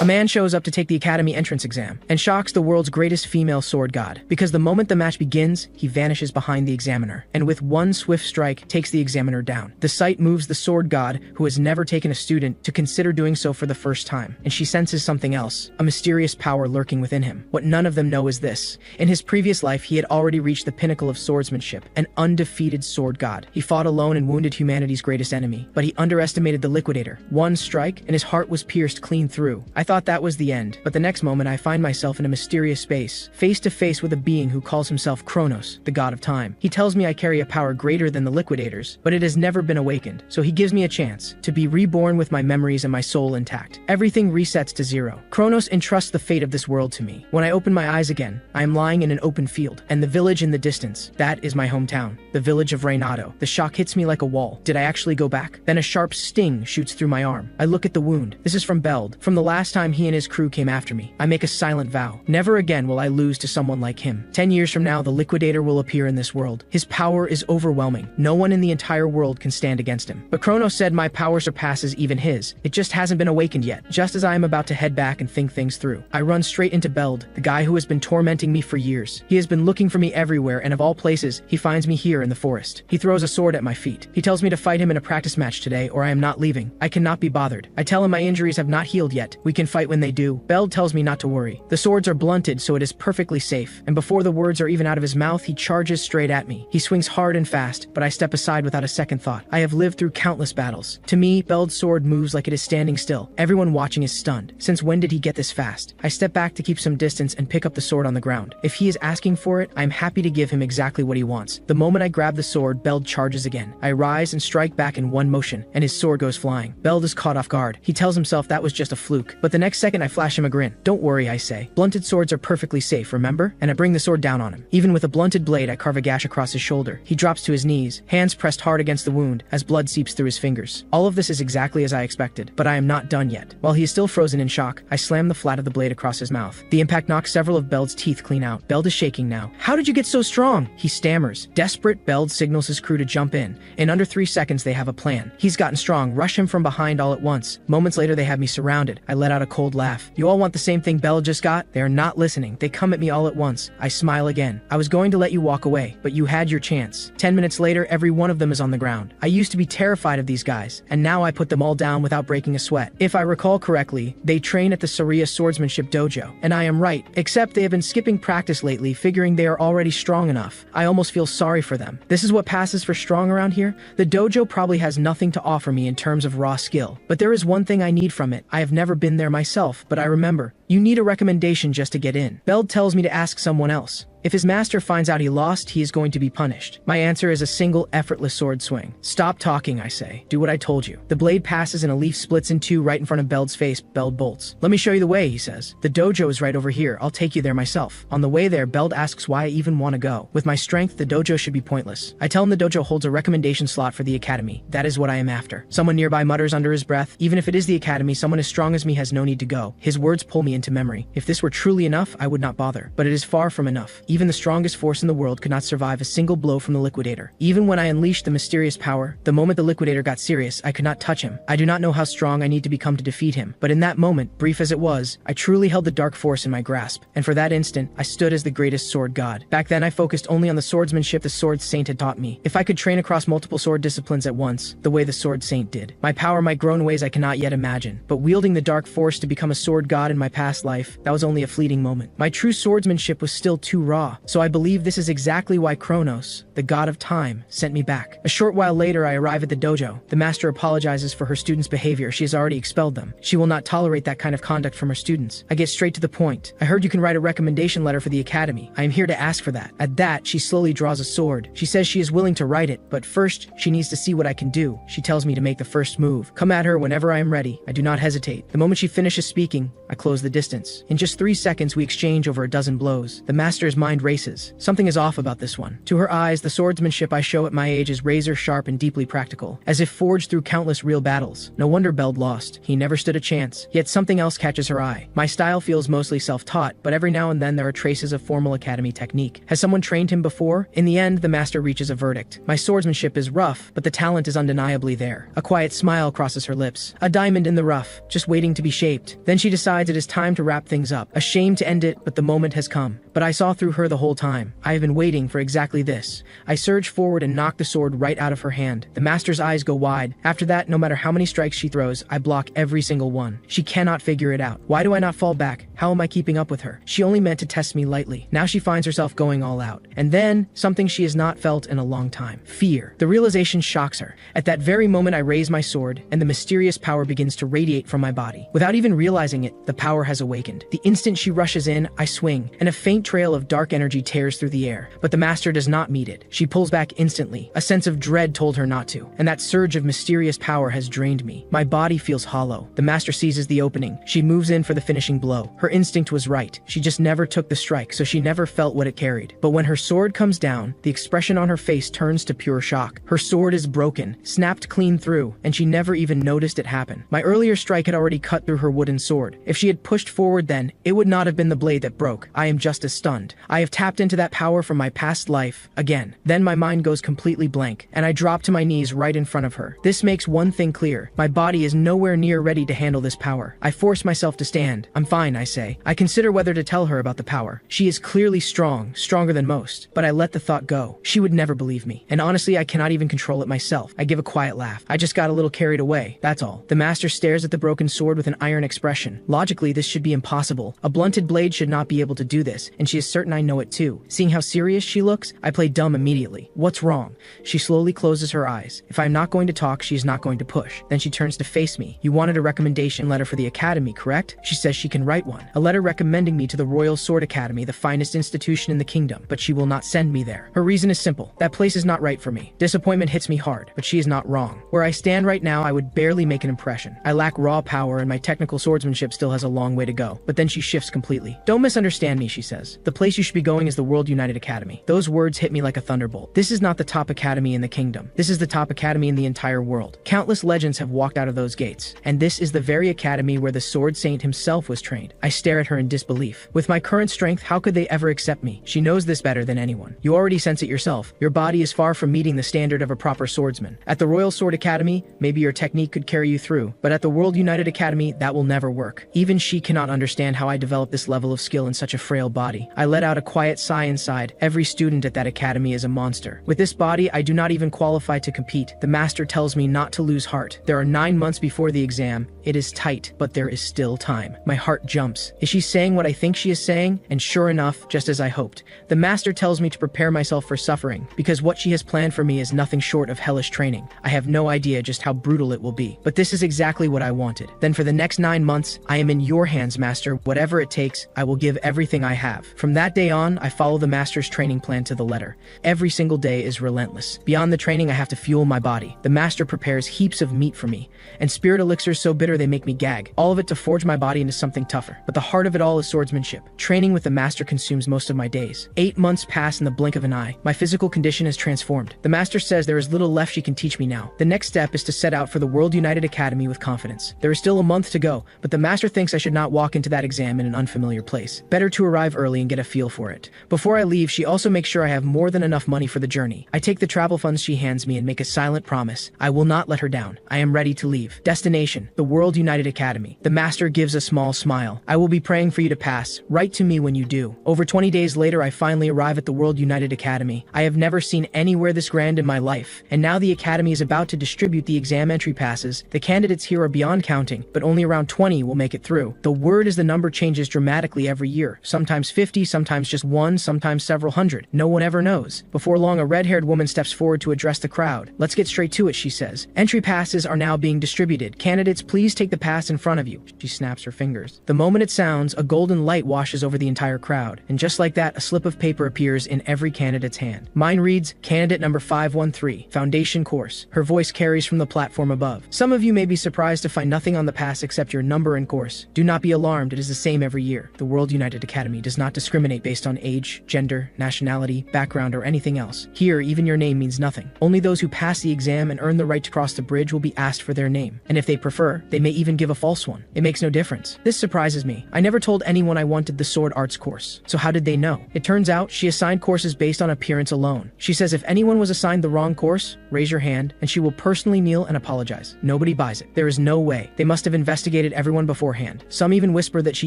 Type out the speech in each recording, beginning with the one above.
A man shows up to take the academy entrance exam and shocks the world's greatest female sword god, because the moment the match begins, he vanishes behind the examiner, and with one swift strike takes the examiner down. The sight moves the sword god, who has never taken a student, to consider doing so for the first time, and she senses something else, a mysterious power lurking within him. What none of them know is this: in his previous life, he had already reached the pinnacle of swordsmanship, an undefeated sword god. He fought alone and wounded humanity's greatest enemy, but he underestimated the liquidator. One strike, and his heart was pierced clean through. I thought that was the end, but the next moment I find myself in a mysterious space, face to face with a being who calls himself Kronos, the god of time. He tells me I carry a power greater than the liquidators, but it has never been awakened, so he gives me a chance to be reborn with my memories and my soul intact. Everything resets to zero. Kronos entrusts the fate of this world to me. When I open my eyes again, I am lying in an open field, and the village in the distance, that is my hometown, the village of Reynado. The shock hits me like a wall. Did I actually go back? Then a sharp sting shoots through my arm. I look at the wound. This is from Beld, from the last time he and his crew came after me. I make a silent vow. Never again will I lose to someone like him. 10 years from now, the liquidator will appear in this world. His power is overwhelming. No one in the entire world can stand against him. But Kronos said my power surpasses even his. It just hasn't been awakened yet. Just as I am about to head back and think things through, I run straight into Beld, the guy who has been tormenting me for years. He has been looking for me everywhere, and of all places, he finds me here in the forest. He throws a sword at my feet. He tells me to fight him in a practice match today, or I am not leaving. I cannot be bothered. I tell him my injuries have not healed yet. We can fight when they do. Beld tells me not to worry. The swords are blunted, so it is perfectly safe. And before the words are even out of his mouth, he charges straight at me. He swings hard and fast, but I step aside without a second thought. I have lived through countless battles. To me, Beld's sword moves like it is standing still. Everyone watching is stunned. Since when did he get this fast? I step back to keep some distance and pick up the sword on the ground. If he is asking for it, I am happy to give him exactly what he wants. The moment I grab the sword, Beld charges again. I rise and strike back in one motion, and his sword goes flying. Beld is caught off guard. He tells himself that was just a fluke, but the next second I flash him a grin. Don't worry, I say. Blunted swords are perfectly safe, remember? And I bring the sword down on him. Even with a blunted blade, I carve a gash across his shoulder. He drops to his knees, hands pressed hard against the wound, as blood seeps through his fingers. All of this is exactly as I expected, but I am not done yet. While he is still frozen in shock, I slam the flat of the blade across his mouth. The impact knocks several of Beld's teeth clean out. Beld is shaking now. How did you get so strong? He stammers. Desperate, Beld signals his crew to jump in. In under 3 seconds, they have a plan. He's gotten strong. Rush him from behind all at once. Moments later, they have me surrounded. I let out a cold laugh. You all want the same thing Beld just got? They are not listening. They come at me all at once. I smile again. I was going to let you walk away, but you had your chance. 10 minutes later, every one of them is on the ground. I used to be terrified of these guys, and now I put them all down without breaking a sweat. If I recall correctly, they train at the Saria Swordsmanship Dojo, and I am right, except they have been skipping practice lately, figuring they are already strong enough. I almost feel sorry for them. This is what passes for strong around here? The dojo probably has nothing to offer me in terms of raw skill, but there is one thing I need from it. I have never been there myself, but I remember. You need a recommendation just to get in. Beld tells me to ask someone else. If his master finds out he lost, he is going to be punished. My answer is a single, effortless sword swing. Stop talking, I say. Do what I told you. The blade passes and a leaf splits in two right in front of Beld's face. Beld bolts. Let me show you the way, he says. The dojo is right over here. I'll take you there myself. On the way there, Beld asks why I even want to go. With my strength, the dojo should be pointless. I tell him the dojo holds a recommendation slot for the academy. That is what I am after. Someone nearby mutters under his breath, even if it is the academy, someone as strong as me has no need to go. His words pull me into memory. If this were truly enough, I would not bother. But it is far from enough. Even the strongest force in the world could not survive a single blow from the liquidator. Even when I unleashed the mysterious power, the moment the liquidator got serious, I could not touch him. I do not know how strong I need to become to defeat him, but in that moment, brief as it was, I truly held the dark force in my grasp, and for that instant, I stood as the greatest sword god. Back then, I focused only on the swordsmanship the sword saint had taught me. If I could train across multiple sword disciplines at once, the way the sword saint did, my power might grow in ways I cannot yet imagine. But wielding the dark force to become a sword god in my past life, that was only a fleeting moment. My true swordsmanship was still too raw, so I believe this is exactly why Kronos, the god of time, sent me back. A short while later, I arrive at the dojo. The master apologizes for her students' behavior. She has already expelled them. She will not tolerate that kind of conduct from her students. I get straight to the point. I heard you can write a recommendation letter for the academy. I am here to ask for that. At that, she slowly draws a sword. She says she is willing to write it, but first, she needs to see what I can do. She tells me to make the first move. Come at her whenever I am ready. I do not hesitate. The moment she finishes speaking, I close the distance. In just 3 seconds, we exchange over a dozen blows. The master is mind races. Something is off about this one. To her eyes, the swordsmanship I show at my age is razor sharp and deeply practical, as if forged through countless real battles. No wonder Beld lost. He never stood a chance. Yet something else catches her eye. My style feels mostly self-taught, but every now and then there are traces of formal academy technique. Has someone trained him before? In the end, the master reaches a verdict. My swordsmanship is rough, but the talent is undeniably there. A quiet smile crosses her lips. A diamond in the rough, just waiting to be shaped. Then she decides it is time to wrap things up. A shame to end it, but the moment has come. But I saw through her the whole time. I have been waiting for exactly this. I surge forward and knock the sword right out of her hand. The master's eyes go wide. After that, no matter how many strikes she throws, I block every single one. She cannot figure it out. Why do I not fall back? How am I keeping up with her? She only meant to test me lightly. Now she finds herself going all out. And then, something she has not felt in a long time. Fear. The realization shocks her. At that very moment, I raise my sword, and the mysterious power begins to radiate from my body. Without even realizing it, the power has awakened. The instant she rushes in, I swing, and a faint trail of dark energy tears through the air. But the master does not meet it. She pulls back instantly. A sense of dread told her not to, and that surge of mysterious power has drained me. My body feels hollow. The master seizes the opening. She moves in for the finishing blow. Her instinct was right. She just never took the strike, so she never felt what it carried. But when her sword comes down, the expression on her face turns to pure shock. Her sword is broken, snapped clean through, and she never even noticed it happen. My earlier strike had already cut through her wooden sword. If she had pushed forward then, it would not have been the blade that broke. I am just as stunned. I have tapped into that power from my past life, again. Then my mind goes completely blank, and I drop to my knees right in front of her. This makes one thing clear. My body is nowhere near ready to handle this power. I force myself to stand. I'm fine, I say. I consider whether to tell her about the power. She is clearly strong, stronger than most, but I let the thought go. She would never believe me. And honestly, I cannot even control it myself. I give a quiet laugh. I just got a little carried away, that's all. The master stares at the broken sword with an iron expression. Logically, this should be impossible. A blunted blade should not be able to do this, and she is certain I know it too. Seeing how serious she looks, I play dumb immediately. What's wrong? She slowly closes her eyes. If I'm not going to talk, she is not going to push. Then she turns to face me. You wanted a recommendation letter for the academy, correct? She says she can write one. A letter recommending me to the Royal Sword Academy, the finest institution in the kingdom, but she will not send me there. Her reason is simple. That place is not right for me. Disappointment hits me hard, but she is not wrong. Where I stand right now, I would barely make an impression. I lack raw power and my technical swordsmanship still has a long way to go. But then she shifts completely. Don't misunderstand me, she says. The place you should be going is the World United Academy. Those words hit me like a thunderbolt. This is not the top academy in the kingdom. This is the top academy in the entire world. Countless legends have walked out of those gates. And this is the very academy where the Sword Saint himself was trained. I stare at her in disbelief. With my current strength, how could they ever accept me? She knows this better than anyone. You already sense it yourself. Your body is far from meeting the standard of a proper swordsman. At the Royal Sword Academy, maybe your technique could carry you through, but at the World United Academy, that will never work. Even she cannot understand how I developed this level of skill in such a frail body. I let out a quiet sigh inside. Every student at that academy is a monster. With this body, I do not even qualify to compete. The master tells me not to lose heart. There are 9 months before the exam. It is tight, but there is still time. My heart jumps. Is she saying what I think she is saying? And sure enough, just as I hoped, the master tells me to prepare myself for suffering, because what she has planned for me is nothing short of hellish training. I have no idea just how brutal it will be, but this is exactly what I wanted. Then for the next 9 months, I am in your hands, master. Whatever it takes, I will give everything I have. From that day on, I follow the master's training plan to the letter. Every single day is relentless. Beyond the training, I have to fuel my body. The master prepares heaps of meat for me, and spirit elixirs so bitter they make me gag. All of it to forge my body into something tougher. But the heart of it all is swordsmanship. Training with the master consumes most of my days. 8 months pass in the blink of an eye. My physical condition is transformed. The master says there is little left she can teach me now. The next step is to set out for the World United Academy with confidence. There is still a month to go, but the master thinks I should not walk into that exam in an unfamiliar place. Better to arrive early and get a feel for it. Before I leave, she also makes sure I have more than enough money for the journey. I take the travel funds she hands me and make a silent promise. I will not let her down. I am ready to leave. Destination: the World United Academy. The master gives a small smile. I will be praying for you to pass. Write to me when you do. Over 20 days later, I finally arrive at the World United Academy. I have never seen anywhere this grand in my life. And now the Academy is about to distribute the exam entry passes. The candidates here are beyond counting, but only around 20 will make it through. The word is the number changes dramatically every year. Sometimes 50, sometimes just 1, sometimes several hundred. No one ever knows. Before long, a red-haired woman steps forward to address the crowd. Let's get straight to it, she says. Entry passes are now being distributed. Candidates, please take the pass in front of you. She snaps her fingers. The moment it sounds, a golden light washes over the entire crowd. And just like that, a slip of paper appears in every candidate's hand. Mine reads, Candidate number 513, Foundation Course. Her voice carries from the platform above. Some of you may be surprised to find nothing on the pass except your number and course. Do not be alarmed, it is the same every year. The World United Academy does not discriminate based on age, gender, nationality, background, or anything else. Here, even your name means nothing. Only those who pass the exam and earn the right to cross the bridge will be asked for their name. And if they prefer, they may even give a false one. It makes no difference. This surprises me. I never told anyone I wanted the sword arts course. So how did they know? It turns out she assigned courses based on appearance alone. She says if anyone was assigned the wrong course, raise your hand, and she will personally kneel and apologize. Nobody buys it. There is no way. They must have investigated everyone beforehand. Some even whisper that she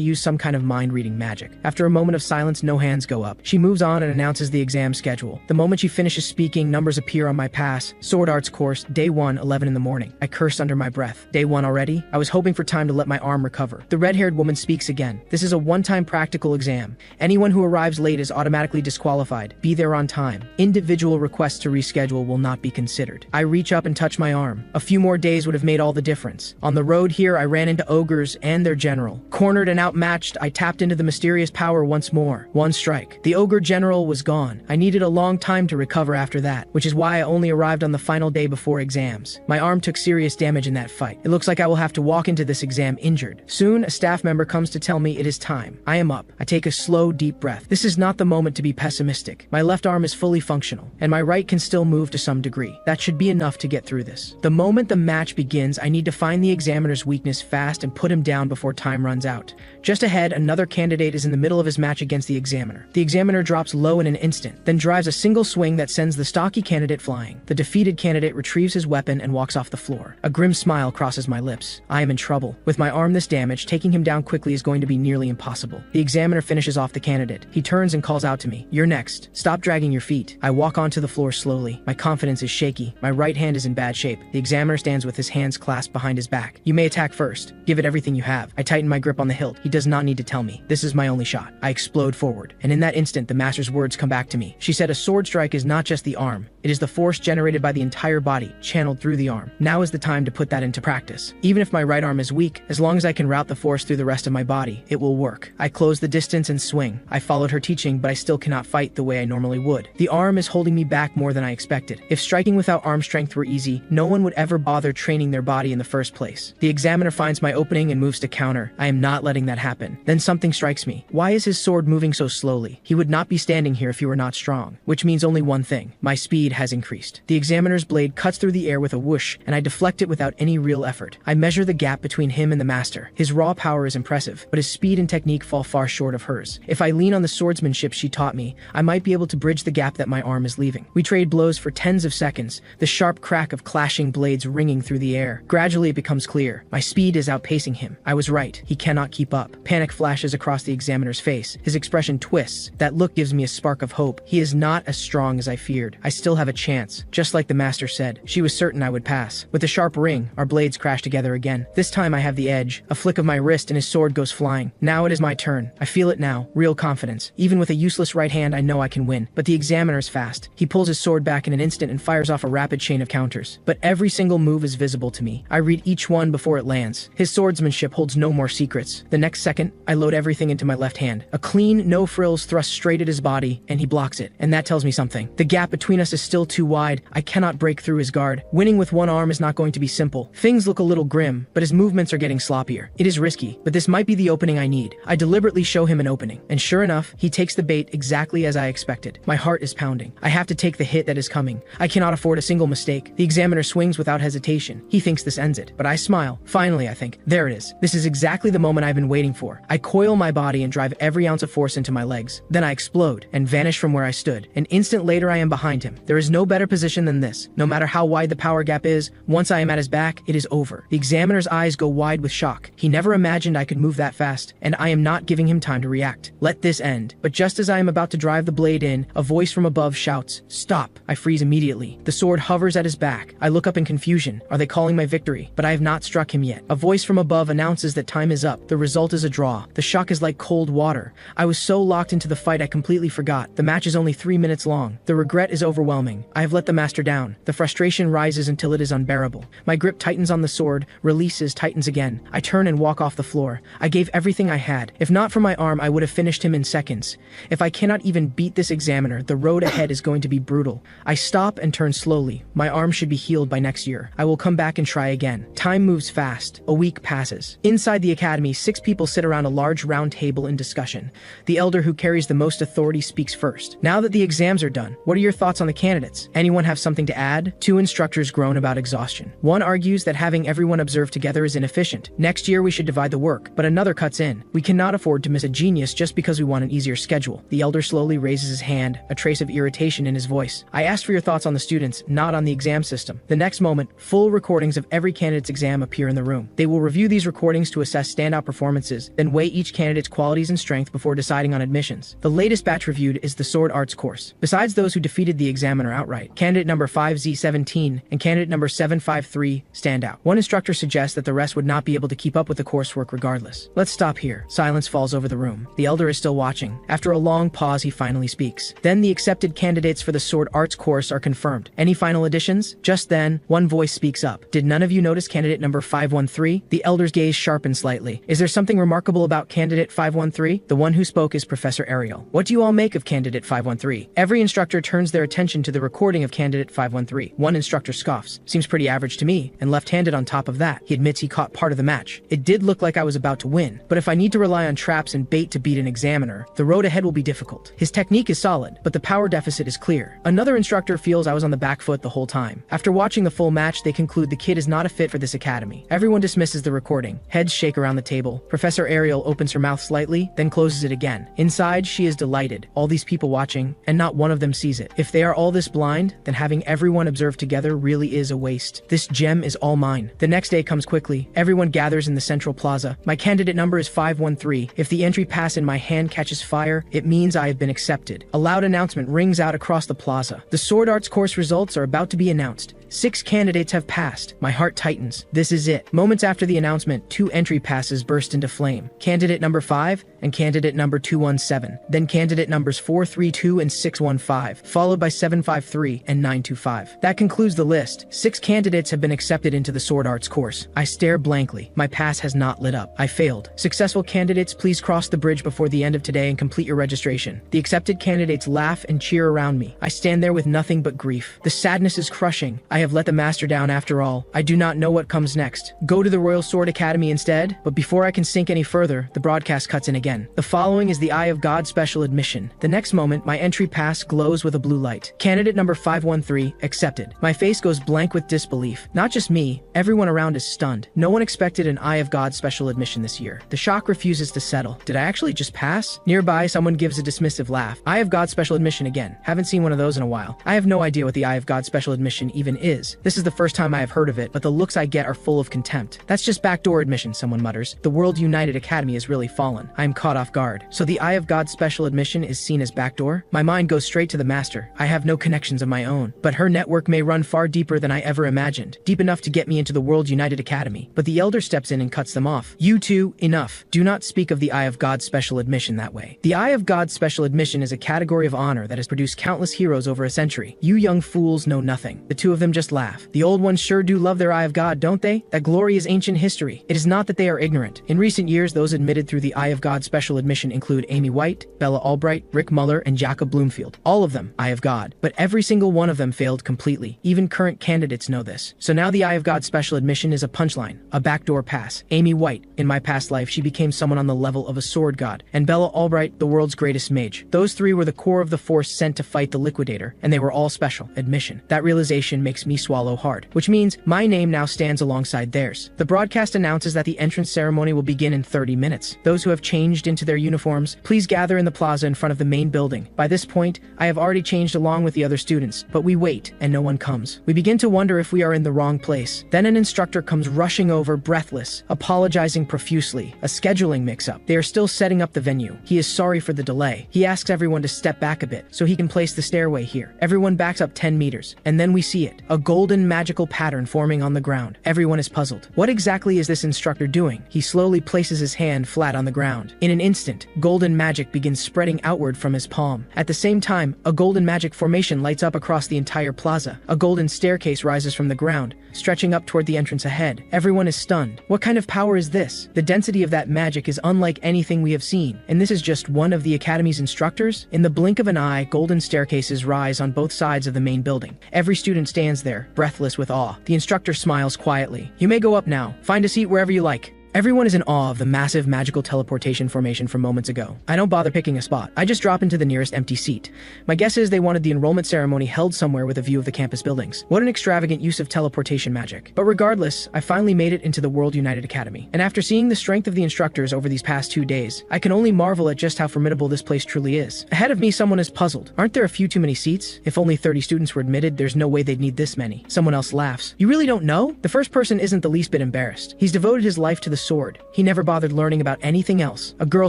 used some kind of mind-reading magic. After a moment of silence, no hands go up. She moves on and announces the exam schedule. The moment she finishes speaking, numbers appear on my pass. Sword arts course, day 1, 11 in the morning. I cursed under my breath. Day 1 already? I was hoping for time to let my arm recover. The red-haired woman speaks again. This is a one-time practical exam. Anyone who arrives late is automatically disqualified. Be there on time. Individual requests to reschedule will not be considered. I reach up and touch my arm. A few more days would have made all the difference. On the road here, I ran into ogres and their general. Cornered and outmatched, I tapped into the mysterious power once more. One strike. The ogre general was gone. I needed a long time to recover after that, which is why I only arrived on the final day before exams. My arm took serious damage in that fight. It looks like I will have to walk into this exam injured. Soon, a staff member comes to tell me it is time. I am up. I take a slow, deep breath. This is not the moment to be pessimistic. My left arm is fully functional, and my right can still move to some degree. That should be enough to get through this. The moment the match begins, I need to find the examiner's weakness fast and put him down before time runs out. Just ahead, another candidate is in the middle of his match against the examiner. The examiner drops low in an instant, then drives a single swing that sends the stocky candidate flying. The defeated candidate retrieves his weapon and walks off the floor. A grim smile crosses my lips. I am in trouble. With my arm this damaged, taking him down quickly is going to be nearly impossible. The examiner finishes off the candidate. He turns and calls out to me. You're next. Stop dragging your feet. I walk onto the floor slowly. My confidence is shaky. My right hand is in bad shape. The examiner stands with his hands clasped behind his back. You may attack first. Give it everything you have. I tighten my grip on the hilt. He does not need to tell me. This is my only shot. I explode forward. And in that instant, the master's words come back to me. She said a sword strike is not just the arm. It is the force generated by the entire body, channeled through the arm. Now is the time to put that into practice. Even if my right arm is weak, as long as I can route the force through the rest of my body, it will work. I close the distance and swing. I followed her teaching, but I still cannot fight the way I normally would. The arm is holding me back more than I expected. If striking without arm strength were easy, no one would ever bother training their body in the first place. The examiner finds my opening and moves to counter. I am not letting that happen. Then something strikes me. Why is his sword moving so slowly? He would not be standing here if he were not strong. Which means only one thing. My speed has increased. The examiner's blade cuts through the air with a whoosh, and I deflect it without any real effort. I measure the gap between him and the master. His raw power is impressive, but his speed and technique fall far short of hers. If I lean on the swordsmanship she taught me, I might be able to bridge the gap that my arm is leaving. We trade blows for tens of seconds, the sharp crack of clashing blades ringing through the air. Gradually it becomes clear. My speed is outpacing him. I was right. He cannot keep up. Panic flashes across the examiner's face. His expression twists. That look gives me a spark of hope. He is not as strong as I feared. I still have a chance. Just like the master said, she was certain I would pass. With a sharp ring, our blades crash together again. This time I have the edge. A flick of my wrist and his sword goes flying. Now it is my turn. I feel it now. Real confidence. Even with a useless right hand, I know I can win. But the examiner is fast. He pulls his sword back in an instant and fires off a rapid chain of counters. But every single move is visible to me. I read each one before it lands. His swordsmanship holds no more secrets. The next second, I load everything into my left hand. A clean, no frills thrust straight at his body, and he blocks it. And that tells me something. The gap between us is still too wide. I cannot break through his guard. Winning with one arm is not going to be simple. Things look a little grim, but his movements are getting sloppier. It is risky, but this might be the opening I need. I deliberately show him an opening, and sure enough, he takes the bait exactly as I expected. My heart is pounding. I have to take the hit that is coming. I cannot afford a single mistake. The examiner swings without hesitation. He thinks this ends it, but I smile. Finally, I think, there it is. This is exactly the moment I've been waiting for. I coil my body and drive every ounce of force into my legs. Then I explode and vanish from where I stood. An instant later, I am behind him. There is no better position than this. No matter how wide the power gap is, once I am at his back, it is over. The examiner's eyes go wide with shock. He never imagined I could move that fast, and I am not giving him time to react. Let this end. But just as I am about to drive the blade in, a voice from above shouts, "Stop!" I freeze immediately. The sword hovers at his back. I look up in confusion. Are they calling my victory? But I have not struck him yet. A voice from above announces that time is up. The result is a draw. The shock is like cold water. I was so locked into the fight I completely forgot. The match is only 3 minutes long. The regret is overwhelming. I have let the master down. The frustration rises until it is unbearable. My grip tightens on the sword, releases, tightens again. I turn and walk off the floor. I gave everything I had. If not for my arm, I would have finished him in seconds. If I cannot even beat this examiner, the road ahead is going to be brutal. I stop and turn slowly. My arm should be healed by next year. I will come back and try again. Time moves fast. A week passes. Inside the academy, 6 people sit sit around a large round table in discussion. The elder who carries the most authority speaks first. Now that the exams are done, what are your thoughts on the candidates? Anyone have something to add? Two instructors groan about exhaustion. One argues that having everyone observe together is inefficient. Next year we should divide the work, but another cuts in. We cannot afford to miss a genius just because we want an easier schedule. The elder slowly raises his hand, a trace of irritation in his voice. I asked for your thoughts on the students, not on the exam system. The next moment, full recordings of every candidate's exam appear in the room. They will review these recordings to assess standout performances, then weigh each candidate's qualities and strength before deciding on admissions. The latest batch reviewed is the Sword Arts course. Besides those who defeated the examiner outright, candidate number 5Z17 and candidate number 753 stand out. One instructor suggests that the rest would not be able to keep up with the coursework regardless. Let's stop here. Silence falls over the room. The elder is still watching. After a long pause, he finally speaks. Then the accepted candidates for the Sword Arts course are confirmed. Any final additions? Just then, one voice speaks up. Did none of you notice candidate number 513? The elder's gaze sharpened slightly. Is there something remarkable about candidate 513? The one who spoke is Professor Ariel. What do you all make of candidate 513? Every instructor turns their attention to the recording of candidate 513. One instructor scoffs. Seems pretty average to me, and left-handed on top of that. He admits he caught part of the match. It did look like I was about to win, but if I need to rely on traps and bait to beat an examiner, the road ahead will be difficult. His technique is solid, but the power deficit is clear. Another instructor feels I was on the back foot the whole time. After watching the full match, they conclude the kid is not a fit for this academy. Everyone dismisses the recording. Heads shake around the table. Professor Ariel opens her mouth slightly, then closes it again. Inside, she is delighted. All these people watching, and not one of them sees it. If they are all this blind, then having everyone observe together really is a waste. This gem is all mine. The next day comes quickly. Everyone gathers in the central plaza. My candidate number is 513. If the entry pass in my hand catches fire, it means I have been accepted. A loud announcement rings out across the plaza. The Sword Arts course results are about to be announced. 6 candidates have passed. My heart tightens. This is it. Moments after the announcement, 2 entry passes burst into flame. Candidate number 5 and candidate number 217. Then candidate numbers 432 and 615, followed by 753 and 925. That concludes the list. 6 candidates have been accepted into the Sword Arts course. I stare blankly. My pass has not lit up. I failed. Successful candidates, please cross the bridge before the end of today and complete your registration. The accepted candidates laugh and cheer around me. I stand there with nothing but grief. The sadness is crushing. I have let the master down after all. I do not know what comes next. Go to the Royal Sword Academy instead, but before I can sink any further, the broadcast cuts in again. The following is the Eye of God special admission. The next moment, my entry pass glows with a blue light. Candidate number 513, accepted. My face goes blank with disbelief. Not just me, everyone around is stunned. No one expected an Eye of God special admission this year. The shock refuses to settle. Did I actually just pass? Nearby, someone gives a dismissive laugh. Eye of God special admission again. Haven't seen one of those in a while. I have no idea what the Eye of God special admission even is. This is the first time I have heard of it, but the looks I get are full of contempt. That's just backdoor admission, someone mutters. The World United Academy has really fallen. I am caught off guard. So the Eye of God special admission is seen as backdoor? My mind goes straight to the master. I have no connections of my own, but her network may run far deeper than I ever imagined. Deep enough to get me into the World United Academy. But the elder steps in and cuts them off. You two, enough. Do not speak of the Eye of God special admission that way. The Eye of God special admission is a category of honor that has produced countless heroes over a century. You young fools know nothing. The two of them just laugh. The old ones sure do love their Eye of God, don't they? That glory is ancient history. It is not that they are ignorant. In recent years, those admitted through the Eye of God special admission include Amy White, Bella Albright, Rick Muller, and Jacob Bloomfield. All of them, Eye of God. But every single one of them failed completely. Even current candidates know this. So now the Eye of God special admission is a punchline, a backdoor pass. Amy White, in my past life, she became someone on the level of a sword god. And Bella Albright, the world's greatest mage. Those 3 were the core of the force sent to fight the Liquidator, and they were all special. Admission. That realization makes me swallow hard. Which means my name now stands alongside theirs. The broadcast announces that the entrance ceremony will begin in 30 minutes. Those who have changed into their uniforms, please gather in the plaza in front of the main building. By this point, I have already changed along with the other students, but we wait, and no one comes. We begin to wonder if we are in the wrong place. Then an instructor comes rushing over, breathless, apologizing profusely. A scheduling mix-up. They are still setting up the venue. He is sorry for the delay. He asks everyone to step back a bit, so he can place the stairway here. Everyone backs up 10 meters, and then we see it. A golden magical pattern forming on the ground. Everyone is puzzled. What exactly is this instructor doing? He slowly places his hand flat on the ground. In an instant, golden magic begins spreading outward from his palm. At the same time, a golden magic formation lights up across the entire plaza. A golden staircase rises from the ground, stretching up toward the entrance ahead. Everyone is stunned. What kind of power is this? The density of that magic is unlike anything we have seen. And this is just one of the Academy's instructors? In the blink of an eye, golden staircases rise on both sides of the main building. Every student stands there, breathless with awe. The instructor smiles quietly. You may go up now. Find a seat wherever you like. Everyone is in awe of the massive magical teleportation formation from moments ago. I don't bother picking a spot. I just drop into the nearest empty seat. My guess is they wanted the enrollment ceremony held somewhere with a view of the campus buildings. What an extravagant use of teleportation magic. But regardless, I finally made it into the World United Academy. And after seeing the strength of the instructors over these past 2 days, I can only marvel at just how formidable this place truly is. Ahead of me, someone is puzzled. Aren't there a few too many seats? If only 30 students were admitted, there's no way they'd need this many. Someone else laughs. You really don't know? The first person isn't the least bit embarrassed. He's devoted his life to the sword. He never bothered learning about anything else. A girl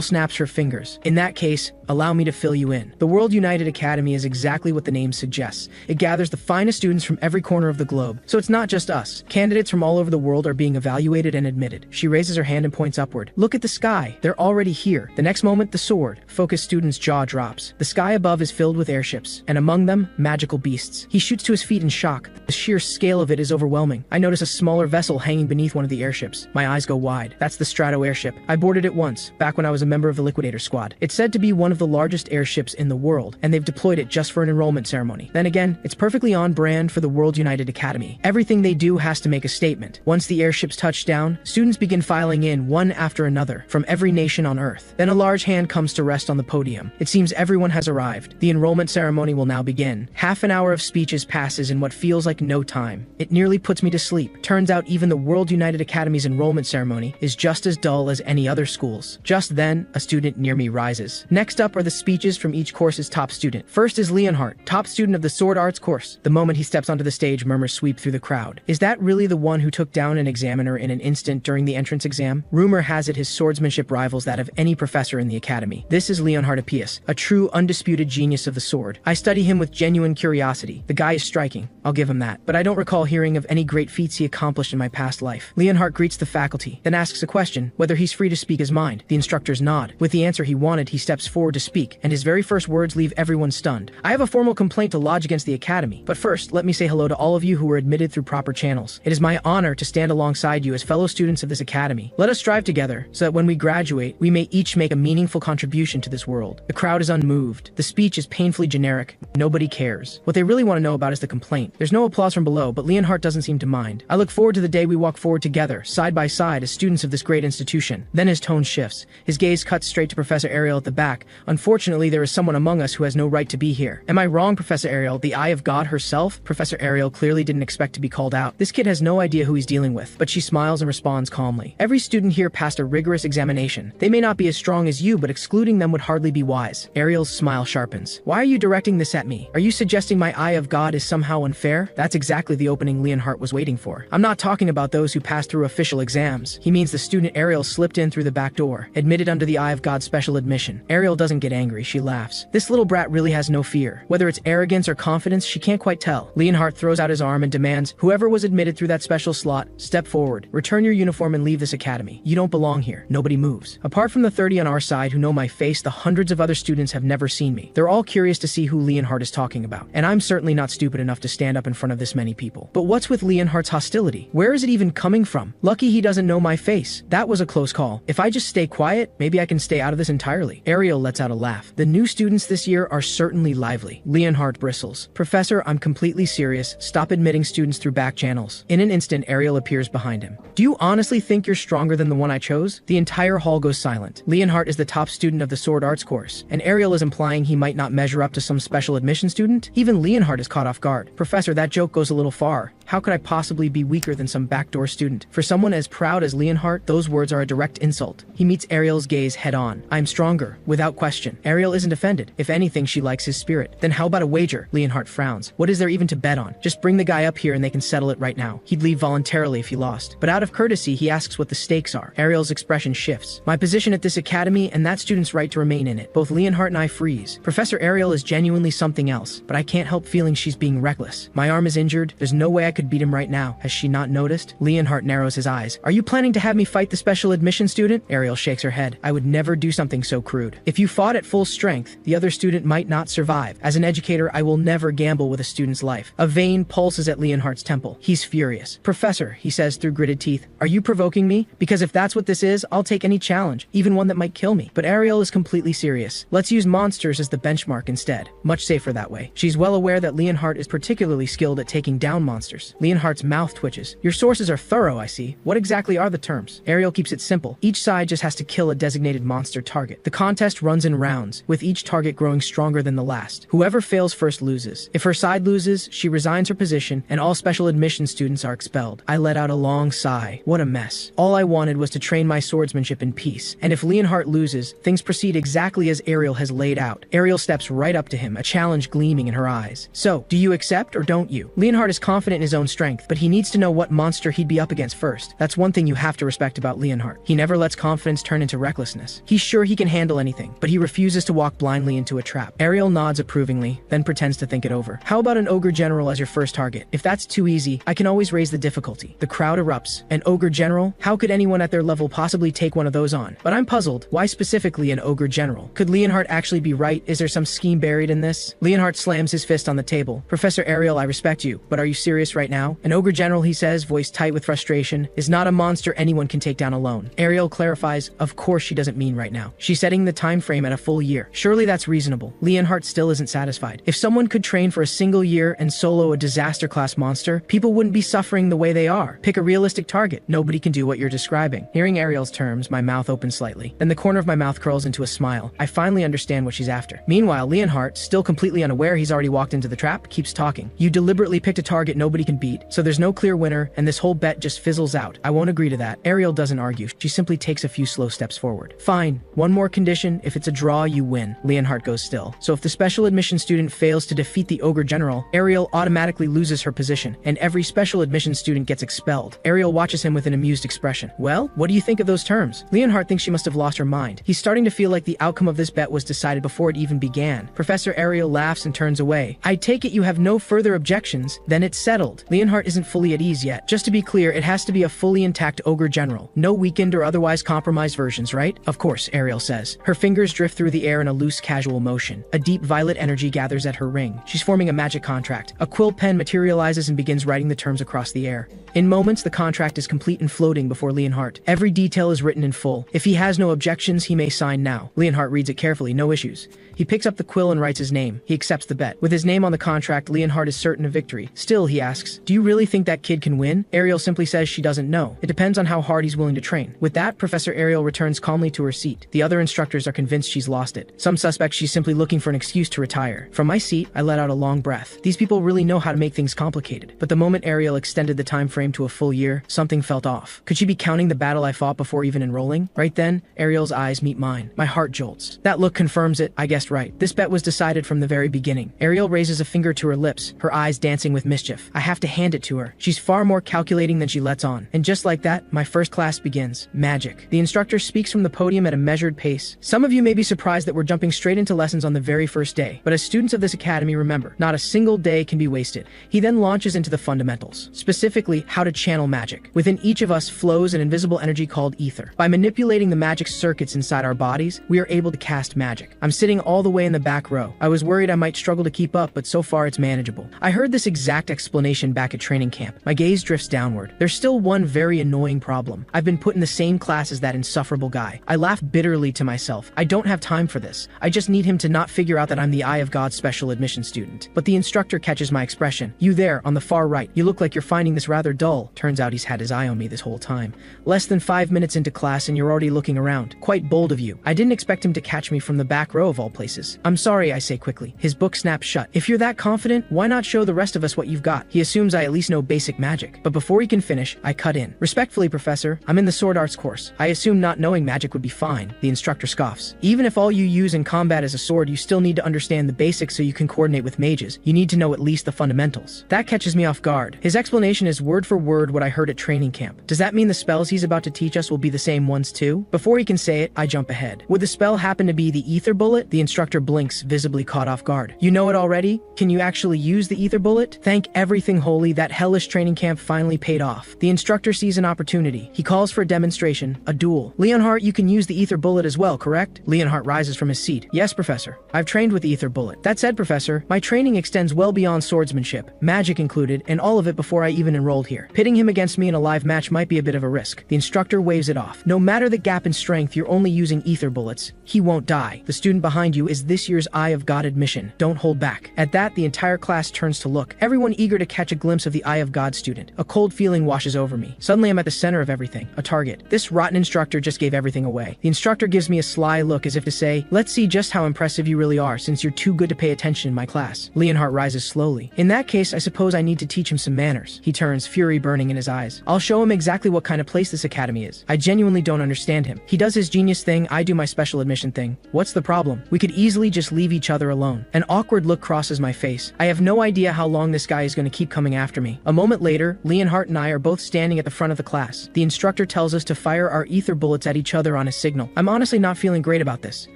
snaps her fingers. In that case, allow me to fill you in. The World United Academy is exactly what the name suggests. It gathers the finest students from every corner of the globe. So it's not just us. Candidates from all over the world are being evaluated and admitted. She raises her hand and points upward. Look at the sky. They're already here. The next moment, the sword. Focused student's jaw drops. The sky above is filled with airships, and among them, magical beasts. He shoots to his feet in shock. The sheer scale of it is overwhelming. I notice a smaller vessel hanging beneath one of the airships. My eyes go wide. That's the Strato airship. I boarded it once, back when I was a member of the Liquidator Squad. It's said to be one of the largest airships in the world, and they've deployed it just for an enrollment ceremony. Then again, it's perfectly on brand for the World United Academy. Everything they do has to make a statement. Once the airships touch down, students begin filing in one after another from every nation on Earth. Then a large hand comes to rest on the podium. It seems everyone has arrived. The enrollment ceremony will now begin. Half an hour of speeches passes in what feels like no time. It nearly puts me to sleep. Turns out even the World United Academy's enrollment ceremony is just as dull as any other school's. Just then, a student near me rises. Next up are the speeches from each course's top student. First is Leonhardt, top student of the Sword Arts course. The moment he steps onto the stage, murmurs sweep through the crowd. Is that really the one who took down an examiner in an instant during the entrance exam? Rumor has it his swordsmanship rivals that of any professor in the academy. This is Leonhardt Appius, a true undisputed genius of the sword. I study him with genuine curiosity. The guy is striking, I'll give him that. But I don't recall hearing of any great feats he accomplished in my past life. Leonhardt greets the faculty, then asks a question, whether he's free to speak his mind. The instructors nod. With the answer he wanted, he steps forward to speak, and his very first words leave everyone stunned. I have a formal complaint to lodge against the academy, but first, let me say hello to all of you who were admitted through proper channels. It is my honor to stand alongside you as fellow students of this academy. Let us strive together, so that when we graduate, we may each make a meaningful contribution to this world. The crowd is unmoved. The speech is painfully generic. Nobody cares. What they really want to know about is the complaint. There's no applause from below, but Leonhardt doesn't seem to mind. I look forward to the day we walk forward together, side by side, as students of this great institution. Then his tone shifts. His gaze cuts straight to Professor Ariel at the back. Unfortunately, there is someone among us who has no right to be here. Am I wrong, Professor Ariel? The Eye of God herself? Professor Ariel clearly didn't expect to be called out. This kid has no idea who he's dealing with, but she smiles and responds calmly. Every student here passed a rigorous examination. They may not be as strong as you, but excluding them would hardly be wise. Ariel's smile sharpens. Why are you directing this at me? Are you suggesting my Eye of God is somehow unfair? That's exactly the opening Leonhardt was waiting for. I'm not talking about those who passed through official exams. He means the student Ariel slipped in through the back door, admitted under the Eye of God's special admission. Ariel doesn't get angry, she laughs. This little brat really has no fear. Whether it's arrogance or confidence, she can't quite tell. Leonhardt throws out his arm and demands, whoever was admitted through that special slot, step forward, return your uniform and leave this academy. You don't belong here. Nobody moves. Apart from the 30 on our side who know my face, the hundreds of other students have never seen me. They're all curious to see who Leonhardt is talking about. And I'm certainly not stupid enough to stand up in front of this many people. But what's with Leonhardt's hostility? Where is it even coming from? Lucky he doesn't know my face. That was a close call. If I just stay quiet, maybe I can stay out of this entirely. Ariel lets out a laugh. The new students this year are certainly lively. Leonhardt bristles. Professor, I'm completely serious. Stop admitting students through back channels. In an instant, Ariel appears behind him. Do you honestly think you're stronger than the one I chose? The entire hall goes silent. Leonhardt is the top student of the Sword Arts course, and Ariel is implying he might not measure up to some special admission student? Even Leonhardt is caught off guard. Professor, that joke goes a little far. How could I possibly be weaker than some backdoor student? For someone as proud as Leonhardt, those words are a direct insult. He meets Ariel's gaze head on. I'm stronger, without question. Ariel isn't offended. If anything, she likes his spirit. Then how about a wager? Leonhardt frowns. What is there even to bet on? Just bring the guy up here and they can settle it right now. He'd leave voluntarily if he lost. But out of courtesy, he asks what the stakes are. Ariel's expression shifts. My position at this academy and that student's right to remain in it. Both Leonhardt and I freeze. Professor Ariel is genuinely something else, but I can't help feeling she's being reckless. My arm is injured. There's no way I could beat him right now. Has she not noticed? Leonhardt narrows his eyes. Are you planning to have me fight the special admission student? Ariel shakes her head. I would never do something so crude. If you fought at full strength, the other student might not survive. As an educator, I will never gamble with a student's life. A vein pulses at Leonhardt's temple. He's furious. Professor, he says through gritted teeth, are you provoking me? Because if that's what this is, I'll take any challenge, even one that might kill me. But Ariel is completely serious. Let's use monsters as the benchmark instead. Much safer that way. She's well aware that Leonhardt is particularly skilled at taking down monsters. source. Leonhardt's mouth twitches. Your sources are thorough, I see. What exactly are the terms? Ariel keeps it simple. Each side just has to kill a designated monster target. The contest runs in rounds, with each target growing stronger than the last. Whoever fails first loses. If her side loses, she resigns her position, and all special admission students are expelled. I let out a long sigh. What a mess. All I wanted was to train my swordsmanship in peace. And if Leonhardt loses, things proceed exactly as Ariel has laid out. Ariel steps right up to him, a challenge gleaming in her eyes. So, do you accept or don't you? Leonhardt is confident in his own strength, but he needs to know what monster he'd be up against first. That's one thing you have to respect about Leonhardt. He never lets confidence turn into recklessness. He's sure he can handle anything, but he refuses to walk blindly into a trap. Ariel nods approvingly, then pretends to think it over. How about an ogre general as your first target? If that's too easy, I can always raise the difficulty. The crowd erupts. An ogre general? How could anyone at their level possibly take one of those on? But I'm puzzled. Why specifically an ogre general? Could Leonhardt actually be right? Is there some scheme buried in this? Leonhardt slams his fist on the table. Professor Ariel, I respect you, but are you serious right now? An ogre general, he says, voice tight with frustration, is not a monster anyone can take down alone. Ariel clarifies, of course she doesn't mean right now. She's setting the time frame at a full year. Surely that's reasonable. Leonhardt still isn't satisfied. If someone could train for a single year and solo a disaster class monster, people wouldn't be suffering the way they are. Pick a realistic target. Nobody can do what you're describing. Hearing Ariel's terms, my mouth opens slightly. Then the corner of my mouth curls into a smile. I finally understand what she's after. Meanwhile, Leonhardt, still completely unaware he's already walked into the trap, keeps talking. You deliberately picked a target nobody can beat, so there's no clear winner, and this whole bet just fizzles out. I won't agree to that. Ariel doesn't argue. She simply takes a few slow steps forward. Fine. One more condition. If it's a draw, you win. Leonhardt goes still. So if the special admission student fails to defeat the ogre general, Ariel automatically loses her position, and every special admission student gets expelled. Ariel watches him with an amused expression. Well, what do you think of those terms? Leonhardt thinks she must have lost her mind. He's starting to feel like the outcome of this bet was decided before it even began. Professor Ariel laughs and turns away. I take it you have no further objections? Then it's settled. Leonhardt isn't fully at ease yet. Just to be clear, it has to be a fully intact ogre general. No weakened or otherwise compromised versions, right? Of course, Ariel says. Her fingers drift through the air in a loose, casual motion. A deep violet energy gathers at her ring. She's forming a magic contract. A quill pen materializes and begins writing the terms across the air. In moments, the contract is complete and floating before Leonhardt. Every detail is written in full. If he has no objections, he may sign now. Leonhardt reads it carefully, no issues. He picks up the quill and writes his name. He accepts the bet. With his name on the contract, Leonhardt is certain of victory. Still, he asks, do you really think that kid can win? Ariel simply says she doesn't know. It depends on how hard he's willing to train. With that, Professor Ariel returns calmly to her seat. The other instructors are convinced she's lost it. Some suspect she's simply looking for an excuse to retire. From my seat, I let out a long breath. These people really know how to make things complicated. But the moment Ariel extended the time frame to a full year, something felt off. Could she be counting the battle I fought before even enrolling? Right then, Ariel's eyes meet mine. My heart jolts. That look confirms it. I guessed right. This bet was decided from the very beginning. Ariel raises a finger to her lips, her eyes dancing with mischief. I have to hand it to her. She's far more calculating than she lets on. And just like that, my first class begins. Magic. The instructor speaks from the podium at a measured pace. Some of you may be surprised that we're jumping straight into lessons on the very first day, but as students of this academy, remember, not a single day can be wasted. He then launches into the fundamentals, specifically how to channel magic. Within each of us flows an invisible energy called ether. By manipulating the magic circuits inside our bodies, we are able to cast magic. I'm sitting all the way in the back row. I was worried I might struggle to keep up, but so far it's manageable. I heard this exact explanation back at training camp. My gaze drifts downward. There's still one very annoying problem. I've been put in the same class as that insufferable guy. I laugh bitterly to myself. I don't have time for this. I just need him to not figure out that I'm the Eye of God special admission student. But the instructor catches my expression. You there, on the far right. You look like you're finding this rather dull. Turns out he's had his eye on me this whole time. Less than 5 minutes into class and you're already looking around. Quite bold of you. I didn't expect him to catch me from the back row of all places. I'm sorry, I say quickly. His book snaps shut. If you're that confident, why not show the rest of us what you've got? He assumes I at least know basic magic. But before he can finish, I cut in. Respectfully, Professor, I'm in the sword arts course. I assume not knowing magic would be fine. The instructor scoffs. Even if all you use in combat is a sword, you still need to understand the basics so you can coordinate with mages. You need to know at least the fundamentals. That catches me off guard. His explanation is word for word what I heard at training camp. Does that mean the spells he's about to teach us will be the same ones too? Before he can say it, I jump ahead. Would the spell happen to be the ether bullet? The instructor blinks, visibly caught off guard. You know it already? Can you actually use the ether bullet? Thank everything holy, that hellish training camp finally paid off. The instructor sees an opportunity. He calls for a demonstration, a duel. Leonhardt, you can use the ether bullet as well, correct? Leonhardt rises from his seat. Yes, Professor. I've trained with the ether bullet. That said, Professor, my training extends well beyond swordsmanship, magic included, and all of it before I even enrolled here. Pitting him against me in a live match might be a bit of a risk. The instructor waves it off. No matter the gap in strength, you're only using ether bullets. He won't die. The student behind you is this year's Eye of God admission. Don't hold back. At that, the entire class turns to look, everyone eager to catch a a glimpse of the Eye of God student. A cold feeling washes over me. Suddenly I'm at the center of everything, a target. This rotten instructor just gave everything away. The instructor gives me a sly look as if to say, let's see just how impressive you really are since you're too good to pay attention in my class. Leonhardt rises slowly. In that case, I suppose I need to teach him some manners. He turns, fury burning in his eyes. I'll show him exactly what kind of place this academy is. I genuinely don't understand him. He does his genius thing, I do my special admission thing. What's the problem? We could easily just leave each other alone. An awkward look crosses my face. I have no idea how long this guy is going to keep coming after me. A moment later, Leonhardt and I are both standing at the front of the class. The instructor tells us to fire our ether bullets at each other on a signal. I'm honestly not feeling great about this.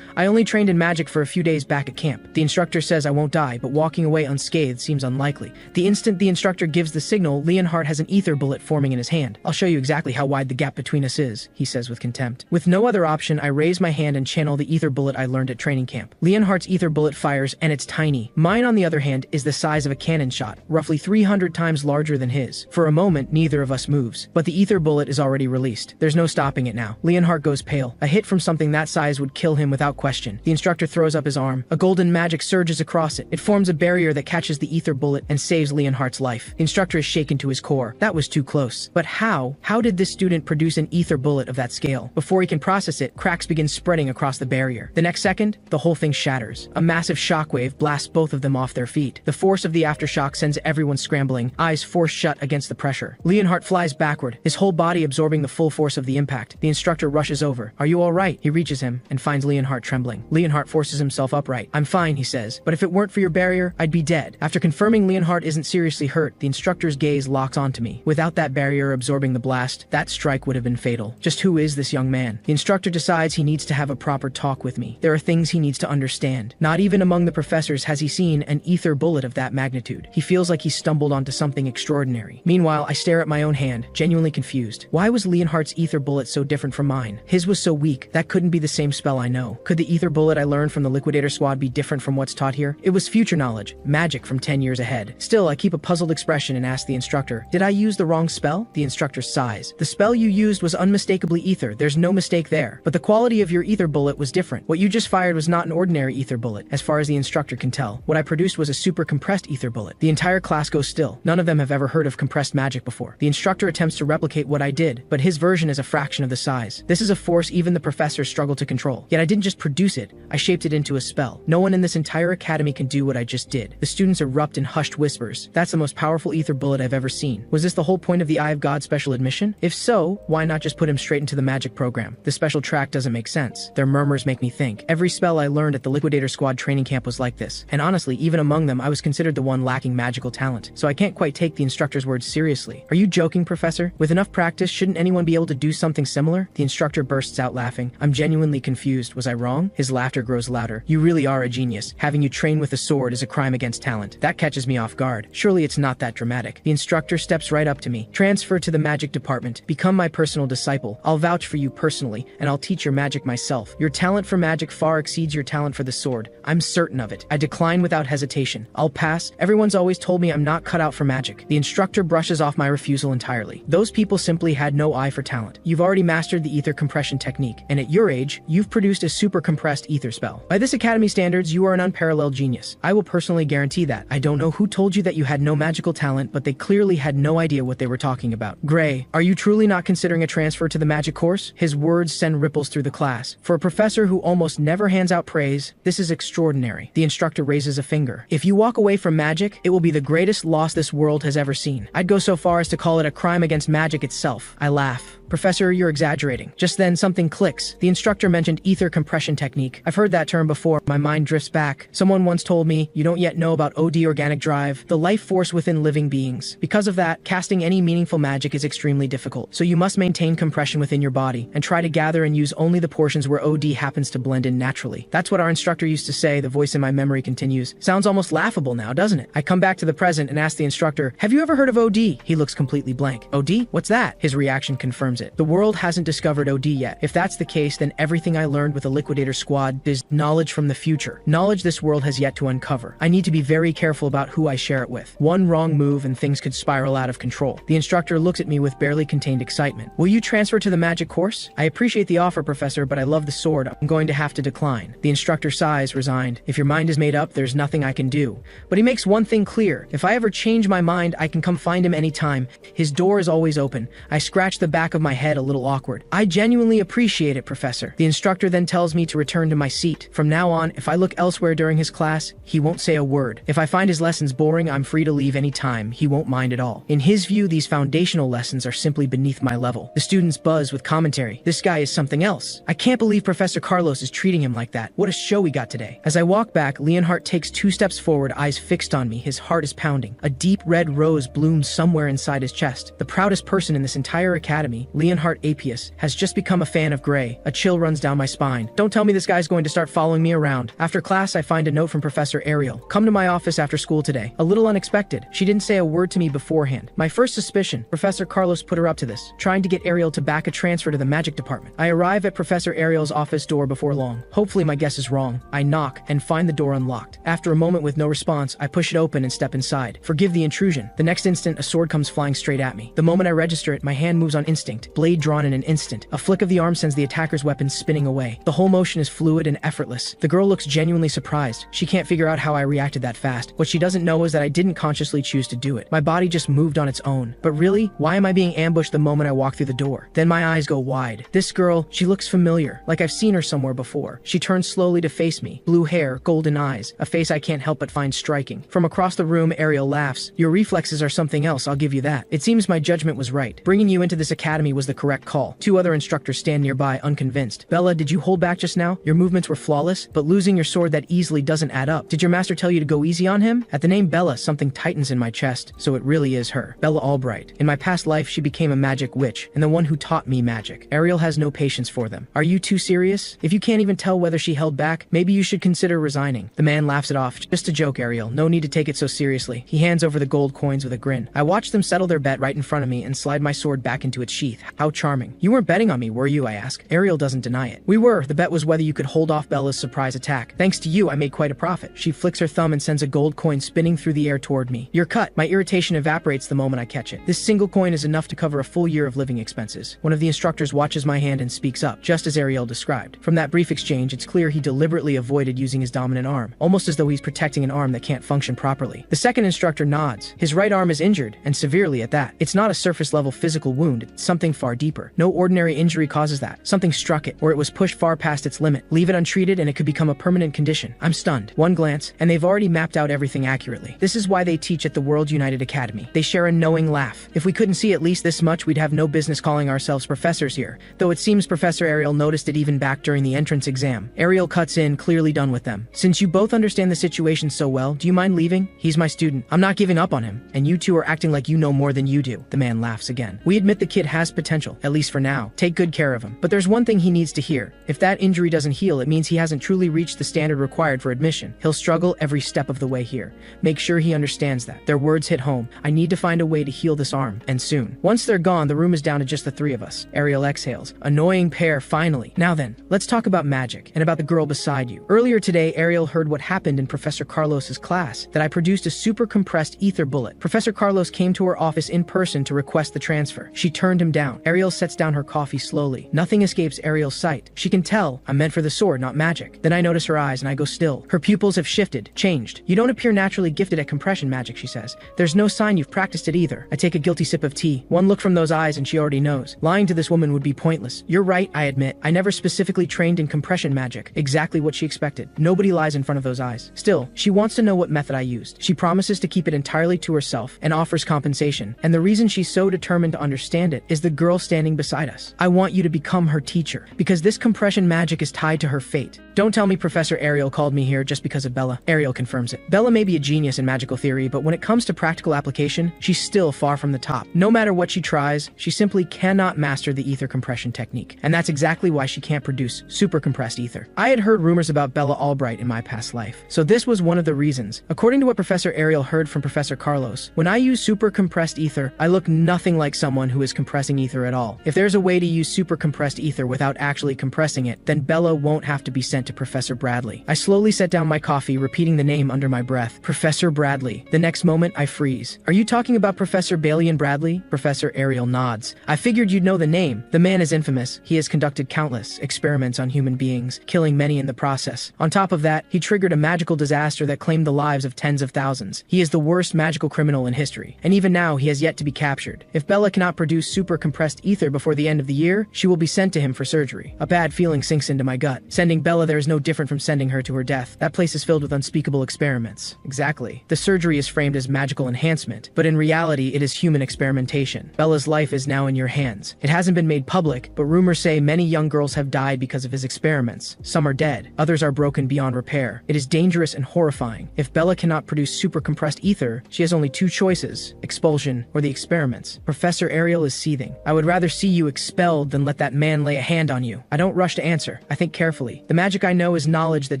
I only trained in magic for a few days back at camp. The instructor says I won't die, but walking away unscathed seems unlikely. The instant the instructor gives the signal, Leonhardt has an ether bullet forming in his hand. I'll show you exactly how wide the gap between us is, he says with contempt. With no other option, I raise my hand and channel the ether bullet I learned at training camp. Leonhardt's ether bullet fires, and it's tiny. Mine, on the other hand, is the size of a cannon shot, roughly 300 times larger than his. For a moment, neither of us moves, but the ether bullet is already released. There's no stopping it now. Leonhardt goes pale. A hit from something that size would kill him without question. The instructor throws up his arm. A golden magic surges across it. It forms a barrier that catches the ether bullet and saves Leonhardt's life. The instructor is shaken to his core. That was too close. But how? How did this student produce an ether bullet of that scale? Before he can process it, cracks begin spreading across the barrier. The next second, the whole thing shatters. A massive shockwave blasts both of them off their feet. The force of the aftershock sends everyone scrambling, eyes forced shut against the pressure. Leonhardt flies backward, his whole body absorbing the full force of the impact. The instructor rushes over. Are you all right? He reaches him and finds Leonhardt trembling. Leonhardt forces himself upright. I'm fine, he says, but if it weren't for your barrier, I'd be dead. After confirming Leonhardt isn't seriously hurt, the instructor's gaze locks onto me. Without that barrier absorbing the blast, that strike would have been fatal. Just who is this young man? The instructor decides he needs to have a proper talk with me. There are things he needs to understand. Not even among the professors has he seen an ether bullet of that magnitude. He feels like he stumbled onto something extraordinary. Meanwhile, I stare at my own hand, genuinely confused. Why was Leonhardt's ether bullet so different from mine? His was so weak. That couldn't be the same spell I know. Could the ether bullet I learned from the Liquidator Squad be different from what's taught here? It was future knowledge, magic from 10 years ahead. Still, I keep a puzzled expression and ask the instructor, did I use the wrong spell? The instructor sighs. The spell you used was unmistakably ether. There's no mistake there. But the quality of your ether bullet was different. What you just fired was not an ordinary ether bullet, as far as the instructor can tell. What I produced was a super compressed ether bullet. The entire class goes still. None of them have ever heard of compressed magic before. The instructor attempts to replicate what I did, but his version is a fraction of the size. This is a force even the professors struggle to control. Yet I didn't just produce it, I shaped it into a spell. No one in this entire academy can do what I just did. The students erupt in hushed whispers. That's the most powerful ether bullet I've ever seen. Was this the whole point of the Eye of God special admission? If so, why not just put him straight into the magic program? The special track doesn't make sense. Their murmurs make me think. Every spell I learned at the Liquidator Squad training camp was like this. And honestly, even among them, I was considered the one lacking magical talent. So I can't quite take the instructor's words seriously. Are you joking, Professor? With enough practice, shouldn't anyone be able to do something similar? The instructor bursts out laughing. I'm genuinely confused. Was I wrong? His laughter grows louder. You really are a genius. Having you train with a sword is a crime against talent. That catches me off guard. Surely it's not that dramatic. The instructor steps right up to me. Transfer to the magic department. Become my personal disciple. I'll vouch for you personally, and I'll teach your magic myself. Your talent for magic far exceeds your talent for the sword. I'm certain of it. I decline without hesitation. I'll pass. Everyone's always told me I'm not cut out for magic. The instructor brushes off my refusal entirely. Those people simply had no eye for talent. You've already mastered the ether compression technique, and at your age, you've produced a super compressed ether spell. By this academy standards, you are an unparalleled genius. I will personally guarantee that. I don't know who told you that you had no magical talent, but they clearly had no idea what they were talking about. Gray, are you truly not considering a transfer to the magic course? His words send ripples through the class. For a professor who almost never hands out praise, this is extraordinary. The instructor raises a finger. If you walk away from magic, it will be the greatest loss this world has ever seen. I'd go so far as to call it a crime against magic itself. I laugh. Professor, you're exaggerating. Just then, something clicks. The instructor mentioned ether compression technique. I've heard that term before. My mind drifts back. Someone once told me, you don't yet know about OD organic drive, the life force within living beings. Because of that, casting any meaningful magic is extremely difficult. So you must maintain compression within your body and try to gather and use only the portions where OD happens to blend in naturally. That's what our instructor used to say. The voice in my memory continues. Sounds almost laughable now, doesn't it? I come back to the present and ask the instructor, have you ever heard of OD? He looks completely blank. OD? What's that? His reaction confirms it. it. The world hasn't discovered OD yet. If that's the case, then everything I learned with the Liquidator Squad is knowledge from the future. Knowledge this world has yet to uncover. I need to be very careful about who I share it with. One wrong move and things could spiral out of control. The instructor looks at me with barely contained excitement. Will you transfer to the magic course? I appreciate the offer, Professor, but I love the sword. I'm going to have to decline. The instructor sighs, resigned. If your mind is made up, there's nothing I can do. But he makes one thing clear. If I ever change my mind, I can come find him anytime. His door is always open. I scratch the back of my head a little awkward. I genuinely appreciate it, Professor. The instructor then tells me to return to my seat. From now on, if I look elsewhere during his class, he won't say a word. If I find his lessons boring, I'm free to leave any time. He won't mind at all. In his view, these foundational lessons are simply beneath my level. The students buzz with commentary. This guy is something else. I can't believe Professor Carlos is treating him like that. What a show we got today. As I walk back, Leonhardt takes 2 steps forward, eyes fixed on me. His heart is pounding. A deep red rose blooms somewhere inside his chest. The proudest person in this entire academy, Leonhardt Apius, has just become a fan of Gray. A chill runs down my spine. Don't tell me this guy's going to start following me around. After class, I find a note from Professor Ariel. Come to my office after school today. A little unexpected. She didn't say a word to me beforehand. My first suspicion, Professor Carlos put her up to this, trying to get Ariel to back a transfer to the magic department. I arrive at Professor Ariel's office door before long. Hopefully my guess is wrong. I knock and find the door unlocked. After a moment with no response, I push it open and step inside. Forgive the intrusion. The next instant, a sword comes flying straight at me. The moment I register it, my hand moves on instinct, blade drawn in an instant. A flick of the arm sends the attacker's weapon spinning away. The whole motion is fluid and effortless. The girl looks genuinely surprised. She can't figure out how I reacted that fast. What she doesn't know is that I didn't consciously choose to do it. My body just moved on its own. But really, why am I being ambushed the moment I walk through the door? Then my eyes go wide. This girl, she looks familiar, like I've seen her somewhere before. She turns slowly to face me. Blue hair, golden eyes, a face I can't help but find striking. From across the room, Ariel laughs. Your reflexes are something else, I'll give you that. It seems my judgment was right. Bringing you into this academy was the correct call. 2 other instructors stand nearby, unconvinced. Bella, did you hold back just now? Your movements were flawless, but losing your sword that easily doesn't add up. Did your master tell you to go easy on him? At the name Bella, something tightens in my chest, so it really is her. Bella Albright. In my past life, she became a magic witch, and the one who taught me magic. Ariel has no patience for them. Are you too serious? If you can't even tell whether she held back, maybe you should consider resigning. The man laughs it off. Just a joke, Ariel. No need to take it so seriously. He hands over the gold coins with a grin. I watch them settle their bet right in front of me and slide my sword back into its sheath. How charming. You weren't betting on me, were you? I ask. Ariel doesn't deny it. We were. The bet was whether you could hold off Bella's surprise attack. Thanks to you, I made quite a profit. She flicks her thumb and sends a gold coin spinning through the air toward me. You're cut. My irritation evaporates the moment I catch it. This single coin is enough to cover a full year of living expenses. One of the instructors watches my hand and speaks up, just as Ariel described. From that brief exchange, it's clear he deliberately avoided using his dominant arm, almost as though he's protecting an arm that can't function properly. The second instructor nods. His right arm is injured, and severely at that. It's not a surface-level physical wound, it's something far deeper. No ordinary injury causes that. Something struck it, or it was pushed far past its limit. Leave it untreated and it could become a permanent condition. I'm stunned. One glance, and they've already mapped out everything accurately. This is why they teach at the World United Academy. They share a knowing laugh. If we couldn't see at least this much, we'd have no business calling ourselves professors here. Though it seems Professor Ariel noticed it even back during the entrance exam. Ariel cuts in, clearly done with them. Since you both understand the situation so well, do you mind leaving? He's my student. I'm not giving up on him, and you two are acting like you know more than you do. The man laughs again. We admit the kid has potential, at least for now. Take good care of him. But there's one thing he needs to hear. If that injury doesn't heal, it means he hasn't truly reached the standard required for admission. He'll struggle every step of the way here. Make sure he understands that. Their words hit home. I need to find a way to heal this arm, and soon. Once they're gone, the room is down to just the 3 of us. Ariel exhales. Annoying pair, finally. Now then, let's talk about magic, and about the girl beside you. Earlier today, Ariel heard what happened in Professor Carlos's class, that I produced a super compressed ether bullet. Professor Carlos came to her office in person to request the transfer. She turned him down. Ariel sets down her coffee slowly. Nothing escapes Ariel's sight. She can tell I'm meant for the sword, not magic. Then I notice her eyes and I go still. Her pupils have shifted, changed. You don't appear naturally gifted at compression magic, she says. There's no sign you've practiced it either. I take a guilty sip of tea. One look from those eyes and she already knows. Lying to this woman would be pointless. You're right, I admit. I never specifically trained in compression magic. Exactly what she expected. Nobody lies in front of those eyes. Still, she wants to know what method I used. She promises to keep it entirely to herself and offers compensation. And the reason she's so determined to understand it is the girl standing beside us. I want you to become her teacher, because this compression magic is tied to her fate. Don't tell me Professor Ariel called me here just because of Bella. Ariel confirms it. Bella may be a genius in magical theory, but when it comes to practical application, she's still far from the top. No matter what she tries, she simply cannot master the ether compression technique. And that's exactly why she can't produce super compressed ether. I had heard rumors about Bella Albright in my past life, so this was one of the reasons. According to what Professor Ariel heard from Professor Carlos, when I use super compressed ether, I look nothing like someone who is compressing ether at all. If there's a way to use super compressed ether without actually compressing it, then Bella won't have to be sent to Professor Bradley. I slowly set down my coffee, repeating the name under my breath. Professor Bradley. The next moment, I freeze. Are you talking about Professor Balian Bradley? Professor Ariel nods. I figured you'd know the name. The man is infamous. He has conducted countless experiments on human beings, killing many in the process. On top of that, he triggered a magical disaster that claimed the lives of tens of thousands. He is the worst magical criminal in history, and even now he has yet to be captured. If Bella cannot produce super compressed ether before the end of the year, she will be sent to him for surgery. A bad feeling sinks into my gut. Sending Bella there is no different from sending her to her death. That place is filled with unspeakable experiments. Exactly. The surgery is framed as magical enhancement, but in reality it is human experimentation. Bella's life is now in your hands. It hasn't been made public, but rumors say many young girls have died because of his experiments. Some are dead, others are broken beyond repair. It is dangerous and horrifying. If Bella cannot produce super compressed ether, she has only two choices: expulsion or the experiments. Professor Ariel is seething. I would rather see you expelled than let that man lay a hand on you. I don't rush to answer. I think carefully. The magic I know is knowledge that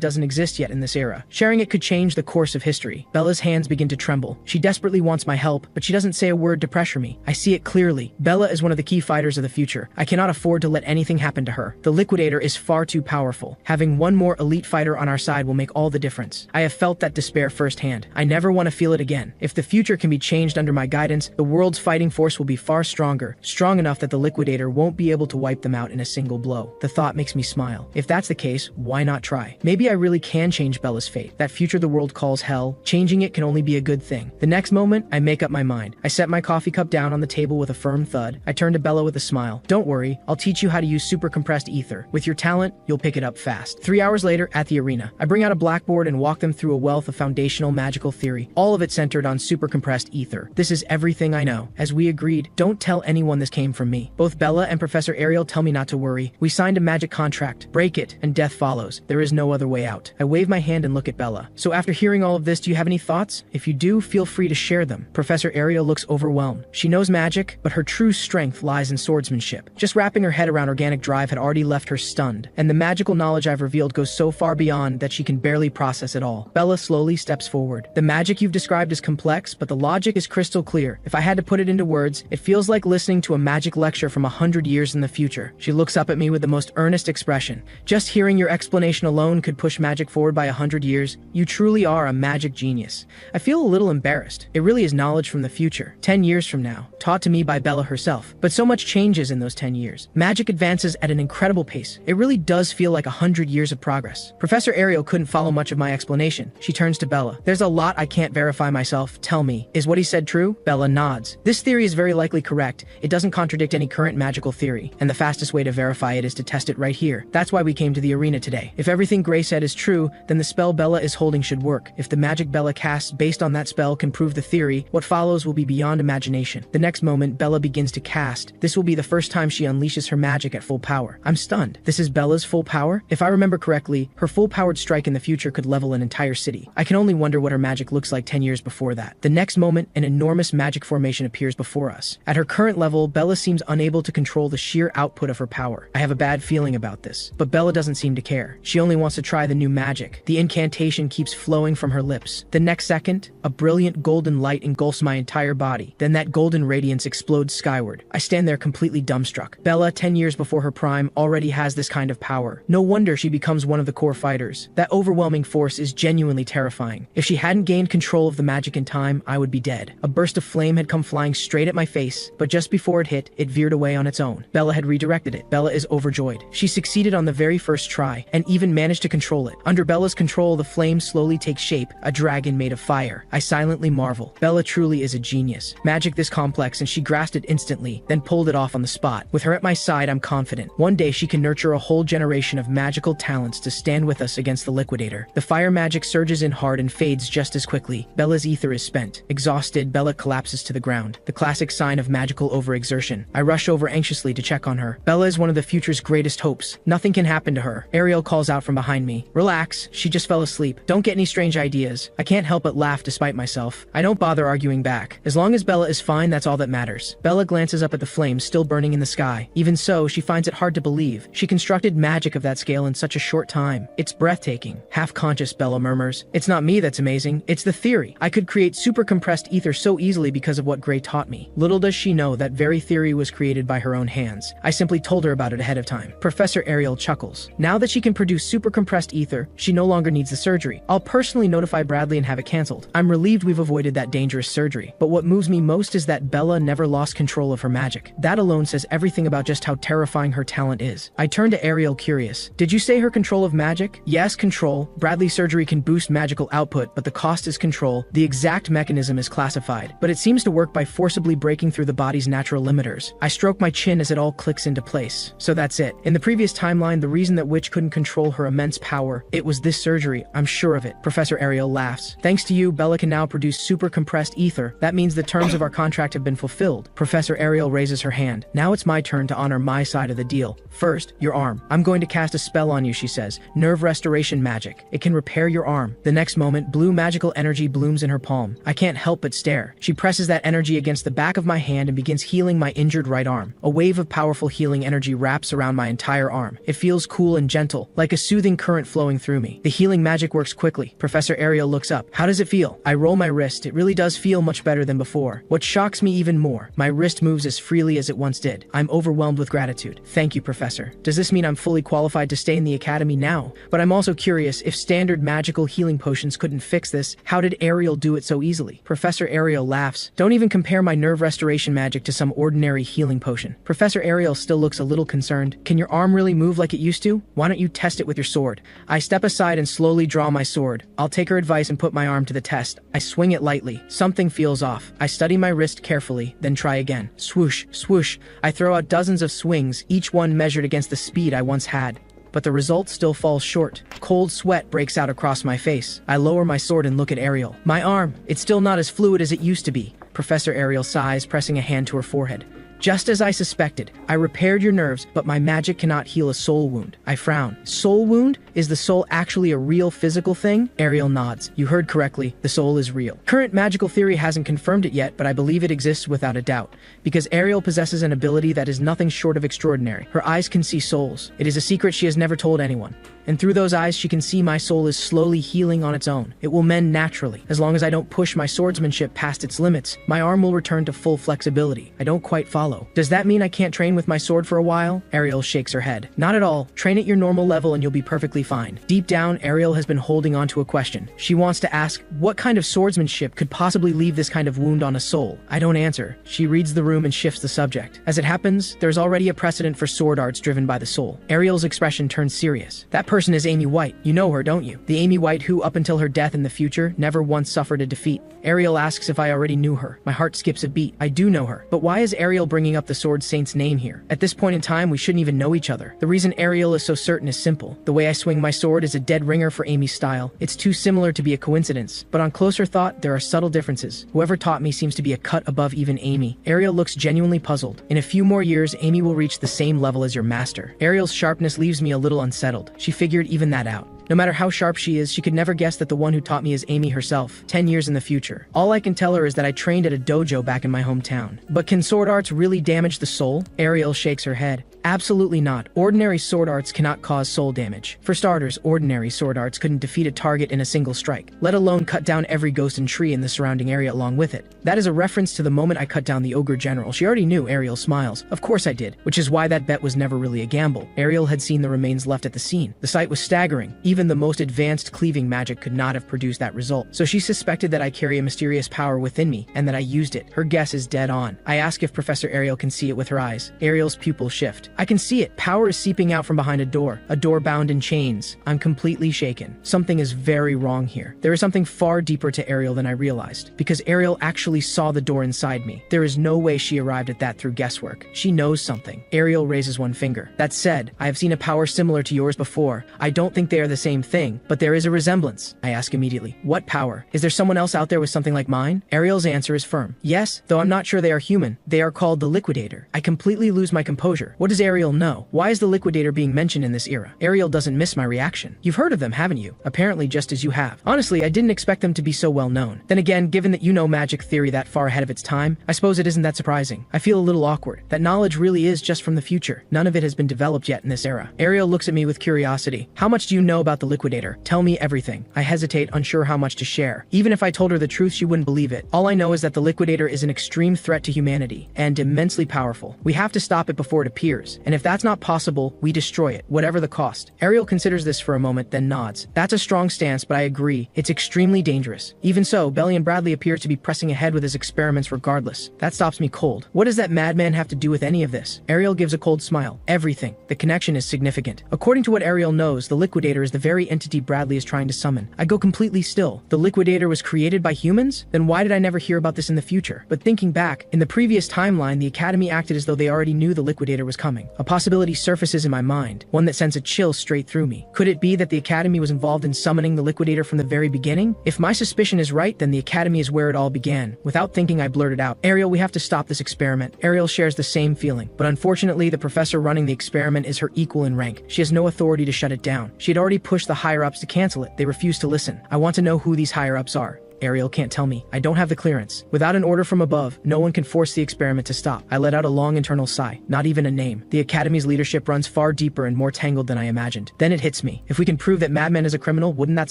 doesn't exist yet in this era. Sharing it could change the course of history. Bella's hands begin to tremble. She desperately wants my help, but she doesn't say a word to pressure me. I see it clearly. Bella is one of the key fighters of the future. I cannot afford to let anything happen to her. The Liquidator is far too powerful. Having one more elite fighter on our side will make all the difference. I have felt that despair firsthand. I never want to feel it again. If the future can be changed under my guidance, the world's fighting force will be far stronger, strong enough that the Liquidator won't be able to wipe them out in a single blow. The thought makes me smile. If that's the case, why not try? Maybe I really can change Bella's fate. That future the world calls hell, changing it can only be a good thing. The next moment, I make up my mind. I set my coffee cup down on the table with a firm thud. I turn to Bella with a smile. Don't worry, I'll teach you how to use super compressed ether. With your talent, you'll pick it up fast. 3 hours later, at the arena, I bring out a blackboard and walk them through a wealth of foundational magical theory, all of it centered on super compressed ether. This is everything I know. As we agreed, don't tell anyone this came from me. Both Bella and Professor Ariel tell me not to worry. We signed a magic contract. Break it, and death follows. There is no other way out. I wave my hand and look at Bella. So after hearing all of this, do you have any thoughts? If you do, feel free to share them. Professor Ariel looks overwhelmed. She knows magic, but her true strength lies in swordsmanship. Just wrapping her head around organic drive had already left her stunned, and the magical knowledge I've revealed goes so far beyond that she can barely process it all. Bella slowly steps forward. The magic you've described is complex, but the logic is crystal clear. If I had to put it into words, it feels like listening to a magic lecture from 100 years in the future. She looks up at me with the most earnest expression. Just hearing your explanation alone could push magic forward by 100 years. You truly are a magic genius. I feel a little embarrassed. It really is knowledge from the future, 10 years from now, taught to me by Bella herself. But so much changes in those 10 years. Magic advances at an incredible pace. It really does feel like 100 years of progress. Professor Ariel couldn't follow much of my explanation. She turns to Bella. There's a lot I can't verify myself. Tell me, is what he said true? Bella nods. This theory is very likely correct. It doesn't contradict any current magical theory, and the fastest way to verify it is to test it right here. That's why we came to the arena today. If everything Gray said is true, then the spell Bella is holding should work. If the magic Bella casts based on that spell can prove the theory, what follows will be beyond imagination. The next moment, Bella begins to cast. This will be the first time she unleashes her magic at full power. I'm stunned. This is Bella's full power? If I remember correctly, her full-powered strike in the future could level an entire city. I can only wonder what her magic looks like 10 years before that. The next moment, an enormous magic formation appears before us. At her current level, Bella seems unable to control the sheer output of her power. I have a bad feeling about this, but Bella doesn't seem to care. She only wants to try the new magic. The incantation keeps flowing from her lips. The next second, a brilliant golden light engulfs my entire body. Then that golden radiance explodes skyward. I stand there completely dumbstruck. Bella, 10 years before her prime, already has this kind of power. No wonder she becomes one of the core fighters. That overwhelming force is genuinely terrifying. If she hadn't gained control of the magic in time, I would be dead. A burst of flame had come flying straight at my face, but just before it hit, it veered away on its own. Bella had redirected it. Bella is overjoyed. She succeeded on the very first try, and even managed to control it. Under Bella's control, the flame slowly takes shape, a dragon made of fire. I silently marvel. Bella truly is a genius. Magic this complex, and she grasped it instantly, then pulled it off on the spot. With her at my side, I'm confident. One day she can nurture a whole generation of magical talents to stand with us against the Liquidator. The fire magic surges in hard and fades just as quickly. Bella's ether is spent. Exhausted, Bella collapses to the ground. The classic sign of magical overexertion. I rush over anxiously to check on her. Bella is one of the future's greatest hopes. Nothing can happen to her. Ariel calls out from behind me. Relax, she just fell asleep. Don't get any strange ideas. I can't help but laugh despite myself. I don't bother arguing back. As long as Bella is fine, that's all that matters. Bella glances up at the flames still burning in the sky. Even so, she finds it hard to believe. She constructed magic of that scale in such a short time. It's breathtaking. Half-conscious, Bella murmurs. It's not me that's amazing. It's the theory. I could create super compressed ether so easily because of what Gray taught me. Little does she know that very theory theory was created by her own hands. I simply told her about it ahead of time. Professor Ariel chuckles. Now that she can produce super compressed ether, she no longer needs the surgery. I'll personally notify Bradley and have it cancelled. I'm relieved we've avoided that dangerous surgery. But what moves me most is that Bella never lost control of her magic. That alone says everything about just how terrifying her talent is. I turned to Ariel curious. Did you say her control of magic? Yes, control. Bradley's surgery can boost magical output, but the cost is control. The exact mechanism is classified, but it seems to work by forcibly breaking through the body's natural limiters. I stroke my chin as it all clicks into place. So that's it. In the previous timeline, the reason that Witch couldn't control her immense power, it was this surgery. I'm sure of it. Professor Ariel laughs. Thanks to you, Bella can now produce super compressed ether. That means the terms of our contract have been fulfilled. Professor Ariel raises her hand. Now it's my turn to honor my side of the deal. First, your arm. I'm going to cast a spell on you, she says. Nerve restoration magic. It can repair your arm. The next moment, blue magical energy blooms in her palm. I can't help but stare. She presses that energy against the back of my hand and begins healing my injured right arm. A wave of powerful healing energy wraps around my entire arm. It feels cool and gentle, like a soothing current flowing through me. The healing magic works quickly. Professor Ariel looks up. How does it feel? I roll my wrist. It really does feel much better than before. What shocks me even more, my wrist moves as freely as it once did. I'm overwhelmed with gratitude. Thank you, Professor. Does this mean I'm fully qualified to stay in the academy now? But I'm also curious, if standard magical healing potions couldn't fix this, how did Ariel do it so easily? Professor Ariel laughs. Don't even compare my nerve restoration magic to some ordinary healing potion. Professor Ariel still looks a little concerned. Can your arm really move like it used to? Why don't you test it with your sword? I step aside and slowly draw my sword. I'll take her advice and put my arm to the test. I swing it lightly. Something feels off. I study my wrist carefully, then try again. Swoosh, swoosh. I throw out dozens of swings, each one measured against the speed I once had. But the result still falls short. Cold sweat breaks out across my face. I lower my sword and look at Ariel. My arm, it's still not as fluid as it used to be. Professor Ariel sighs, pressing a hand to her forehead. Just as I suspected, I repaired your nerves, but my magic cannot heal a soul wound. I frown. Soul wound? Is the soul actually a real physical thing? Ariel nods. You heard correctly, the soul is real. Current magical theory hasn't confirmed it yet, but I believe it exists without a doubt, because Ariel possesses an ability that is nothing short of extraordinary. Her eyes can see souls. It is a secret she has never told anyone. And through those eyes, she can see my soul is slowly healing on its own. It will mend naturally. As long as I don't push my swordsmanship past its limits, my arm will return to full flexibility. I don't quite follow. Does that mean I can't train with my sword for a while? Ariel shakes her head. Not at all. Train at your normal level and you'll be perfectly fine. Deep down, Ariel has been holding on to a question. She wants to ask, what kind of swordsmanship could possibly leave this kind of wound on a soul? I don't answer. She reads the room and shifts the subject. As it happens, there's already a precedent for sword arts driven by the soul. Ariel's expression turns serious. That person is Amy White. You know her, don't you? The Amy White who, up until her death in the future, never once suffered a defeat. Ariel asks if I already knew her. My heart skips a beat. I do know her. But why is Ariel bringing up the Sword Saint's name here? At this point in time, we shouldn't even know each other. The reason Ariel is so certain is simple. The way I swing my sword is a dead ringer for Amy's style. It's too similar to be a coincidence. But on closer thought, there are subtle differences. Whoever taught me seems to be a cut above even Amy. Ariel looks genuinely puzzled. In a few more years, Amy will reach the same level as your master. Ariel's sharpness leaves me a little unsettled. She figured even that out. No matter how sharp she is, she could never guess that the one who taught me is Amy herself, 10 years in the future. All I can tell her is that I trained at a dojo back in my hometown. But can sword arts really damage the soul? Ariel shakes her head. Absolutely not. Ordinary sword arts cannot cause soul damage. For starters, ordinary sword arts couldn't defeat a target in a single strike, let alone cut down every ghost and tree in the surrounding area along with it. That is a reference to the moment I cut down the ogre general. She already knew. Ariel smiles. Of course I did, which is why that bet was never really a gamble. Ariel had seen the remains left at the scene. The sight was staggering. Even the most advanced cleaving magic could not have produced that result. So she suspected that I carry a mysterious power within me, and that I used it. Her guess is dead on. I ask if Professor Ariel can see it with her eyes. Ariel's pupils shift. I can see it. Power is seeping out from behind a door bound in chains. I'm completely shaken. Something is very wrong here. There is something far deeper to Ariel than I realized, because Ariel actually saw the door inside me. There is no way she arrived at that through guesswork. She knows something. Ariel raises one finger. That said, I have seen a power similar to yours before. I don't think they are the same thing, but there is a resemblance. I ask immediately. What power? Is there someone else out there with something like mine? Ariel's answer is firm. Yes, though I'm not sure they are human. They are called the Liquidator. I completely lose my composure. What does Ariel know? Why is the liquidator being mentioned in this era? Ariel doesn't miss my reaction. You've heard of them, haven't you? Apparently just as you have. Honestly, I didn't expect them to be so well known. Then again, given that you know magic theory that far ahead of its time, I suppose it isn't that surprising. I feel a little awkward. That knowledge really is just from the future. None of it has been developed yet in this era. Ariel looks at me with curiosity. How much do you know about the liquidator? Tell me everything. I hesitate, unsure how much to share. Even if I told her the truth, she wouldn't believe it. All I know is that the liquidator is an extreme threat to humanity and immensely powerful. We have to stop it before it appears. And if that's not possible, we destroy it, whatever the cost. Ariel considers this for a moment, then nods. That's a strong stance, but I agree. It's extremely dangerous. Even so, Belly and Bradley appear to be pressing ahead with his experiments regardless. That stops me cold. What does that madman have to do with any of this? Ariel gives a cold smile. Everything. The connection is significant. According to what Ariel knows, the liquidator is the very entity Bradley is trying to summon. I go completely still. The liquidator was created by humans? Then why did I never hear about this in the future? But thinking back, in the previous timeline, the Academy acted as though they already knew the liquidator was coming. A possibility surfaces in my mind, one that sends a chill straight through me. Could it be that the Academy was involved in summoning the liquidator from the very beginning? If my suspicion is right, then the Academy is where it all began. Without thinking, I blurted out, Ariel, we have to stop this experiment. Ariel shares the same feeling, but unfortunately, the professor running the experiment is her equal in rank. She has no authority to shut it down. She had already pushed the higher-ups to cancel it. They refused to listen. I want to know who these higher-ups are. Ariel can't tell me. I don't have the clearance. Without an order from above, no one can force the experiment to stop. I let out a long internal sigh. Not even a name. The Academy's leadership runs far deeper and more tangled than I imagined. Then it hits me. If we can prove that Madman is a criminal, wouldn't that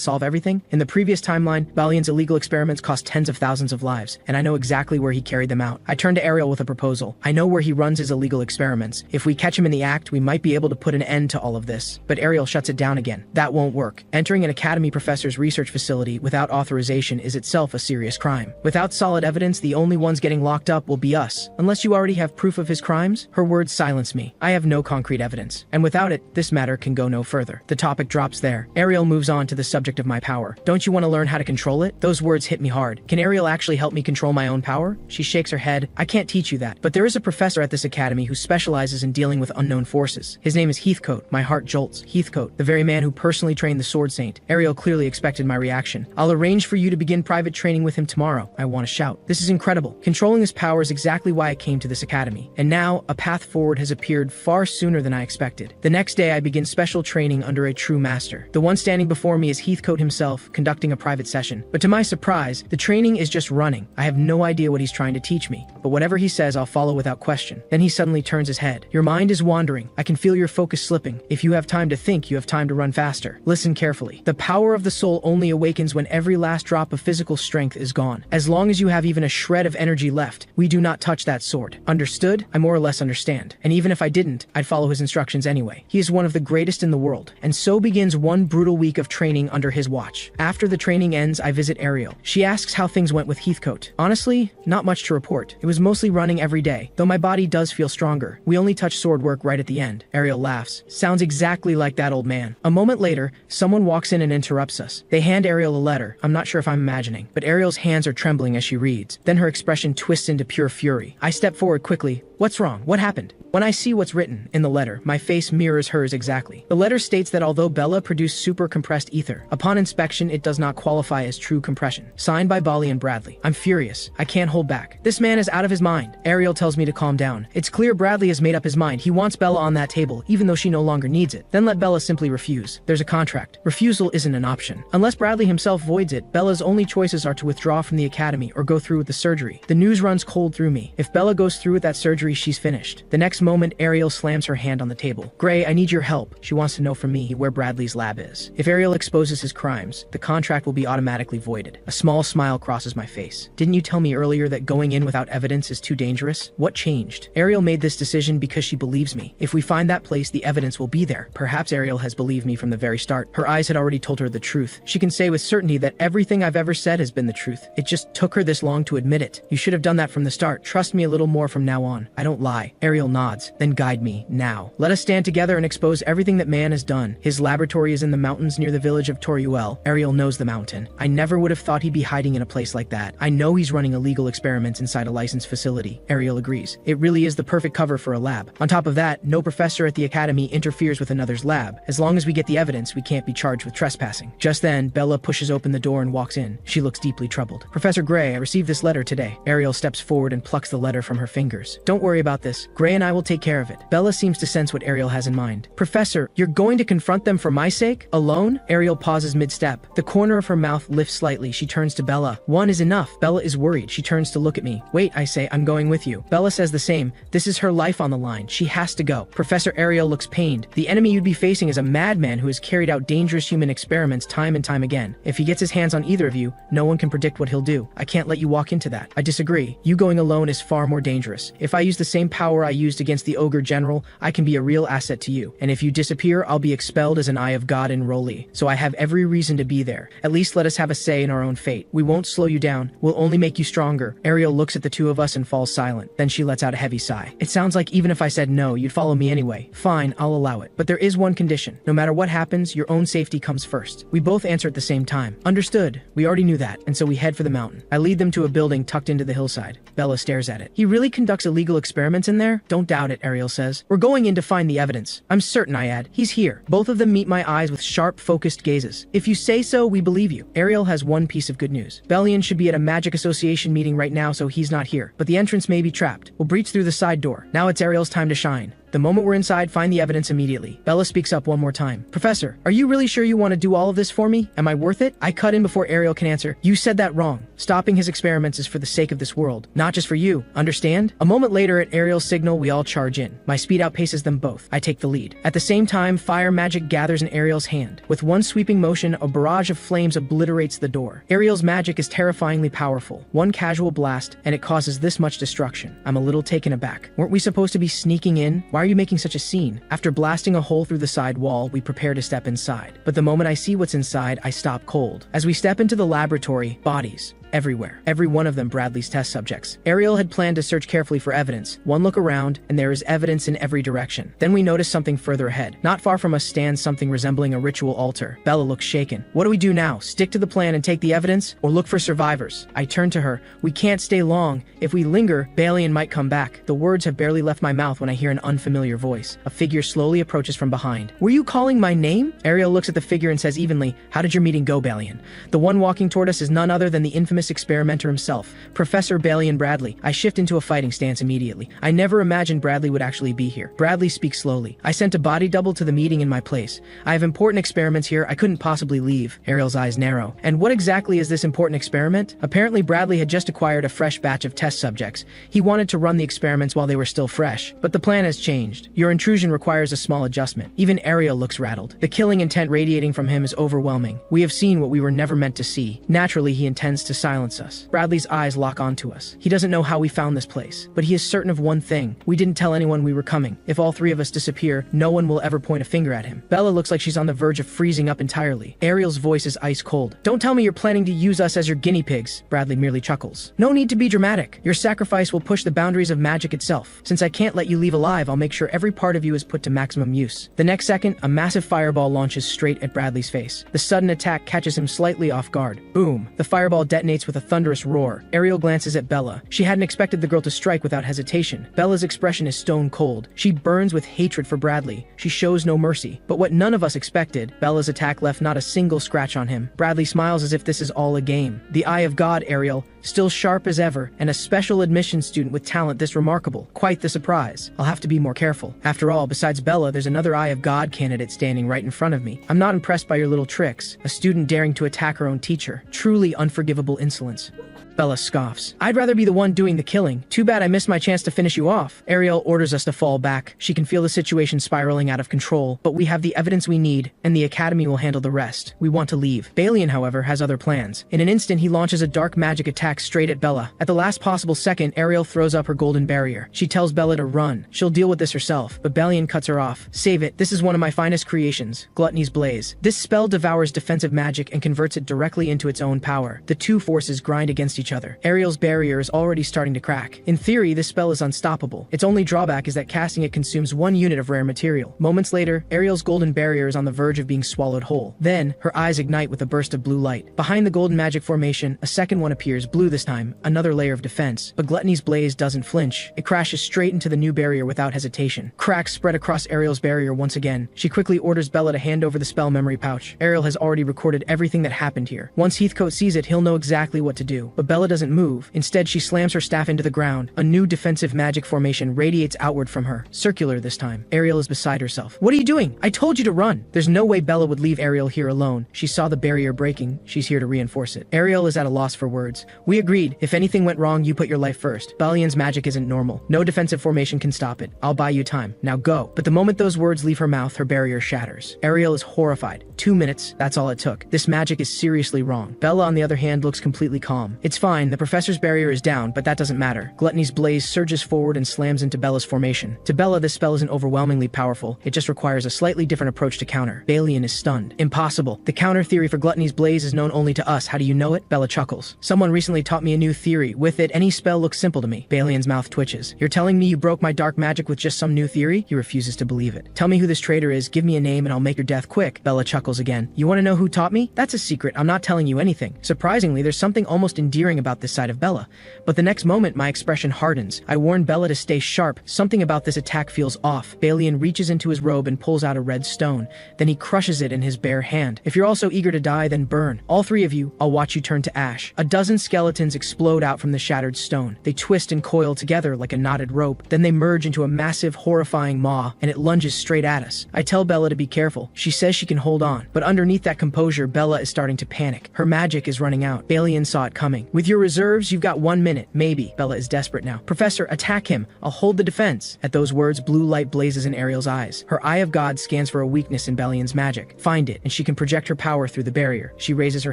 solve everything? In the previous timeline, Balian's illegal experiments cost tens of thousands of lives, and I know exactly where he carried them out. I turn to Ariel with a proposal. I know where he runs his illegal experiments. If we catch him in the act, we might be able to put an end to all of this. But Ariel shuts it down again. That won't work. Entering an Academy professor's research facility without authorization is itself a serious crime. Without solid evidence, the only ones getting locked up will be us. Unless you already have proof of his crimes? Her words silence me. I have no concrete evidence. And without it, this matter can go no further. The topic drops there. Ariel moves on to the subject of my power. Don't you want to learn how to control it? Those words hit me hard. Can Ariel actually help me control my own power? She shakes her head. I can't teach you that. But there is a professor at this academy who specializes in dealing with unknown forces. His name is Heathcote. My heart jolts. Heathcote, the very man who personally trained the Sword Saint. Ariel clearly expected my reaction. I'll arrange for you to begin private training with him tomorrow. I want to shout. This is incredible. Controlling his power is exactly why I came to this academy. And now, a path forward has appeared far sooner than I expected. The next day, I begin special training under a true master. The one standing before me is Heathcote himself, conducting a private session. But to my surprise, the training is just running. I have no idea what he's trying to teach me, but whatever he says, I'll follow without question. Then he suddenly turns his head. Your mind is wandering. I can feel your focus slipping. If you have time to think, you have time to run faster. Listen carefully. The power of the soul only awakens when every last drop of physical strength is gone. As long as you have even a shred of energy left, we do not touch that sword. Understood? I more or less understand. And even if I didn't, I'd follow his instructions anyway. He is one of the greatest in the world. And so begins one brutal week of training under his watch. After the training ends, I visit Ariel. She asks how things went with Heathcote. Honestly, not much to report. It was mostly running every day, though my body does feel stronger. We only touch sword work right at the end. Ariel laughs. Sounds exactly like that old man. A moment later, someone walks in and interrupts us. They hand Ariel a letter. I'm not sure if I'm imagining, but Ariel's hands are trembling as she reads. Then her expression twists into pure fury. I step forward quickly. What's wrong? What happened? When I see what's written in the letter, my face mirrors hers exactly. The letter states that although Bella produced super compressed ether, upon inspection it does not qualify as true compression. Signed by Bali and Bradley. I'm furious. I can't hold back. This man is out of his mind. Ariel tells me to calm down. It's clear Bradley has made up his mind. He wants Bella on that table, even though she no longer needs it. Then let Bella simply refuse. There's a contract. Refusal isn't an option. Unless Bradley himself voids it, Bella's only choices are to withdraw from the academy or go through with the surgery. The news runs cold through me. If Bella goes through with that surgery, she's finished. The next moment, Ariel slams her hand on the table. Gray, I need your help. She wants to know from me where Bradley's lab is. If Ariel exposes his crimes, the contract will be automatically voided. A small smile crosses my face. Didn't you tell me earlier that going in without evidence is too dangerous? What changed? Ariel made this decision because she believes me. If we find that place, the evidence will be there. Perhaps Ariel has believed me from the very start. Her eyes had already told her the truth. She can say with certainty that everything I've ever said has been the truth. It just took her this long to admit it. You should have done that from the start. Trust me a little more from now on. I don't lie. Ariel nods. Then guide me, now. Let us stand together and expose everything that man has done. His laboratory is in the mountains near the village of Toriuel. Ariel knows the mountain. I never would have thought he'd be hiding in a place like that. I know he's running illegal experiments inside a licensed facility. Ariel agrees. It really is the perfect cover for a lab. On top of that, no professor at the academy interferes with another's lab. As long as we get the evidence, we can't be charged with trespassing. Just then, Bella pushes open the door and walks in. She looks deeply troubled. Professor Gray, I received this letter today. Ariel steps forward and plucks the letter from her fingers. Don't worry about this. Gray and I will will take care of it. Bella seems to sense what Ariel has in mind. Professor, you're going to confront them for my sake? Alone? Ariel pauses mid-step. The corner of her mouth lifts slightly. She turns to Bella. One is enough. Bella is worried. She turns to look at me. Wait, I say, I'm going with you. Bella says the same. This is her life on the line. She has to go. Professor Ariel looks pained. The enemy you'd be facing is a madman who has carried out dangerous human experiments time and time again. If he gets his hands on either of you, no one can predict what he'll do. I can't let you walk into that. I disagree. You going alone is far more dangerous. If I use the same power I used against the ogre general, I can be a real asset to you. And if you disappear, I'll be expelled as an Eye of God enrollee. So I have every reason to be there. At least let us have a say in our own fate. We won't slow you down. We'll only make you stronger. Ariel looks at the two of us and falls silent. Then she lets out a heavy sigh. It sounds like even if I said no, you'd follow me anyway. Fine, I'll allow it. But there is one condition. No matter what happens, your own safety comes first. We both answer at the same time. Understood. We already knew that, and so we head for the mountain. I lead them to a building tucked into the hillside. Bella stares at it. He really conducts illegal experiments in there? Don't doubt it, Ariel says. We're going in to find the evidence. I'm certain, I add. He's here. Both of them meet my eyes with sharp, focused gazes. If you say so, we believe you. Ariel has one piece of good news. Bellion should be at a magic association meeting right now, so he's not here. But the entrance may be trapped. We'll breach through the side door. Now it's Ariel's time to shine. The moment we're inside, find the evidence immediately. Bella speaks up one more time. Professor, are you really sure you want to do all of this for me? Am I worth it? I cut in before Ariel can answer. You said that wrong. Stopping his experiments is for the sake of this world, not just for you. Understand? A moment later, at Ariel's signal, we all charge in. My speed outpaces them both. I take the lead. At the same time, fire magic gathers in Ariel's hand. With one sweeping motion, a barrage of flames obliterates the door. Ariel's magic is terrifyingly powerful. One casual blast, and it causes this much destruction. I'm a little taken aback. Weren't we supposed to be sneaking in? Why are you making such a scene? After blasting a hole through the side wall, we prepare to step inside. But the moment I see what's inside, I stop cold. As we step into the laboratory, bodies. Everywhere. Every one of them Bradley's test subjects. Ariel had planned to search carefully for evidence. One look around, and there is evidence in every direction. Then we notice something further ahead. Not far from us stands something resembling a ritual altar. Bella looks shaken. What do we do now? Stick to the plan and take the evidence? Or look for survivors? I turn to her. We can't stay long. If we linger, Balian might come back. The words have barely left my mouth when I hear an unfamiliar voice. A figure slowly approaches from behind. Were you calling my name? Ariel looks at the figure and says evenly, how did your meeting go, Balian? The one walking toward us is none other than the infamous experimenter himself, Professor Balian Bradley. I shift into a fighting stance immediately. I never imagined Bradley would actually be here. Bradley speaks slowly. I sent a body double to the meeting in my place. I have important experiments here. I couldn't possibly leave. Ariel's eyes narrow. And what exactly is this important experiment? Apparently Bradley had just acquired a fresh batch of test subjects. He wanted to run the experiments while they were still fresh. But the plan has changed. Your intrusion requires a small adjustment. Even Ariel looks rattled. The killing intent radiating from him is overwhelming. We have seen what we were never meant to see. Naturally, he intends to silence us. Bradley's eyes lock onto us. He doesn't know how we found this place, but he is certain of one thing. We didn't tell anyone we were coming. If all three of us disappear, no one will ever point a finger at him. Bella looks like she's on the verge of freezing up entirely. Ariel's voice is ice cold. Don't tell me you're planning to use us as your guinea pigs. Bradley merely chuckles. No need to be dramatic. Your sacrifice will push the boundaries of magic itself. Since I can't let you leave alive, I'll make sure every part of you is put to maximum use. The next second, a massive fireball launches straight at Bradley's face. The sudden attack catches him slightly off guard. Boom. The fireball detonates with a thunderous roar. Ariel glances at Bella. She hadn't expected the girl to strike without hesitation. Bella's expression is stone cold. She burns with hatred for Bradley. She shows no mercy. But what none of us expected, Bella's attack left not a single scratch on him. Bradley smiles as if this is all a game. The Eye of God, Ariel, still sharp as ever, and a special admission student with talent this remarkable. Quite the surprise. I'll have to be more careful. After all, besides Bella, there's another Eye of God candidate standing right in front of me. I'm not impressed by your little tricks. A student daring to attack her own teacher. Truly unforgivable insolence. Bella scoffs. I'd rather be the one doing the killing. Too bad I missed my chance to finish you off. Ariel orders us to fall back. She can feel the situation spiraling out of control, but we have the evidence we need, and the Academy will handle the rest. We want to leave. Balian, however, has other plans. In an instant, he launches a dark magic attack straight at Bella. At the last possible second, Ariel throws up her golden barrier. She tells Bella to run. She'll deal with this herself, but Balian cuts her off. Save it. This is one of my finest creations, Gluttony's Blaze. This spell devours defensive magic and converts it directly into its own power. The two forces grind against each other. Ariel's barrier is already starting to crack. In theory, this spell is unstoppable. Its only drawback is that casting it consumes 1 unit of rare material. Moments later, Ariel's golden barrier is on the verge of being swallowed whole. Then, her eyes ignite with a burst of blue light. Behind the golden magic formation, a second one appears, blue this time, another layer of defense. But Gluttony's Blaze doesn't flinch. It crashes straight into the new barrier without hesitation. Cracks spread across Ariel's barrier once again. She quickly orders Bella to hand over the spell memory pouch. Ariel has already recorded everything that happened here. Once Heathcote sees it, he'll know exactly exactly what to do, but Bella doesn't move. Instead, she slams her staff into the ground. A new defensive magic formation radiates outward from her, circular this time. Ariel is beside herself. What are you doing? I told you to run. There's no way Bella would leave Ariel here alone. She saw the barrier breaking. She's here to reinforce it. Ariel is at a loss for words. We agreed. If anything went wrong, you put your life first. Bellion's magic isn't normal. No defensive formation can stop it. I'll buy you time. Now go. But the moment those words leave her mouth, her barrier shatters. Ariel is horrified. 2 minutes, that's all it took. This magic is seriously wrong. Bella, on the other hand, looks completely calm. It's fine, the professor's barrier is down, but that doesn't matter. Gluttony's blaze surges forward and slams into Bella's formation. To Bella, this spell isn't overwhelmingly powerful. It just requires a slightly different approach to counter. Balian is stunned. Impossible. The counter theory for Gluttony's blaze is known only to us. How do you know it? Bella chuckles. Someone recently taught me a new theory. With it, any spell looks simple to me. Balian's mouth twitches. You're telling me you broke my dark magic with just some new theory? He refuses to believe it. Tell me who this traitor is. Give me a name and I'll make your death quick. Bella chuckles again. You want to know who taught me? That's a secret. I'm not telling you anything. Surprisingly, there's something almost endearing about this side of Bella. But the next moment, my expression hardens. I warn Bella to stay sharp. Something about this attack feels off. Balian reaches into his robe and pulls out a red stone. Then he crushes it in his bare hand. If you're also eager to die, then burn. All three of you, I'll watch you turn to ash. A dozen skeletons explode out from the shattered stone. They twist and coil together like a knotted rope. Then they merge into a massive, horrifying maw, and it lunges straight at us. I tell Bella to be careful. She says she can hold on. But underneath that composure, Bella is starting to panic. Her magic is running out. Balian saw it coming. With your reserves, you've got 1 minute, maybe. Bella is desperate now. Professor, attack him. I'll hold the defense. At those words, blue light blazes in Ariel's eyes. Her eye of God scans for a weakness in Balian's magic. Find it, and she can project her power through the barrier. She raises her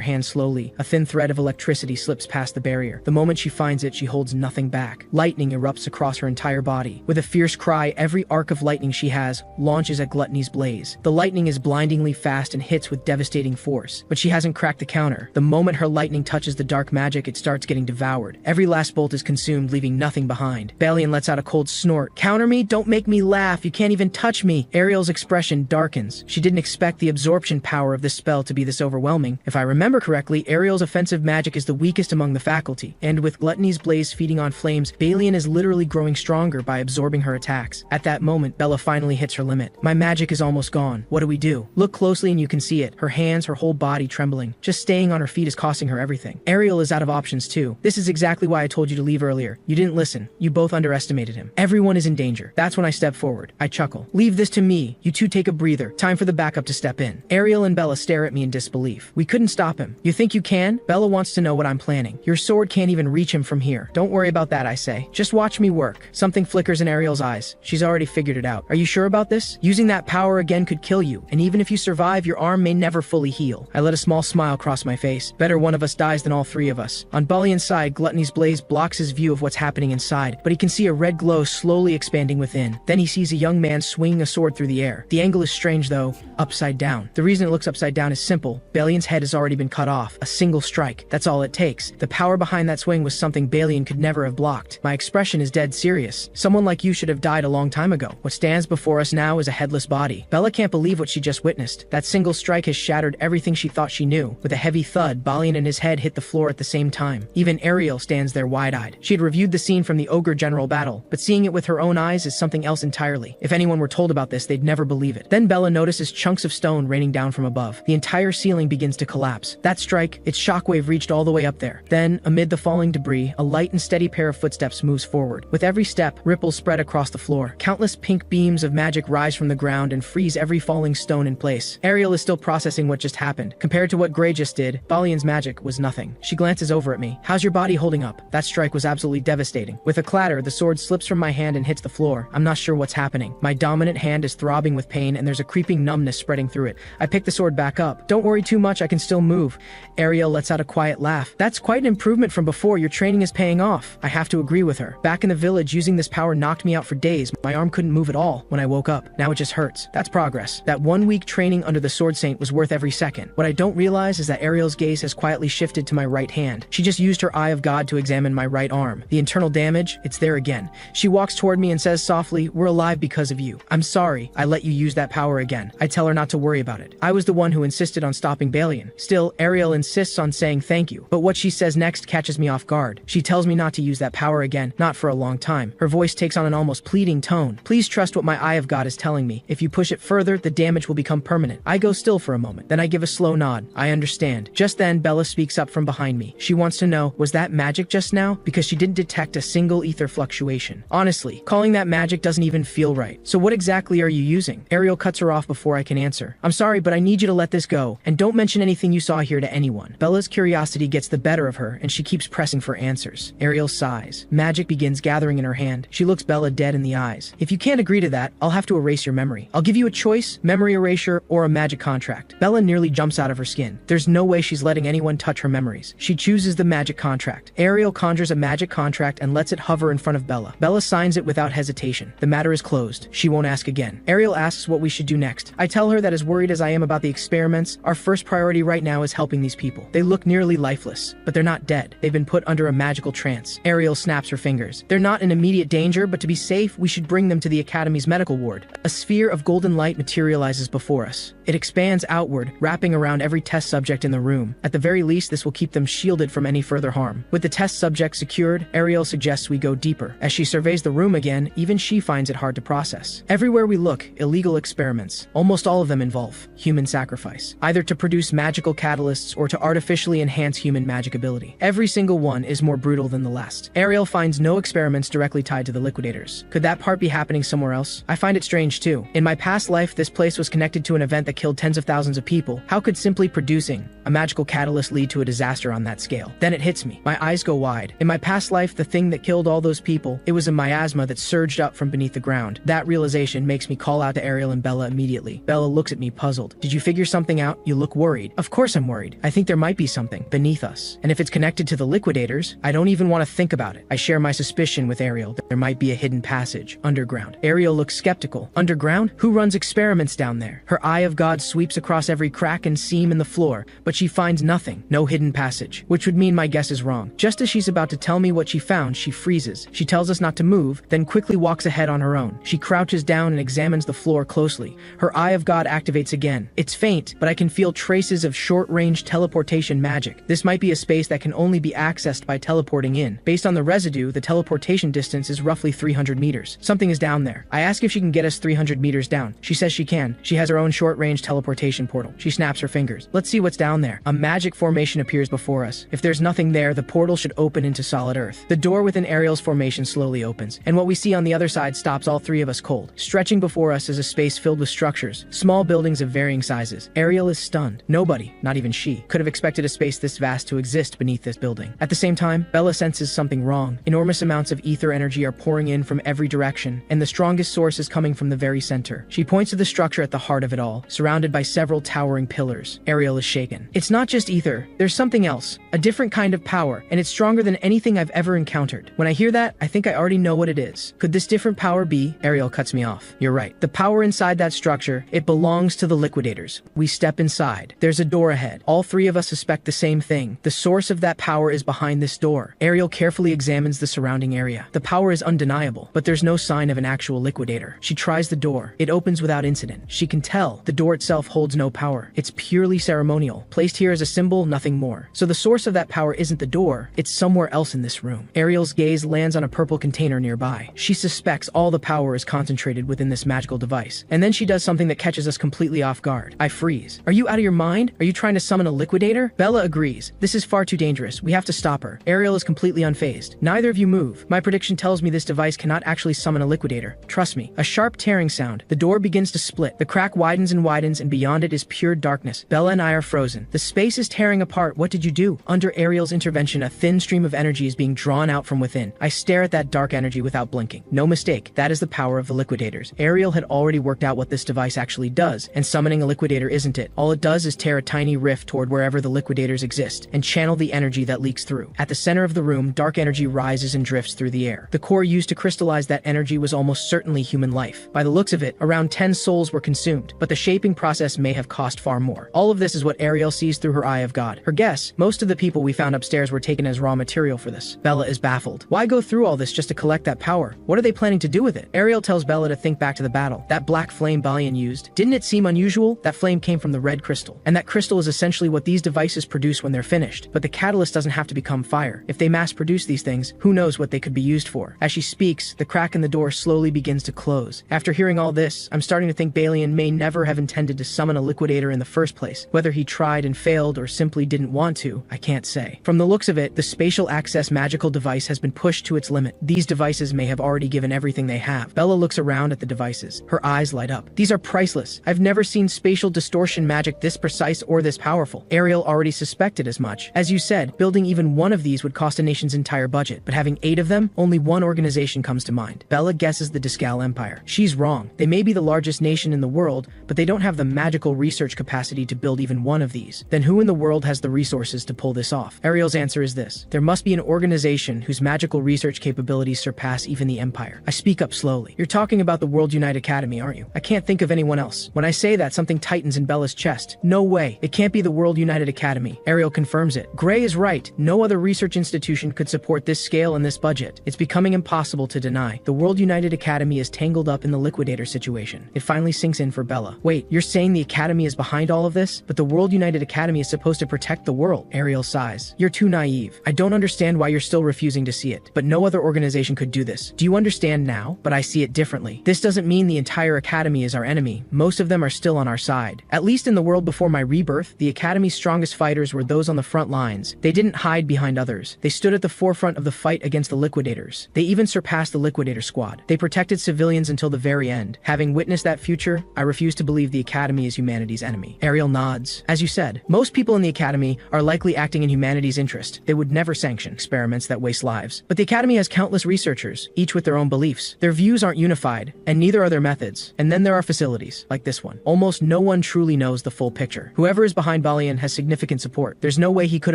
hand slowly. A thin thread of electricity slips past the barrier. The moment she finds it, she holds nothing back. Lightning erupts across her entire body. With a fierce cry, every arc of lightning she has launches at Gluttony's blaze. The lightning is blindingly fast and hits with devastating force, but she hasn't cracked the counter. The moment her lightning touches the dark magic, it starts getting devoured. Every last bolt is consumed, leaving nothing behind. Balian lets out a cold snort. Counter me? Don't make me laugh. You can't even touch me. Ariel's expression darkens. She didn't expect the absorption power of this spell to be this overwhelming. If I remember correctly, Ariel's offensive magic is the weakest among the faculty, and with Gluttony's blaze feeding on flames, Balian is literally growing stronger by absorbing her attacks. At that moment, Bella finally hits her limit. My magic is almost gone. What do we do? Look closely and you can see it. Her hands, her whole body trembling. Just staying on her feet is costing her everything. Ariel is out of options too. This is exactly why I told you to leave earlier. You didn't listen. You both underestimated him. Everyone is in danger. That's when I step forward. I chuckle. Leave this to me. You two take a breather. Time for the backup to step in. Ariel and Bella stare at me in disbelief. We couldn't stop him. You think you can? Bella wants to know what I'm planning. Your sword can't even reach him from here. Don't worry about that, I say. Just watch me work. Something flickers in Ariel's eyes. She's already figured it out. Are you sure about this? Using that power again could kill you, and even if you survive, your arm may never fully heal. I let a small smile cross my face. Better one of us dies than all three of us. On Balian's side, Gluttony's blaze blocks his view of what's happening inside, but he can see a red glow slowly expanding within. Then he sees a young man swinging a sword through the air. The angle is strange though, upside down. The reason it looks upside down is simple. Balian's head has already been cut off. A single strike. That's all it takes. The power behind that swing was something Balian could never have blocked. My expression is dead serious. Someone like you should have died a long time ago. What stands before us now is a headless body. Bella can't believe what she just witnessed. That single strike has shattered everything she thought she knew. With a heavy thud, Balian and his head hit the floor at the same time. Even Ariel stands there wide-eyed. She had reviewed the scene from the ogre general battle, but seeing it with her own eyes is something else entirely. If anyone were told about this, they'd never believe it. Then Bella notices chunks of stone raining down from above. The entire ceiling begins to collapse. That strike, its shockwave reached all the way up there. Then, amid the falling debris, a light and steady pair of footsteps moves forward. With every step, ripples spread across the floor. Countless pink beams of magic rise from the ground and freeze every falling stone in place. Ariel is still processing what just happened. Compared to what Gray just did, Balian's magic was nothing. She glances over at me. How's your body holding up? That strike was absolutely devastating. With a clatter, the sword slips from my hand and hits the floor. I'm not sure what's happening. My dominant hand is throbbing with pain and there's a creeping numbness spreading through it. I pick the sword back up. Don't worry too much, I can still move. Ariel lets out a quiet laugh. That's quite an improvement from before. Your training is paying off. I have to agree with her. Back in the village, using this power knocked me out for days. My arm couldn't move at all when I woke up. Now it just hurts. That's progress. That 1 week training under the Sword Saint was worth every second. What I don't realize is that Ariel's gaze has quietly shifted to my right hand. She just used her eye of God to examine my right arm. The internal damage, it's there again. She walks toward me and says softly, "We're alive because of you. I'm sorry I let you use that power again." I tell her not to worry about it. I was the one who insisted on stopping Balian. Still, Ariel insists on saying thank you. But what she says next catches me off guard. She tells me not to use that power again, not for a long time. Her voice takes on an almost pleading tone. Please trust what my eye of God is telling me. If you push it further, the damage will become permanent. I go still for a moment. Then I give a slow nod. I understand. Just then, Bella speaks up from from behind me. She wants to know, was that magic just now? Because she didn't detect a single ether fluctuation. Honestly, calling that magic doesn't even feel right. So what exactly are you using? Ariel cuts her off before I can answer. I'm sorry, but I need you to let this go, and don't mention anything you saw here to anyone. Bella's curiosity gets the better of her, and she keeps pressing for answers. Ariel sighs. Magic begins gathering in her hand. She looks Bella dead in the eyes. If you can't agree to that, I'll have to erase your memory. I'll give you a choice, memory erasure, or a magic contract. Bella nearly jumps out of her skin. There's no way she's letting anyone touch her memories. She chooses the magic contract. Ariel conjures a magic contract and lets it hover in front of Bella. Bella signs it without hesitation. The matter is closed. She won't ask again. Ariel asks what we should do next. I tell her that as worried as I am about the experiments, our first priority right now is helping these people. They look nearly lifeless, but they're not dead. They've been put under a magical trance. Ariel snaps her fingers. They're not in immediate danger, but to be safe, we should bring them to the Academy's medical ward. A sphere of golden light materializes before us. It expands outward, wrapping around every test subject in the room. At the very least, this will keep them shielded from any further harm. With the test subject secured, Ariel suggests we go deeper. As she surveys the room again, even she finds it hard to process. Everywhere we look, illegal experiments. Almost all of them involve human sacrifice, either to produce magical catalysts or to artificially enhance human magic ability. Every single one is more brutal than the last. Ariel finds no experiments directly tied to the liquidators. Could that part be happening somewhere else? I find it strange too. In my past life, this place was connected to an event that killed tens of thousands of people. How could simply producing a magical catalyst lead to a disaster on that scale? Then it hits me. My eyes go wide. In my past life, the thing that killed all those people, it was a miasma that surged up from beneath the ground. That realization makes me call out to Ariel and Bella immediately. Bella looks at me puzzled. Did you figure something out? You look worried. Of course I'm worried. I think there might be something beneath us. And if it's connected to the liquidators, I don't even want to think about it. I share my suspicion with Ariel that there might be a hidden passage underground. Ariel looks skeptical. Underground? Who runs experiments down there? Her eye of God sweeps across every crack and seam in the floor, but she finds nothing. No hidden passage, which would mean my guess is wrong. Just as she's about to tell me what she found, she freezes. She tells us not to move, then quickly walks ahead on her own. She crouches down and examines the floor closely. Her eye of God activates again. It's faint, but I can feel traces of short-range teleportation magic. This might be a space that can only be accessed by teleporting in. Based on the residue, the teleportation distance is roughly 300 meters. Something is down there. I ask if she can get us 300 meters down. She says she can. She has her own short-range teleportation portal. She snaps her fingers. Let's see what's down there. A magic formation appears before us. If there's nothing there, the portal should open into solid earth. The door within Ariel's formation slowly opens, and what we see on the other side stops all three of us cold. Stretching before us is a space filled with structures, small buildings of varying sizes. Ariel is stunned. Nobody, not even she, could have expected a space this vast to exist beneath this building. At the same time, Bella senses something wrong. Enormous amounts of ether energy are pouring in from every direction, and the strongest source is coming from the very center. She points to the structure at the heart of it all, surrounded by several towering pillars. Ariel is shaken. It's not just ether. There's something else, a different kind of power, and it's stronger than anything I've ever encountered. When I hear that, I think I already know what it is. Could this different power be? Ariel cuts me off. You're right. The power inside that structure, it belongs to the liquidators. We step inside. There's a door ahead. All three of us suspect the same thing. The source of that power is behind this door. Ariel carefully examines the surrounding area. The power is undeniable, but there's no sign of an actual liquidator. She tries the door. It opens without incident. She can tell the door itself holds no power. It's purely ceremonial, placed here as a symbol, nothing more. So the source of that power isn't the door, it's somewhere else in this room. Ariel's gaze lands on a purple container nearby. She suspects all the power is concentrated within this magical device. And then she does something that catches us completely off guard. I freeze. Are you out of your mind? Are you trying to summon a liquidator? Bella agrees. This is far too dangerous. We have to stop her. Ariel is completely unfazed. Neither of you move. My prediction tells me this device cannot actually summon a liquidator. Trust me. A sharp tearing sound. The door begins to split. The crack widens, and beyond it is pure darkness. Bella and I are frozen. The space is tearing apart. What did you do? Under Ariel's intervention, a thin stream of energy is being drawn out from within. I stare at that dark energy without blinking. No mistake. That is the power of the liquidators. Ariel had already worked out what this device actually does, and summoning a liquidator isn't it. All it does is tear a tiny rift toward wherever the liquidators exist, and channel the energy that leaks through. At the center of the room, dark energy rises and drifts through the air. The core used to crystallize that energy was almost certainly human life. By the looks of it, around 10 souls were consumed, but the shaping process may have cost far more. All of this is what Ariel sees through her eye of God. Her guess, most of the people we found upstairs were taken as raw material for this. Bella is baffled. Why go through all this just to collect that power? What are they planning to do with it? Ariel tells Bella to think back to the battle. That black flame Balian used. Didn't it seem unusual? That flame came from the red crystal. And that crystal is essentially what these devices produce when they're finished. But the catalyst doesn't have to become fire. If they mass produce these things, who knows what they could be used for? As she speaks, the crack in the door slowly begins to close. After hearing all this, I'm starting to think Balian may never have intended to summon a liquidator in the first place. Whether he tried and failed or simply didn't want want to, I can't say. From the looks of it, the spatial access magical device has been pushed to its limit. These devices may have already given everything they have. Bella looks around at the devices. Her eyes light up. These are priceless. I've never seen spatial distortion magic this precise or this powerful. Ariel already suspected as much. As you said, building even one of these would cost a nation's entire budget, but having 8 of them, only one organization comes to mind. Bella guesses the Discal Empire. She's wrong. They may be the largest nation in the world, but they don't have the magical research capacity to build even one of these. Then who in the world has the resources to pull this off? Ariel's answer is this. There must be an organization whose magical research capabilities surpass even the Empire. I speak up slowly. You're talking about the World Unite Academy, aren't you? I can't think of anyone else. When I say that, something tightens in Bella's chest. No way. It can't be the World United Academy. Ariel confirms it. Gray is right. No other research institution could support this scale and this budget. It's becoming impossible to deny. The World United Academy is tangled up in the Liquidator situation. It finally sinks in for Bella. Wait, you're saying the Academy is behind all of this? But the World United Academy is supposed to protect the world. Ariel sighs. You're too naive. I don't understand why you're still refusing to see it. But no other organization could do this. Do you understand now? But I see it differently. This doesn't mean the entire Academy is our enemy. Most of them are still on our side. At least in the world before my rebirth, the Academy's strongest fighters were those on the front lines. They didn't hide behind others. They stood at the forefront of the fight against the Liquidators. They even surpassed the Liquidator squad. They protected civilians until the very end. Having witnessed that future, I refuse to believe the Academy is humanity's enemy. Ariel nods. As you said, most people in the Academy are likely acting in humanity's interest. They would never sanction experiments that waste lives. But the Academy has countless researchers, each with their own beliefs. Their views aren't unified, and neither are their methods. And then there are facilities, like this one. Almost no one truly knows the full picture. Whoever is behind Balian has significant support. There's no way he could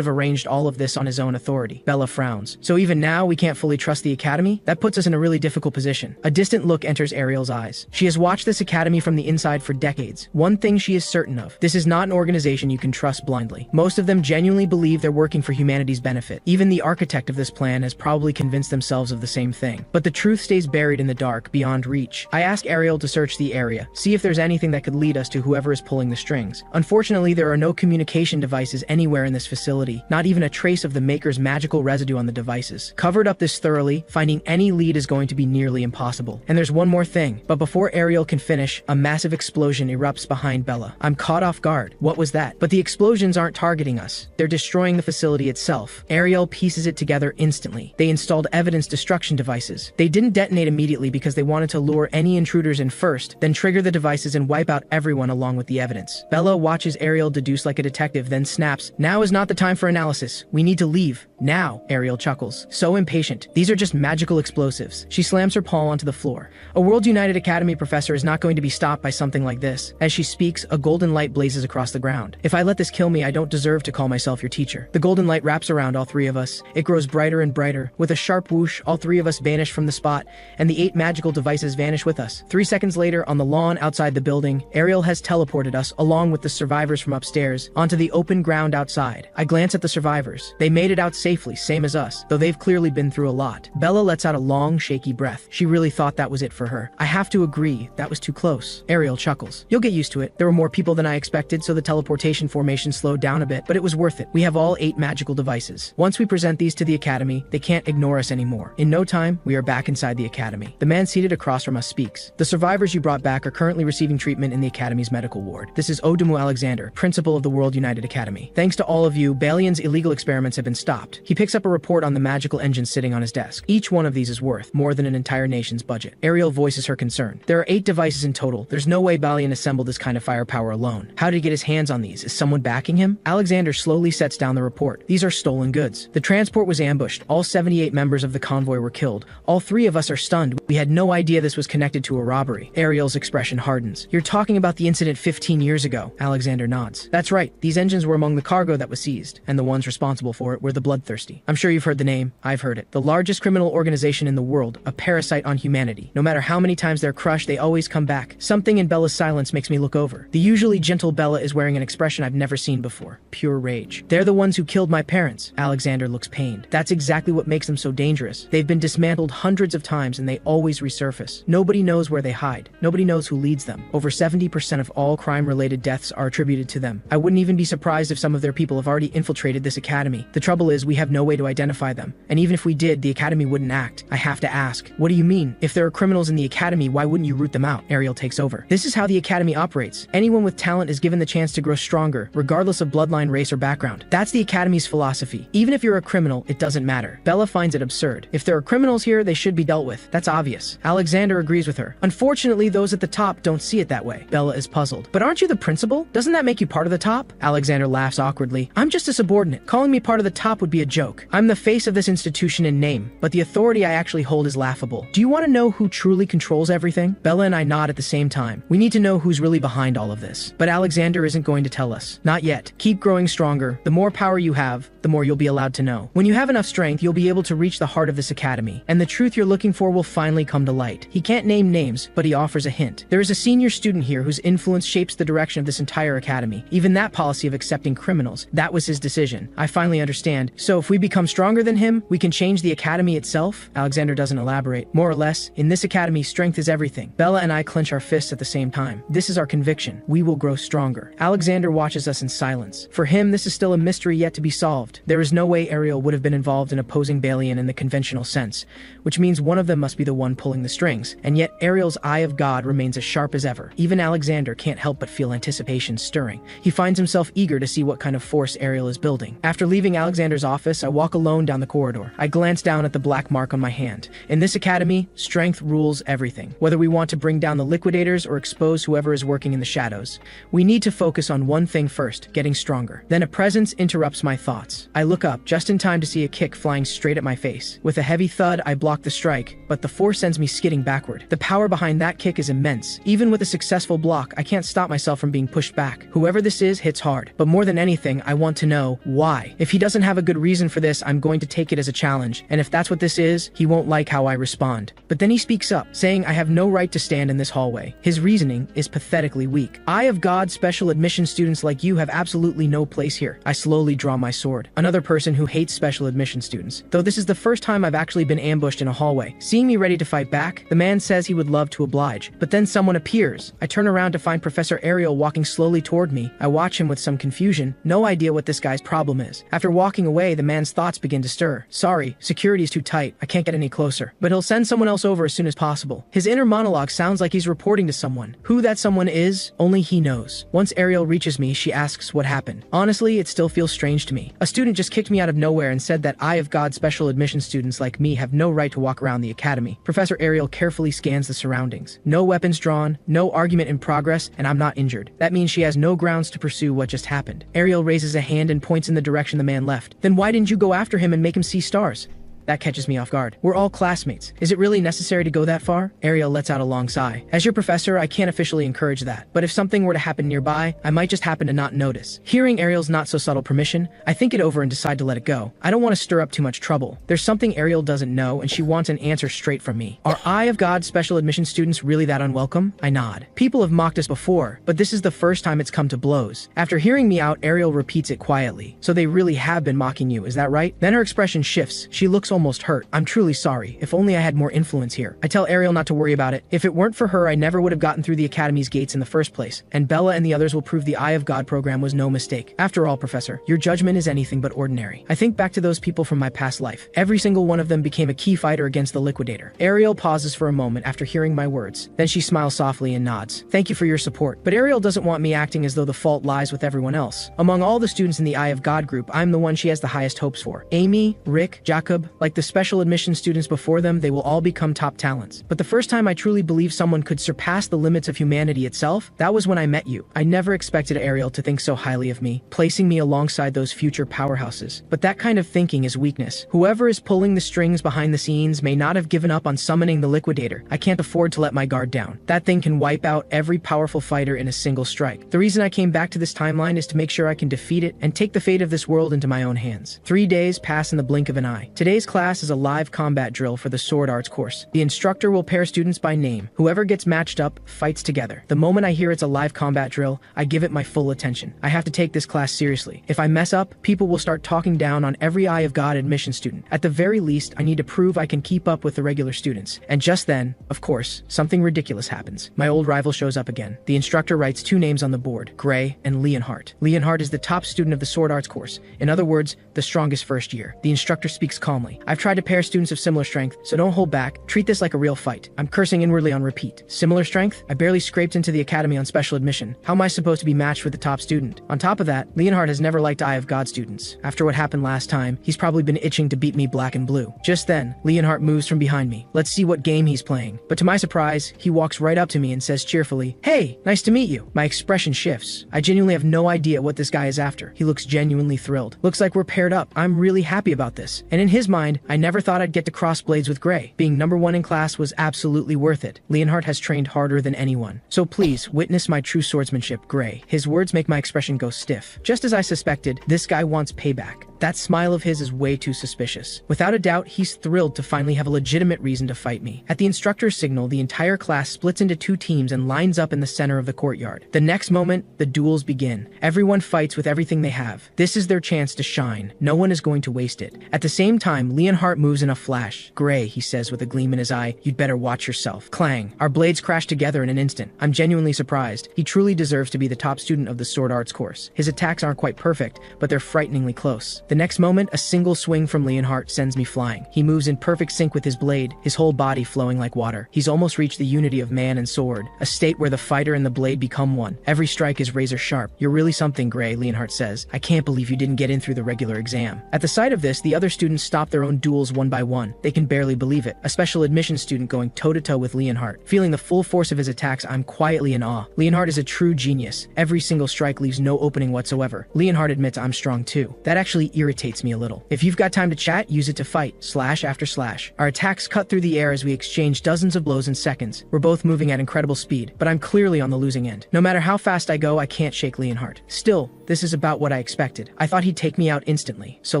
have arranged all of this on his own authority. Bella frowns. So even now, we can't fully trust the Academy? That puts us in a really difficult position. A distant look enters Ariel's eyes. She has watched this Academy from the inside for decades. One thing she is certain of. This is not an organization you can trust blindly. Most of them genuinely believe they're working for humanity's benefit. Even the architect of this plan has probably convinced themselves of the same thing. But the truth stays buried in the dark, beyond reach. I ask Ariel to search the area, see if there's anything that could lead us to whoever is pulling the strings. Unfortunately, there are no communication devices anywhere in this facility, not even a trace of the Maker's magical residue on the devices. Covered up this thoroughly, finding any lead is going to be nearly impossible. And there's one more thing. But before Ariel can finish, a massive explosion erupts behind Bella. I'm caught off guard. What was that? But the explosions aren't targeting us. They're destroying the facility itself. Ariel pieces it together instantly. They installed evidence destruction devices. They didn't detonate immediately because they wanted to lure any intruders in first, then trigger the devices and wipe out everyone along with the evidence. Bella watches Ariel deduce like a detective, then snaps, "Now is not the time for analysis. We need to leave. Now." Ariel chuckles. So impatient. These are just magical explosives. She slams her paw onto the floor. A World United Academy professor is not going to be stopped by something like this. As she speaks, a golden light blazes across the ground. If I let this kill me, I don't deserve to call myself your teacher. The golden light wraps around all 3 of us. It grows brighter and brighter. With a sharp whoosh, all 3 of us vanish from the spot, and the 8 magical devices vanish with us. 3 seconds later, on the lawn outside the building, Ariel has teleported us, along with the survivors from upstairs, onto the open ground outside. I glance at the survivors. They made it out safely, same as us, though they've clearly been through a lot. Bella lets out a long, shaky breath. She really thought that was it for her. I have to agree, that was too close. Ariel chuckles. You'll get used to it. There were more people than I expected, so the teleportation formation slowed down a bit, but it was worth it. We have all 8 magical devices. Once we present these to the Academy, they can't ignore us anymore. In no time, we are back inside the Academy. The man seated across from us speaks. The survivors you brought back are currently receiving treatment in the Academy's medical ward. This is Odumu Alexander, principal of the World United Academy. Thanks to all of you, Balian's illegal experiments have been stopped. He picks up a report on the magical engine sitting on his desk. Each one of these is worth more than an entire nation's budget. Ariel voices her concern. There are 8 devices in total. There's no way Balian assembled this kind of firepower alone. How did he get his hands on these? Is someone backing him? Alexander slowly sets down the report. These are stolen goods. The transport was ambushed. All 78 members of the convoy were killed. All 3 of us are stunned. We had no idea this was connected to a robbery. Ariel's expression hardens. You're talking about the incident 15 years ago. Alexander nods. That's right. These engines were among the cargo that was seized, and the ones responsible for it were the bloodthirsty. I'm sure you've heard the name. I've heard it. The largest criminal organization in the world, a parasite on humanity. No matter how many times they're crushed, they always come back. Something in Bella's silence makes me look over. The usually gentle Bella is wearing an expression I've never seen before. Pure rage. They're the ones who killed my parents. Alexander looks pained. That's exactly what makes them so dangerous. They've been dismantled hundreds of times and they always resurface. Nobody knows where they hide. Nobody knows who leads them. Over 70% of all crime-related deaths are attributed to them. I wouldn't even be surprised if some of their people have already infiltrated this academy. The trouble is, we have no way to identify them. And even if we did, the academy wouldn't act. I have to ask, what do you mean? If there are criminals in the academy, why wouldn't you root them out? Ariel takes over. This is how the academy operates. Anyone with talent is given the chance to grow stronger, regardless of bloodline, race, or background. That's the Academy's philosophy. Even if you're a criminal, it doesn't matter. Bella finds it absurd. If there are criminals here, they should be dealt with. That's obvious. Alexander agrees with her. Unfortunately, those at the top don't see it that way. Bella is puzzled. But aren't you the principal? Doesn't that make you part of the top? Alexander laughs awkwardly. I'm just a subordinate. Calling me part of the top would be a joke. I'm the face of this institution in name, but the authority I actually hold is laughable. Do you want to know who truly controls everything? Bella and I nod at the same time. We need to know who's really behind all of this. But Alexander isn't going to tell us. Not yet. Keep growing stronger. The more power you have, the more you'll be allowed to know. When you have enough strength, you'll be able to reach the heart of this academy, and the truth you're looking for will finally come to light. He can't name names, but he offers a hint. There is a senior student here whose influence shapes the direction of this entire academy. Even that policy of accepting criminals, that was his decision. I finally understand. So if we become stronger than him, we can change the academy itself? Alexander doesn't elaborate. More or less, in this academy, strength is everything. Bella and I clench our fists at the same time. This is our conviction. We will grow stronger. Alexander watches us in silence. For him, this is still a mystery yet to be solved. There is no way Ariel would have been involved in opposing Balian in the conventional sense, which means one of them must be the one pulling the strings. And yet Ariel's eye of God remains as sharp as ever. Even Alexander can't help but feel anticipation stirring. He finds himself eager to see what kind of force Ariel is building. After leaving Alexander's office, I walk alone down the corridor. I glance down at the black mark on my hand. In this academy, strength rules everything. Whether we want to bring down the liquidators or expose whoever is working in the shadows, we need to focus on one thing first, getting stronger. Then a presence interrupts my thoughts. I look up just in time to see a kick flying straight at my face. With a heavy thud, I block the strike, but the force sends me skidding backward. The power behind that kick is immense. Even with a successful block, I can't stop myself from being pushed back. Whoever this is hits hard. But more than anything, I want to know why. If he doesn't have a good reason for this, I'm going to take it as a challenge. And if that's what this is, he won't like how I respond. But then he speaks up, saying I have no right to stand in this hallway. His reasoning is pathetically weak. Eye of God special admission students like you have absolutely no place here. I slowly draw my sword. Another person who hates special admission students. Though this is the first time I've actually been ambushed in a hallway. Seeing me ready to fight back, the man says he would love to oblige. But then someone appears. I turn around to find Professor Ariel walking slowly toward me. I watch him with some confusion, no idea what this guy's problem is. After walking away, the man's thoughts begin to stir. Sorry, security is too tight. I can't get any closer. But he'll send someone else over as soon as possible. His inner monologue sounds like he's reporting to someone. Who that someone is, only he knows. Once Ariel reaches me, she asks what happened. Honestly, it still feels strange to me. A student just kicked me out of nowhere and said that Eye of God special admission students like me have no right to walk around the academy. Professor Ariel carefully scans the surroundings. No weapons drawn, no argument in progress, and I'm not injured. That means she has no grounds to pursue what just happened. Ariel raises a hand and points in the direction the man left. Then why didn't you go after him and make him see stars? That catches me off guard. We're all classmates. Is it really necessary to go that far? Ariel lets out a long sigh. As your professor, I can't officially encourage that. But if something were to happen nearby, I might just happen to not notice. Hearing Ariel's not so subtle permission, I think it over and decide to let it go. I don't want to stir up too much trouble. There's something Ariel doesn't know, and she wants an answer straight from me. Are Eye of God special admission students really that unwelcome? I nod. People have mocked us before, but this is the first time it's come to blows. After hearing me out, Ariel repeats it quietly. So they really have been mocking you, is that right? Then her expression shifts. She looks almost hurt. I'm truly sorry. If only I had more influence here. I tell Ariel not to worry about it. If it weren't for her, I never would have gotten through the academy's gates in the first place. And Bella and the others will prove the Eye of God program was no mistake. After all, Professor, your judgment is anything but ordinary. I think back to those people from my past life. Every single one of them became a key fighter against the liquidator. Ariel pauses for a moment after hearing my words. Then she smiles softly and nods. Thank you for your support. But Ariel doesn't want me acting as though the fault lies with everyone else. Among all the students in the Eye of God group, I'm the one she has the highest hopes for. Amy, Rick, Jacob, like the special admission students before them, they will all become top talents. But the first time I truly believed someone could surpass the limits of humanity itself, that was when I met you. I never expected Ariel to think so highly of me, placing me alongside those future powerhouses. But that kind of thinking is weakness. Whoever is pulling the strings behind the scenes may not have given up on summoning the liquidator. I can't afford to let my guard down. That thing can wipe out every powerful fighter in a single strike. The reason I came back to this timeline is to make sure I can defeat it and take the fate of this world into my own hands. 3 days pass in the blink of an eye. Today's class is a live combat drill for the sword arts course. The instructor will pair students by name. Whoever gets matched up fights together. The moment I hear it's a live combat drill, I give it my full attention. I have to take this class seriously. If I mess up, people will start talking down on every Eye of God admission student. At the very least, I need to prove I can keep up with the regular students. And just then, of course, something ridiculous happens. My old rival shows up again. The instructor writes 2 names on the board, Gray and Leonhardt. Leonhardt is the top student of the sword arts course. In other words, the strongest first year. The instructor speaks calmly. I've tried to pair students of similar strength, so don't hold back. Treat this like a real fight. I'm cursing inwardly on repeat. Similar strength? I barely scraped into the academy on special admission. How am I supposed to be matched with the top student? On top of that, Leonhardt has never liked Eye of God students. After what happened last time, he's probably been itching to beat me black and blue. Just then, Leonhardt moves from behind me. Let's see what game he's playing. But to my surprise, he walks right up to me and says cheerfully, "Hey, nice to meet you." My expression shifts. I genuinely have no idea what this guy is after. He looks genuinely thrilled. Looks like we're paired up. I'm really happy about this. And in his mind, I never thought I'd get to cross blades with Gray. Being number one in class was absolutely worth it. Leonhardt has trained harder than anyone. So please, witness my true swordsmanship, Gray. His words make my expression go stiff. Just as I suspected, this guy wants payback. That smile of his is way too suspicious. Without a doubt, he's thrilled to finally have a legitimate reason to fight me. At the instructor's signal, the entire class splits into two teams and lines up in the center of the courtyard. The next moment, the duels begin. Everyone fights with everything they have. This is their chance to shine. No one is going to waste it. At the same time, Leonhardt moves in a flash. "Gray," he says with a gleam in his eye, "you'd better watch yourself." Clang. Our blades crash together in an instant. I'm genuinely surprised. He truly deserves to be the top student of the sword arts course. His attacks aren't quite perfect, but they're frighteningly close. The next moment, a single swing from Leonhardt sends me flying. He moves in perfect sync with his blade, his whole body flowing like water. He's almost reached the unity of man and sword, a state where the fighter and the blade become one. Every strike is razor sharp. "You're really something, Gray," Leonhardt says. "I can't believe you didn't get in through the regular exam." At the sight of this, the other students stop their own duels one by one. They can barely believe it. A special admission student going toe-to-toe with Leonhardt. Feeling the full force of his attacks, I'm quietly in awe. Leonhardt is a true genius. Every single strike leaves no opening whatsoever. Leonhardt admits I'm strong too. That actually irritates me a little. If you've got time to chat, use it to fight. Slash after slash. Our attacks cut through the air as we exchange dozens of blows in seconds. We're both moving at incredible speed, but I'm clearly on the losing end. No matter how fast I go, I can't shake Leonhardt. Still, this is about what I expected. I thought he'd take me out instantly, so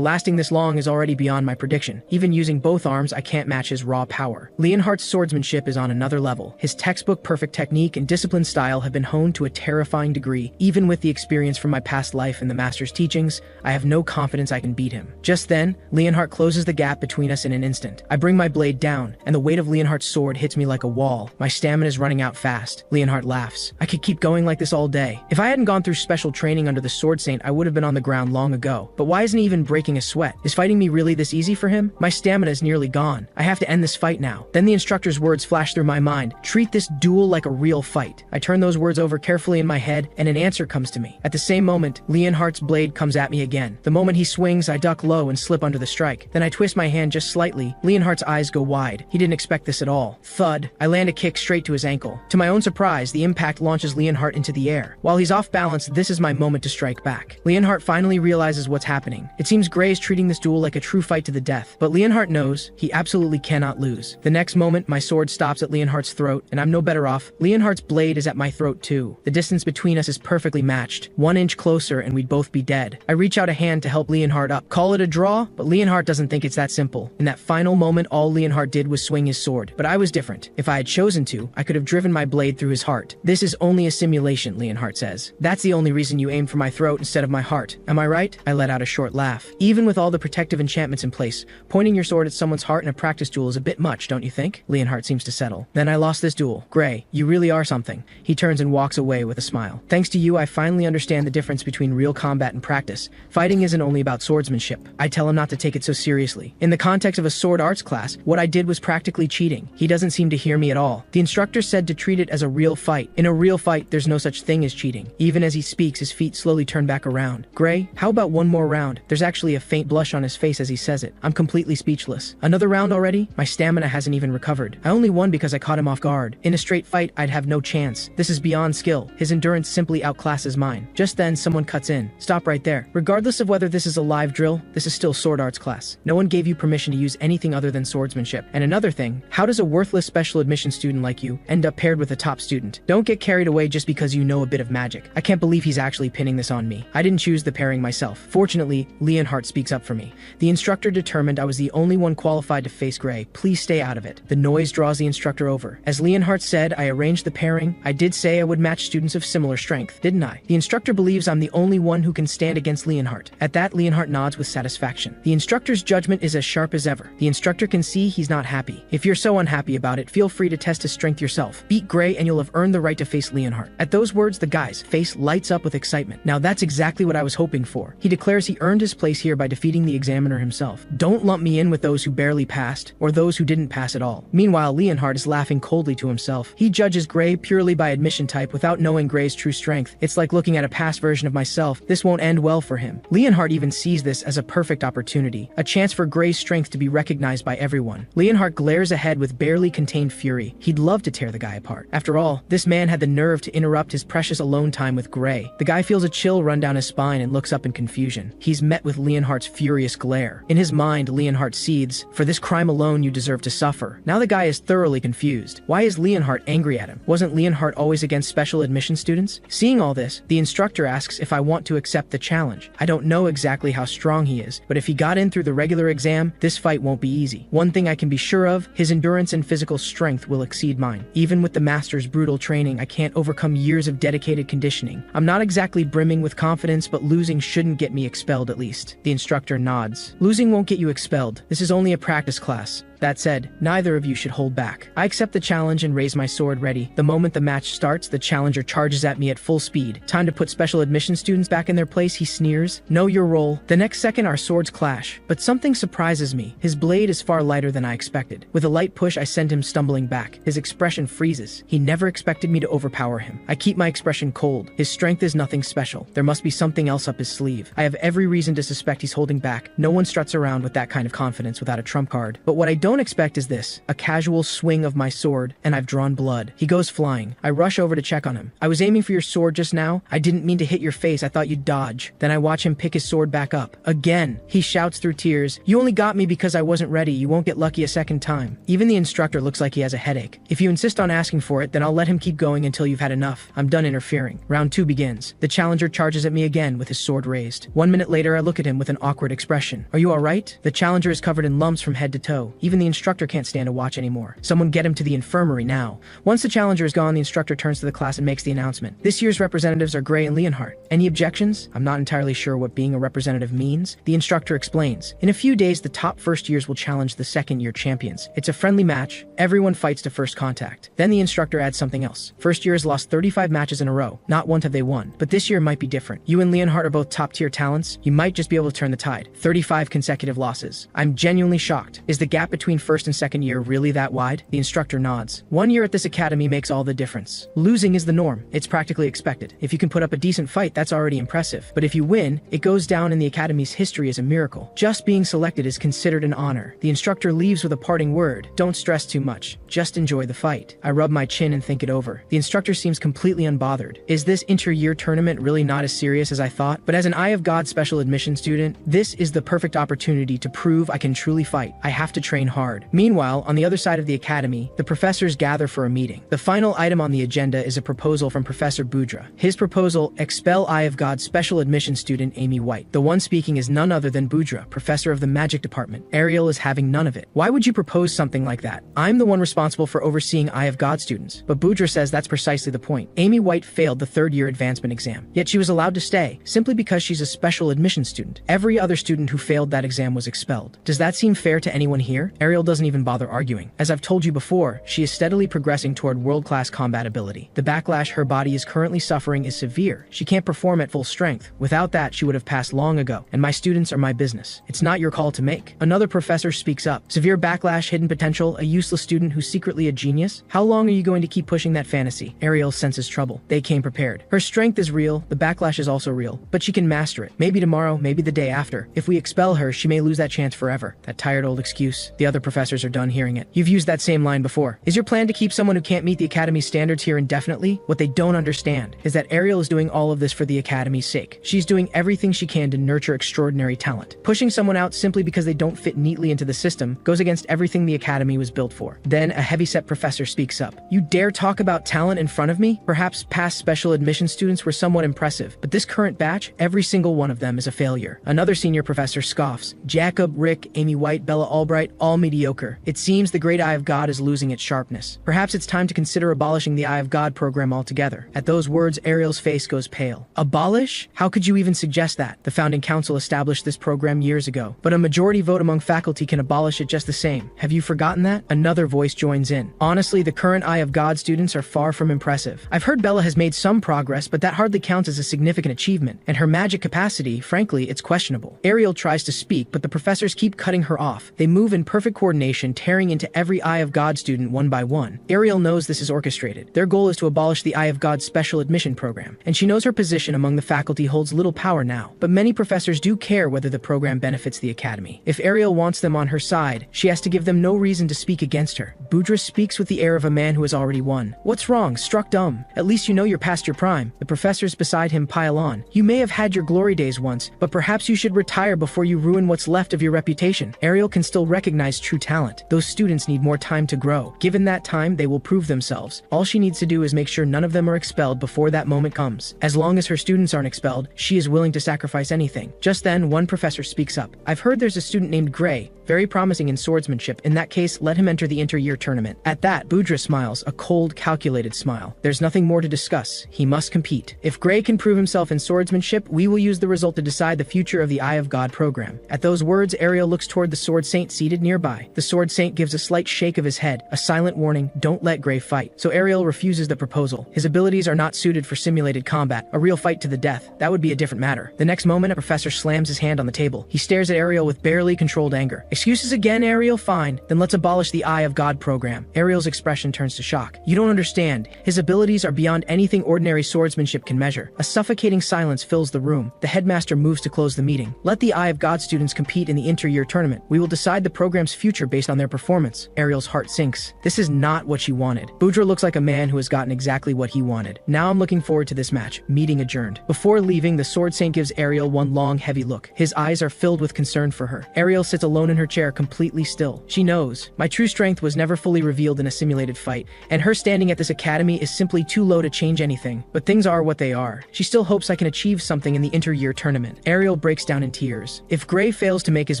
lasting this long is already beyond my prediction. Even using both arms, I can't match his raw power. Leonhardt's swordsmanship is on another level. His textbook perfect technique and disciplined style have been honed to a terrifying degree. Even with the experience from my past life and the master's teachings, I have no confidence I can beat him. Just then, Leonhardt closes the gap between us in an instant. I bring my blade down, and the weight of Leonhardt's sword hits me like a wall. My stamina is running out fast. Leonhardt laughs. I could keep going like this all day. If I hadn't gone through special training under the Sword Saint, I would have been on the ground long ago. But why isn't he even breaking a sweat? Is fighting me really this easy for him? My stamina is nearly gone. I have to end this fight now. Then the instructor's words flash through my mind. Treat this duel like a real fight. I turn those words over carefully in my head, and an answer comes to me. At the same moment, Leonhardt's blade comes at me again. The moment he swings, I duck low and slip under the strike. Then I twist my hand just slightly. Leonhardt's eyes go wide. He didn't expect this at all. Thud. I land a kick straight to his ankle. To my own surprise, the impact launches Leonhardt into the air. While he's off balance, this is my moment to strike back. Leonhardt finally realizes what's happening. It seems Gray is treating this duel like a true fight to the death, but Leonhardt knows he absolutely cannot lose. The next moment, my sword stops at Leonhardt's throat, and I'm no better off. Leonhardt's blade is at my throat too. The distance between us is perfectly matched. 1 inch closer and we'd both be dead. I reach out a hand to help Leonhardt up. Call it a draw, but Leonhardt doesn't think it's that simple. In that final moment, all Leonhardt did was swing his sword. But I was different. If I had chosen to, I could have driven my blade through his heart. "This is only a simulation," Leonhardt says. "That's the only reason you aimed for my throat instead of my heart. Am I right?" I let out a short laugh. Even with all the protective enchantments in place, pointing your sword at someone's heart in a practice duel is a bit much, don't you think? Leonhardt seems to settle. "Then I lost this duel. Gray, you really are something." He turns and walks away with a smile. "Thanks to you, I finally understand the difference between real combat and practice. Fighting isn't only about swordsmanship." I tell him not to take it so seriously. In the context of a sword arts class, what I did was practically cheating. He doesn't seem to hear me at all. The instructor said to treat it as a real fight. In a real fight, there's no such thing as cheating. Even as he speaks, his feet slowly turn back around. "Gray, how about one more round?" There's actually a faint blush on his face as he says it. I'm completely speechless. Another round already? My stamina hasn't even recovered. I only won because I caught him off guard. In a straight fight, I'd have no chance. This is beyond skill. His endurance simply outclasses mine. Just then, someone cuts in. "Stop right there. Regardless of whether this is a live drill, this is still sword arts class. No one gave you permission to use anything other than swordsmanship. And another thing, how does a worthless special admission student like you end up paired with a top student? Don't get carried away just because you know a bit of magic." I can't believe he's actually pinning this on me. I didn't choose the pairing myself. Fortunately, Leonhardt speaks up for me. "The instructor determined I was the only one qualified to face Gray. Please stay out of it." The noise draws the instructor over. As Leonhardt said, I arranged the pairing. I did say I would match students of similar strength, didn't I? The instructor believes I'm the only one who can stand against Leonhardt. At that, Leonhardt Leonhardt nods with satisfaction. The instructor's judgment is as sharp as ever. The instructor can see he's not happy. If you're so unhappy about it, feel free to test his strength yourself. Beat Gray and you'll have earned the right to face Leonhardt. At those words, the guy's face lights up with excitement. Now that's exactly what I was hoping for. He declares he earned his place here by defeating the examiner himself. Don't lump me in with those who barely passed, or those who didn't pass at all. Meanwhile, Leonhardt is laughing coldly to himself. He judges Gray purely by admission type without knowing Gray's true strength. It's like looking at a past version of myself. This won't end well for him. Leonhardt even sees this as a perfect opportunity, a chance for Gray's strength to be recognized by everyone. Leonhardt glares ahead with barely contained fury. He'd love to tear the guy apart. After all, this man had the nerve to interrupt his precious alone time with Gray. The guy feels a chill run down his spine and looks up in confusion. He's met with Leonhardt's furious glare. In his mind, Leonhardt seethes, "For this crime alone you deserve to suffer." Now the guy is thoroughly confused. Why is Leonhardt angry at him? Wasn't Leonhardt always against special admission students? Seeing all this, the instructor asks if I want to accept the challenge. I don't know exactly how strong he is, but if he got in through the regular exam, this fight won't be easy. One thing I can be sure of, his endurance and physical strength will exceed mine. Even with the master's brutal training, I can't overcome years of dedicated conditioning. I'm not exactly brimming with confidence, but losing shouldn't get me expelled at least. The instructor nods. Losing won't get you expelled. This is only a practice class. That said, neither of you should hold back. I accept the challenge and raise my sword ready. The moment the match starts, the challenger charges at me at full speed. Time to put special admission students back in their place, he sneers. Know your role. The next second, our swords clash. But something surprises me. His blade is far lighter than I expected. With a light push, I send him stumbling back. His expression freezes. He never expected me to overpower him. I keep my expression cold. His strength is nothing special. There must be something else up his sleeve. I have every reason to suspect he's holding back. No one struts around with that kind of confidence without a trump card. But what I don't expect is this, a casual swing of my sword, and I've drawn blood. He goes flying. I rush over to check on him. I was aiming for your sword just now. I didn't mean to hit your face. I thought you'd dodge. Then I watch him pick his sword back up. Again, he shouts through tears, "You only got me because I wasn't ready. You won't get lucky a second time." Even the instructor looks like he has a headache. If you insist on asking for it, then I'll let him keep going until you've had enough. I'm done interfering. Round 2 begins. The challenger charges at me again with his sword raised. 1 minute later, I look at him with an awkward expression. "Are you alright?" The challenger is covered in lumps from head to toe. Even the instructor can't stand to watch anymore. Someone get him to the infirmary now. Once the challenger is gone, the instructor turns to the class and makes the announcement. This year's representatives are Gray and Leonhardt. Any objections? I'm not entirely sure what being a representative means. The instructor explains. In a few days, the top first years will challenge the second year champions. It's a friendly match. Everyone fights to first contact. Then the instructor adds something else. First year has lost 35 matches in a row. Not one have they won. But this year might be different. You and Leonhardt are both top tier talents. You might just be able to turn the tide. 35 consecutive losses. I'm genuinely shocked. Is the gap between first and second year really that wide? The instructor nods. 1 year at this academy makes all the difference. Losing is the norm. It's practically expected. If you can put up a decent fight, that's already impressive. But if you win, it goes down in the academy's history as a miracle. Just being selected is considered an honor. The instructor leaves with a parting word. Don't stress too much. Just enjoy the fight. I rub my chin and think it over. The instructor seems completely unbothered. Is this inter-year tournament really not as serious as I thought? But as an Eye of God special admission student, this is the perfect opportunity to prove I can truly fight. I have to train hard. Meanwhile, on the other side of the academy, the professors gather for a meeting. The final item on the agenda is a proposal from Professor Boudra. His proposal, expel Eye of God special admission student Amy White. The one speaking is none other than Boudra, professor of the magic department. Ariel is having none of it. Why would you propose something like that? I'm the one responsible for overseeing Eye of God students. But Boudra says that's precisely the point. Amy White failed the third year advancement exam, yet she was allowed to stay, simply because she's a special admission student. Every other student who failed that exam was expelled. Does that seem fair to anyone here? Ariel doesn't even bother arguing. As I've told you before, she is steadily progressing toward world-class combat ability. The backlash her body is currently suffering is severe. She can't perform at full strength. Without that, she would have passed long ago, and my students are my business. It's not your call to make. Another professor speaks up. Severe backlash, hidden potential, a useless student who's secretly a genius? How long are you going to keep pushing that fantasy? Ariel senses trouble. They came prepared. Her strength is real, the backlash is also real, but she can master it. Maybe tomorrow, maybe the day after. If we expel her, she may lose that chance forever. That tired old excuse. The other professors are done hearing it. You've used that same line before. Is your plan to keep someone who can't meet the Academy's standards here indefinitely? What they don't understand is that Ariel is doing all of this for the Academy's sake. She's doing everything she can to nurture extraordinary talent. Pushing someone out simply because they don't fit neatly into the system goes against everything the Academy was built for. Then a heavyset professor speaks up. You dare talk about talent in front of me? Perhaps past special admission students were somewhat impressive, but this current batch, every single one of them is a failure. Another senior professor scoffs. Jacob, Rick, Amy White, Bella Albright, all mediocre. It seems the great Eye of God is losing its sharpness. Perhaps it's time to consider abolishing the Eye of God program altogether. At those words, Ariel's face goes pale. Abolish? How could you even suggest that? The founding council established this program years ago, but a majority vote among faculty can abolish it just the same. Have you forgotten that? Another voice joins in. Honestly, the current Eye of God students are far from impressive. I've heard Bella has made some progress, but that hardly counts as a significant achievement, and her magic capacity, frankly, it's questionable. Ariel tries to speak, but the professors keep cutting her off. They move in perfect coordination, tearing into every Eye of God student one by one. Ariel knows this is orchestrated. Their goal is to abolish the Eye of God special admission program, and she knows her position among the faculty holds little power now. But many professors do care whether the program benefits the academy. If Ariel wants them on her side, she has to give them no reason to speak against her. Boudre speaks with the air of a man who has already won. What's wrong? Struck dumb. At least you know you're past your prime. The professors beside him pile on. You may have had your glory days once, but perhaps you should retire before you ruin what's left of your reputation. Ariel can still recognize true talent. Those students need more time to grow. Given that time, they will prove themselves. All she needs to do is make sure none of them are expelled before that moment comes. As long as her students aren't expelled, she is willing to sacrifice anything. Just then, one professor speaks up. I've heard there's a student named Gray, very promising in swordsmanship. In that case, let him enter the inter-year tournament. At that, Boudre smiles, a cold, calculated smile. There's nothing more to discuss. He must compete. If Gray can prove himself in swordsmanship, we will use the result to decide the future of the Eye of God program. At those words, Ariel looks toward the Sword Saint seated nearby. The Sword Saint gives a slight shake of his head, a silent warning, don't let Gray fight. So Ariel refuses the proposal. His abilities are not suited for simulated combat, a real fight to the death. That would be a different matter. The next moment, a professor slams his hand on the table. He stares at Ariel with barely controlled anger. Excuses again, Ariel? Fine. Then let's abolish the Eye of God program. Ariel's expression turns to shock. You don't understand. His abilities are beyond anything ordinary swordsmanship can measure. A suffocating silence fills the room. The headmaster moves to close the meeting. Let the Eye of God students compete in the inter-year tournament. We will decide the program's future based on their performance. Ariel's heart sinks. This is not what she wanted. Boudre looks like a man who has gotten exactly what he wanted. Now I'm looking forward to this match. Meeting adjourned. Before leaving, the Sword Saint gives Ariel one long, heavy look. His eyes are filled with concern for her. Ariel sits alone in her chair, completely still. She knows. My true strength was never fully revealed in a simulated fight, and her standing at this academy is simply too low to change anything. But things are what they are. She still hopes I can achieve something in the inter-year tournament. Ariel breaks down in tears. If Gray fails to make his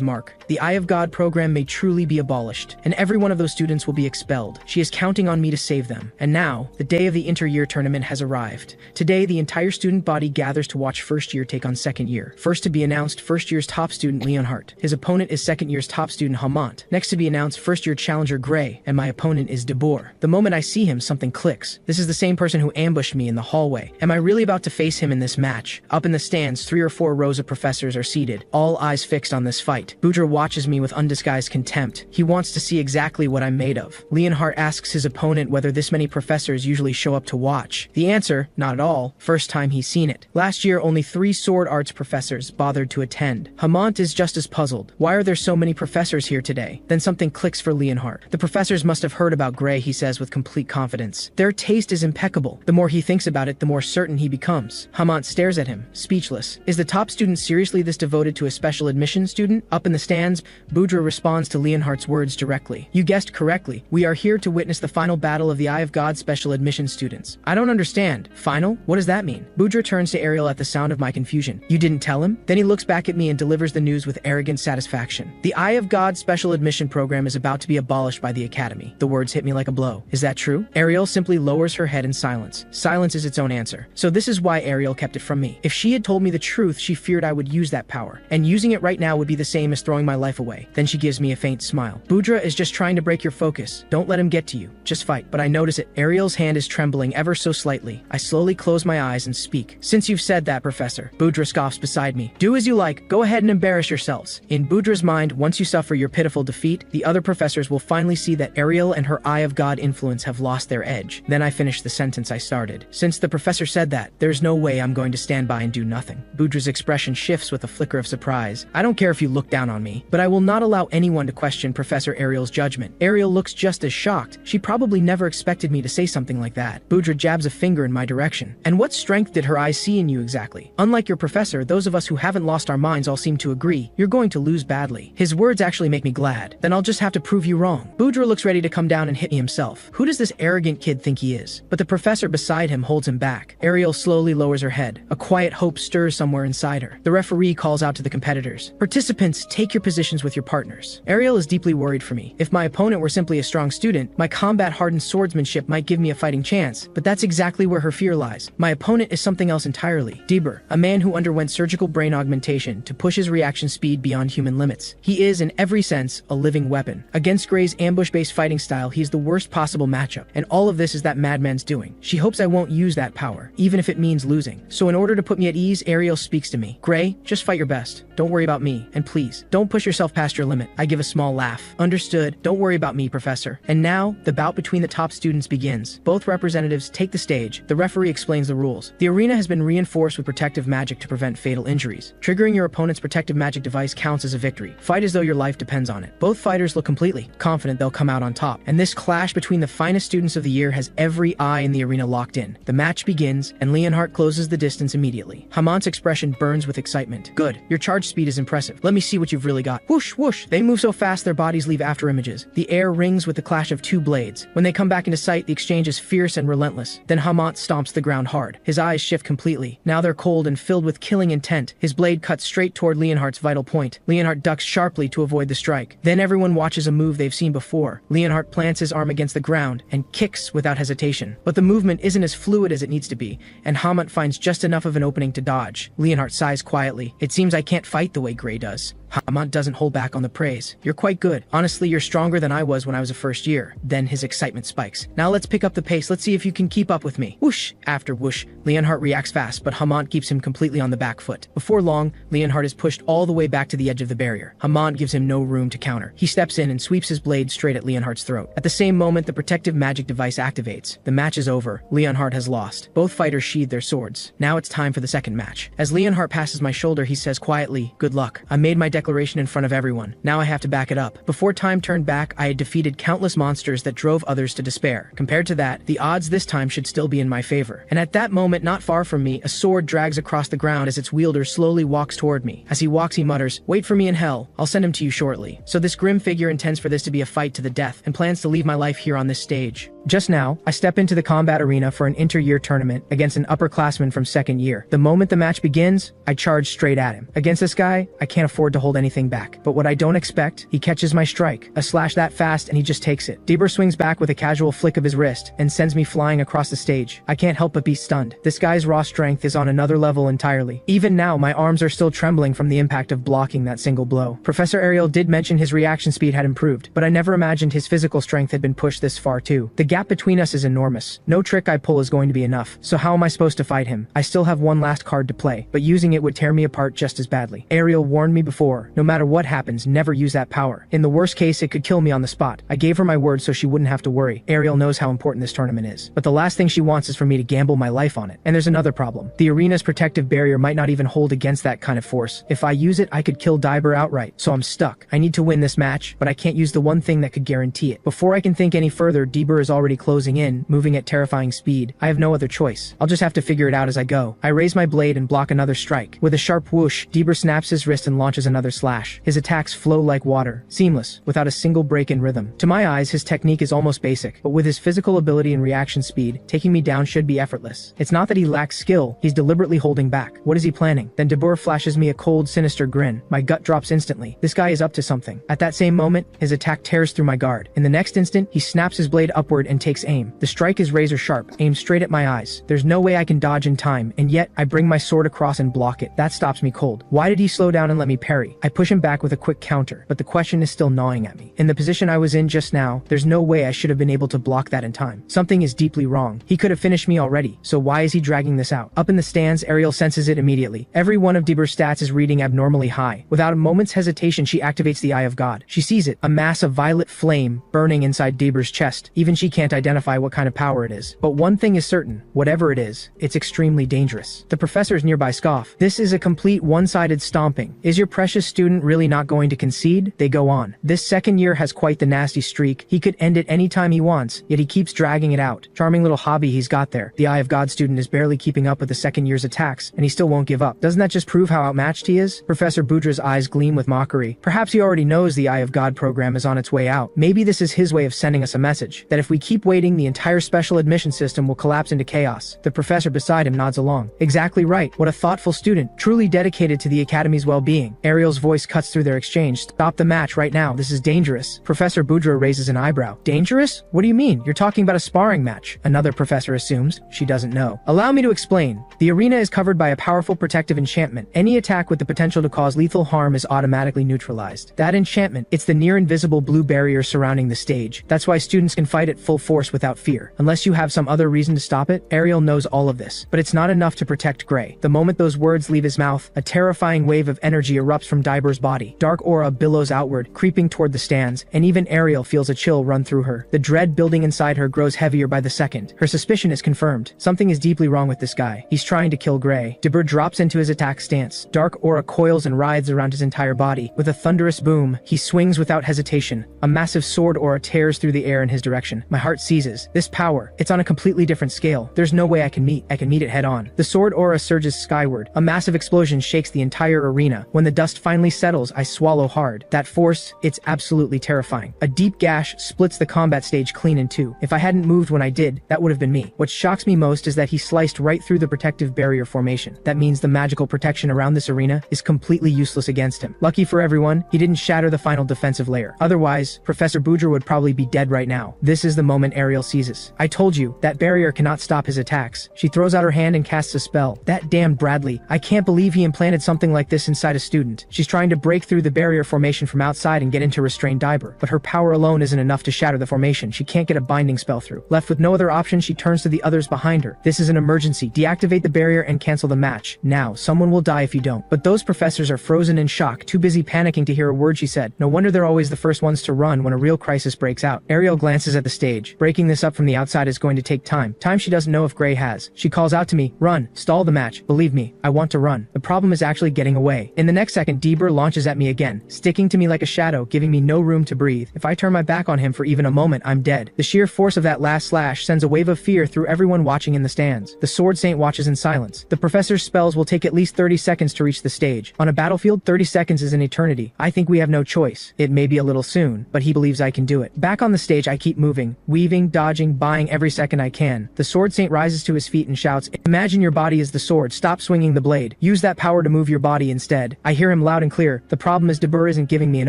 mark, the Eye of God program may truly be abolished, and every one of those students will be expelled. She is counting on me to save them. And now, the day of the inter-year tournament has arrived. Today, the entire student body gathers to watch first year take on second year. First to be announced, first year's top student Leonhardt. His opponent is second year's top student Hamont. Next to be announced, first year challenger Gray, and my opponent is DeBoer. The moment I see him, something clicks. This is the same person who ambushed me in the hallway. Am I really about to face him in this match? Up in the stands, 3 or 4 rows of professors are seated, all eyes fixed on this fight. Boudre watches me with undisguised contempt. He wants to see exactly what I'm made of. Leonhardt asks his opponent whether this many professors usually show up to watch. The answer, not at all. First time he's seen it. Last year, only 3 sword arts professors bothered to attend. Hamont is just as puzzled. Why are there so many professors here today? Then something clicks for Leonhardt. The professors must have heard about Gray, he says with complete confidence. Their taste is impeccable. The more he thinks about it, the more certain he becomes. Hamont stares at him, speechless. Is the top student seriously this devoted to a special admission student? Up in the stands, Boudre responds to Leonhardt's words directly. You guessed correctly. We are here to witness the final battle of the Eye of God special admission students. I don't understand. Final? What does that mean? Boudre turns to Ariel at the sound of my confusion. You didn't tell him? Then he looks back at me and delivers the news with arrogant satisfaction. The Eye of God special admission program is about to be abolished by the academy. The words hit me like a blow. Is that true? Ariel simply lowers her head in silence. Silence is its own answer. So this is why Ariel kept it from me. If she had told me the truth, she feared I would use that power. And using it right now would be the same as throwing my life away. Then she gives me a faint smile. Boudre is just trying to break your focus. Don't let him get to you. Just fight. But I notice it. Ariel's hand is trembling ever so slightly. I slowly close my eyes and speak. Since you've said that, Professor. Boudre scoffs beside me. Do as you like. Go ahead and embarrass yourselves. In Boudre's mind, once you suffer your pitiful defeat, the other professors will finally see that Ariel and her Eye of God influence have lost their edge. Then I finish the sentence I started. Since the professor said that, there's no way I'm going to stand by and do nothing. Boudre's expression shifts with a flicker of surprise. I don't care if you look down on me, but I will not allow anyone to question Professor Ariel's judgment. Ariel looks just as shocked. She probably never expected me to say something like that. Boudre jabs a finger in my direction. And what strength did her eyes see in you exactly? Unlike your professor, those of us who haven't lost our minds all seem to agree. You're going to lose badly. His words words actually make me glad. Then I'll just have to prove you wrong. Boudreaux looks ready to come down and hit me himself. Who does this arrogant kid think he is? But the professor beside him holds him back. Ariel slowly lowers her head. A quiet hope stirs somewhere inside her. The referee calls out to the competitors. Participants, take your positions with your partners. Ariel is deeply worried for me. If my opponent were simply a strong student, my combat-hardened swordsmanship might give me a fighting chance. But that's exactly where her fear lies. My opponent is something else entirely. Deber, a man who underwent surgical brain augmentation to push his reaction speed beyond human limits. He is, in every sense, a living weapon. Against Gray's ambush-based fighting style, he is the worst possible matchup. And all of this is that madman's doing. She hopes I won't use that power, even if it means losing. So in order to put me at ease, Ariel speaks to me. Gray, just fight your best. Don't worry about me. And please, don't push yourself past your limit. I give a small laugh. Understood. Don't worry about me, Professor. And now, the bout between the top students begins. Both representatives take the stage. The referee explains the rules. The arena has been reinforced with protective magic to prevent fatal injuries. Triggering your opponent's protective magic device counts as a victory. Fight as though your life depends on it. Both fighters look completely confident they'll come out on top. And this clash between the finest students of the year has every eye in the arena locked in. The match begins, and Leonhardt closes the distance immediately. Hamon's expression burns with excitement. Good. Your charge speed is impressive. Let me see what you've really got. Whoosh, whoosh. They move so fast their bodies leave after images. The air rings with the clash of two blades. When they come back into sight, the exchange is fierce and relentless. Then Hamont stomps the ground hard. His eyes shift completely. Now they're cold and filled with killing intent. His blade cuts straight toward Leonhardt's vital point. Leonhardt ducks sharply to avoid the strike. Then everyone watches a move they've seen before. Leonhardt plants his arm against the ground and kicks without hesitation. But the movement isn't as fluid as it needs to be, and Hamont finds just enough of an opening to dodge. Leonhardt sighs quietly. It seems I can't fight the way Gray does. Hamont doesn't hold back on the praise. You're quite good. Honestly, you're stronger than I was when I was a first year. Then his excitement spikes. Now let's pick up the pace. Let's see if you can keep up with me. Whoosh! After whoosh, Leonhardt reacts fast, but Hamont keeps him completely on the back foot. Before long, Leonhardt is pushed all the way back to the edge of the barrier. Hamont gives him no room to counter. He steps in and sweeps his blade straight at Leonhardt's throat. At the same moment, the protective magic device activates. The match is over. Leonhardt has lost. Both fighters sheathe their swords. Now it's time for the second match. As Leonhardt passes my shoulder, he says quietly, "Good luck. I made my declaration in front of everyone. Now I have to back it up. Before time turned back, I had defeated countless monsters that drove others to despair. Compared to that, the odds this time should still be in my favor." And at that moment, not far from me, a sword drags across the ground as its wielder slowly walks toward me. As he walks, he mutters, "Wait for me in hell. I'll send him to you shortly." So this grim figure intends for this to be a fight to the death and plans to leave my life here on this stage. Just now, I step into the combat arena for an inter-year tournament against an upperclassman from second year. The moment the match begins, I charge straight at him. Against this guy, I can't afford to hold anything back. But what I don't expect, he catches my strike. A slash that fast and he just takes it. Deber swings back with a casual flick of his wrist and sends me flying across the stage. I can't help but be stunned. This guy's raw strength is on another level entirely. Even now, my arms are still trembling from the impact of blocking that single blow. Professor Ariel did mention his reaction speed had improved, but I never imagined his physical strength had been pushed this far too. The gap between us is enormous. No trick I pull is going to be enough. So how am I supposed to fight him? I still have one last card to play, but using it would tear me apart just as badly. Ariel warned me before, no matter what happens, never use that power. In the worst case, it could kill me on the spot. I gave her my word so she wouldn't have to worry. Ariel knows how important this tournament is. But the last thing she wants is for me to gamble my life on it. And there's another problem. The arena's protective barrier might not even hold against that kind of force. If I use it, I could kill Deber outright. So I'm stuck. I need to win this match, but I can't use the one thing that could guarantee it. Before I can think any further, Deber is already closing in, moving at terrifying speed. I have no other choice. I'll just have to figure it out as I go. I raise my blade and block another strike. With a sharp whoosh, Deber snaps his wrist and launches another slash. His attacks flow like water, seamless, without a single break in rhythm. To my eyes, his technique is almost basic, but with his physical ability and reaction speed, taking me down should be effortless. It's not that he lacks skill, he's deliberately holding back. What is he planning? Then Deber flashes me a cold, sinister grin. My gut drops instantly. This guy is up to something. At that same moment, his attack tears through my guard. In the next instant, he snaps his blade upward and takes aim. The strike is razor sharp, aimed straight at my eyes. There's no way I can dodge in time, and yet I bring my sword across and block it. That stops me cold. Why did he slow down and let me parry? I push him back with a quick counter, but the question is still gnawing at me. In the position I was in just now, there's no way I should have been able to block that in time. Something is deeply wrong. He could have finished me already, so why is he dragging this out? Up in the stands, Ariel senses it immediately. Every one of Deber's stats is reading abnormally high. Without a moment's hesitation, she activates the Eye of God. She sees it, a mass of violet flame burning inside Deber's chest. Even she can't can't identify what kind of power it is. But one thing is certain, whatever it is, it's extremely dangerous. The professors nearby scoff. This is a complete one-sided stomping. Is your precious student really not going to concede? They go on. This second year has quite the nasty streak. He could end it any time he wants, yet he keeps dragging it out. Charming little hobby he's got there. The Eye of God student is barely keeping up with the second year's attacks, and he still won't give up. Doesn't that just prove how outmatched he is? Professor Budra's eyes gleam with mockery. Perhaps he already knows the Eye of God program is on its way out. Maybe this is his way of sending us a message, that if we keep waiting, the entire special admission system will collapse into chaos. The professor beside him nods along. Exactly right. What a thoughtful student, truly dedicated to the Academy's well-being. Ariel's voice cuts through their exchange. Stop the match right now. This is dangerous. Professor Budra raises an eyebrow. Dangerous? What do you mean? You're talking about a sparring match. Another professor assumes. She doesn't know. Allow me to explain. The arena is covered by a powerful protective enchantment. Any attack with the potential to cause lethal harm is automatically neutralized. That enchantment, it's the near-invisible blue barrier surrounding the stage. That's why students can fight at full force without fear. Unless you have some other reason to stop it, Ariel knows all of this. But it's not enough to protect Gray. The moment those words leave his mouth, a terrifying wave of energy erupts from Diver's body. Dark aura billows outward, creeping toward the stands, and even Ariel feels a chill run through her. The dread building inside her grows heavier by the second. Her suspicion is confirmed. Something is deeply wrong with this guy. He's trying to kill Gray. Deber drops into his attack stance. Dark aura coils and writhes around his entire body. With a thunderous boom, he swings without hesitation. A massive sword aura tears through the air in his direction. My heart seizes. This power, it's on a completely different scale. There's no way I can meet it head on. The sword aura surges skyward. A massive explosion shakes the entire arena. When the dust finally settles, I swallow hard. That force, it's absolutely terrifying. A deep gash splits the combat stage clean in two. If I hadn't moved when I did, that would have been me. What shocks me most is that he sliced right through the protective barrier formation. That means the magical protection around this arena is completely useless against him. Lucky for everyone, he didn't shatter the final defensive layer. Otherwise, Professor Budra would probably be dead right now. This is the moment Ariel seizes. I told you, that barrier cannot stop his attacks. She throws out her hand and casts a spell. That damned Bradley. I can't believe he implanted something like this inside a student. She's trying to break through the barrier formation from outside and get into restrained Diber, but her power alone isn't enough to shatter the formation. She can't get a binding spell through. Left with no other option, she turns to the others behind her. This is an emergency. Deactivate the barrier and cancel the match. Now, someone will die if you don't. But those professors are frozen in shock, too busy panicking to hear a word she said. No wonder they're always the first ones to run when a real crisis breaks out. Ariel glances at the stage. Breaking this up from the outside is going to take time. Time she doesn't know if Gray has. She calls out to me, run, stall the match. Believe me, I want to run. The problem is actually getting away. In the next second, Deber launches at me again, sticking to me like a shadow, giving me no room to breathe. If I turn my back on him for even a moment, I'm dead. The sheer force of that last slash sends a wave of fear through everyone watching in the stands. The Sword Saint watches in silence. The professor's spells will take at least 30 seconds to reach the stage. On a battlefield, 30 seconds is an eternity. I think we have no choice. It may be a little soon, but he believes I can do it. Back on the stage, I keep moving, weaving, dodging, buying every second I can. The Sword Saint rises to his feet and shouts, imagine your body is the sword. Stop swinging the blade. Use that power to move your body instead. I hear him loud and clear. The problem is Deber isn't giving me an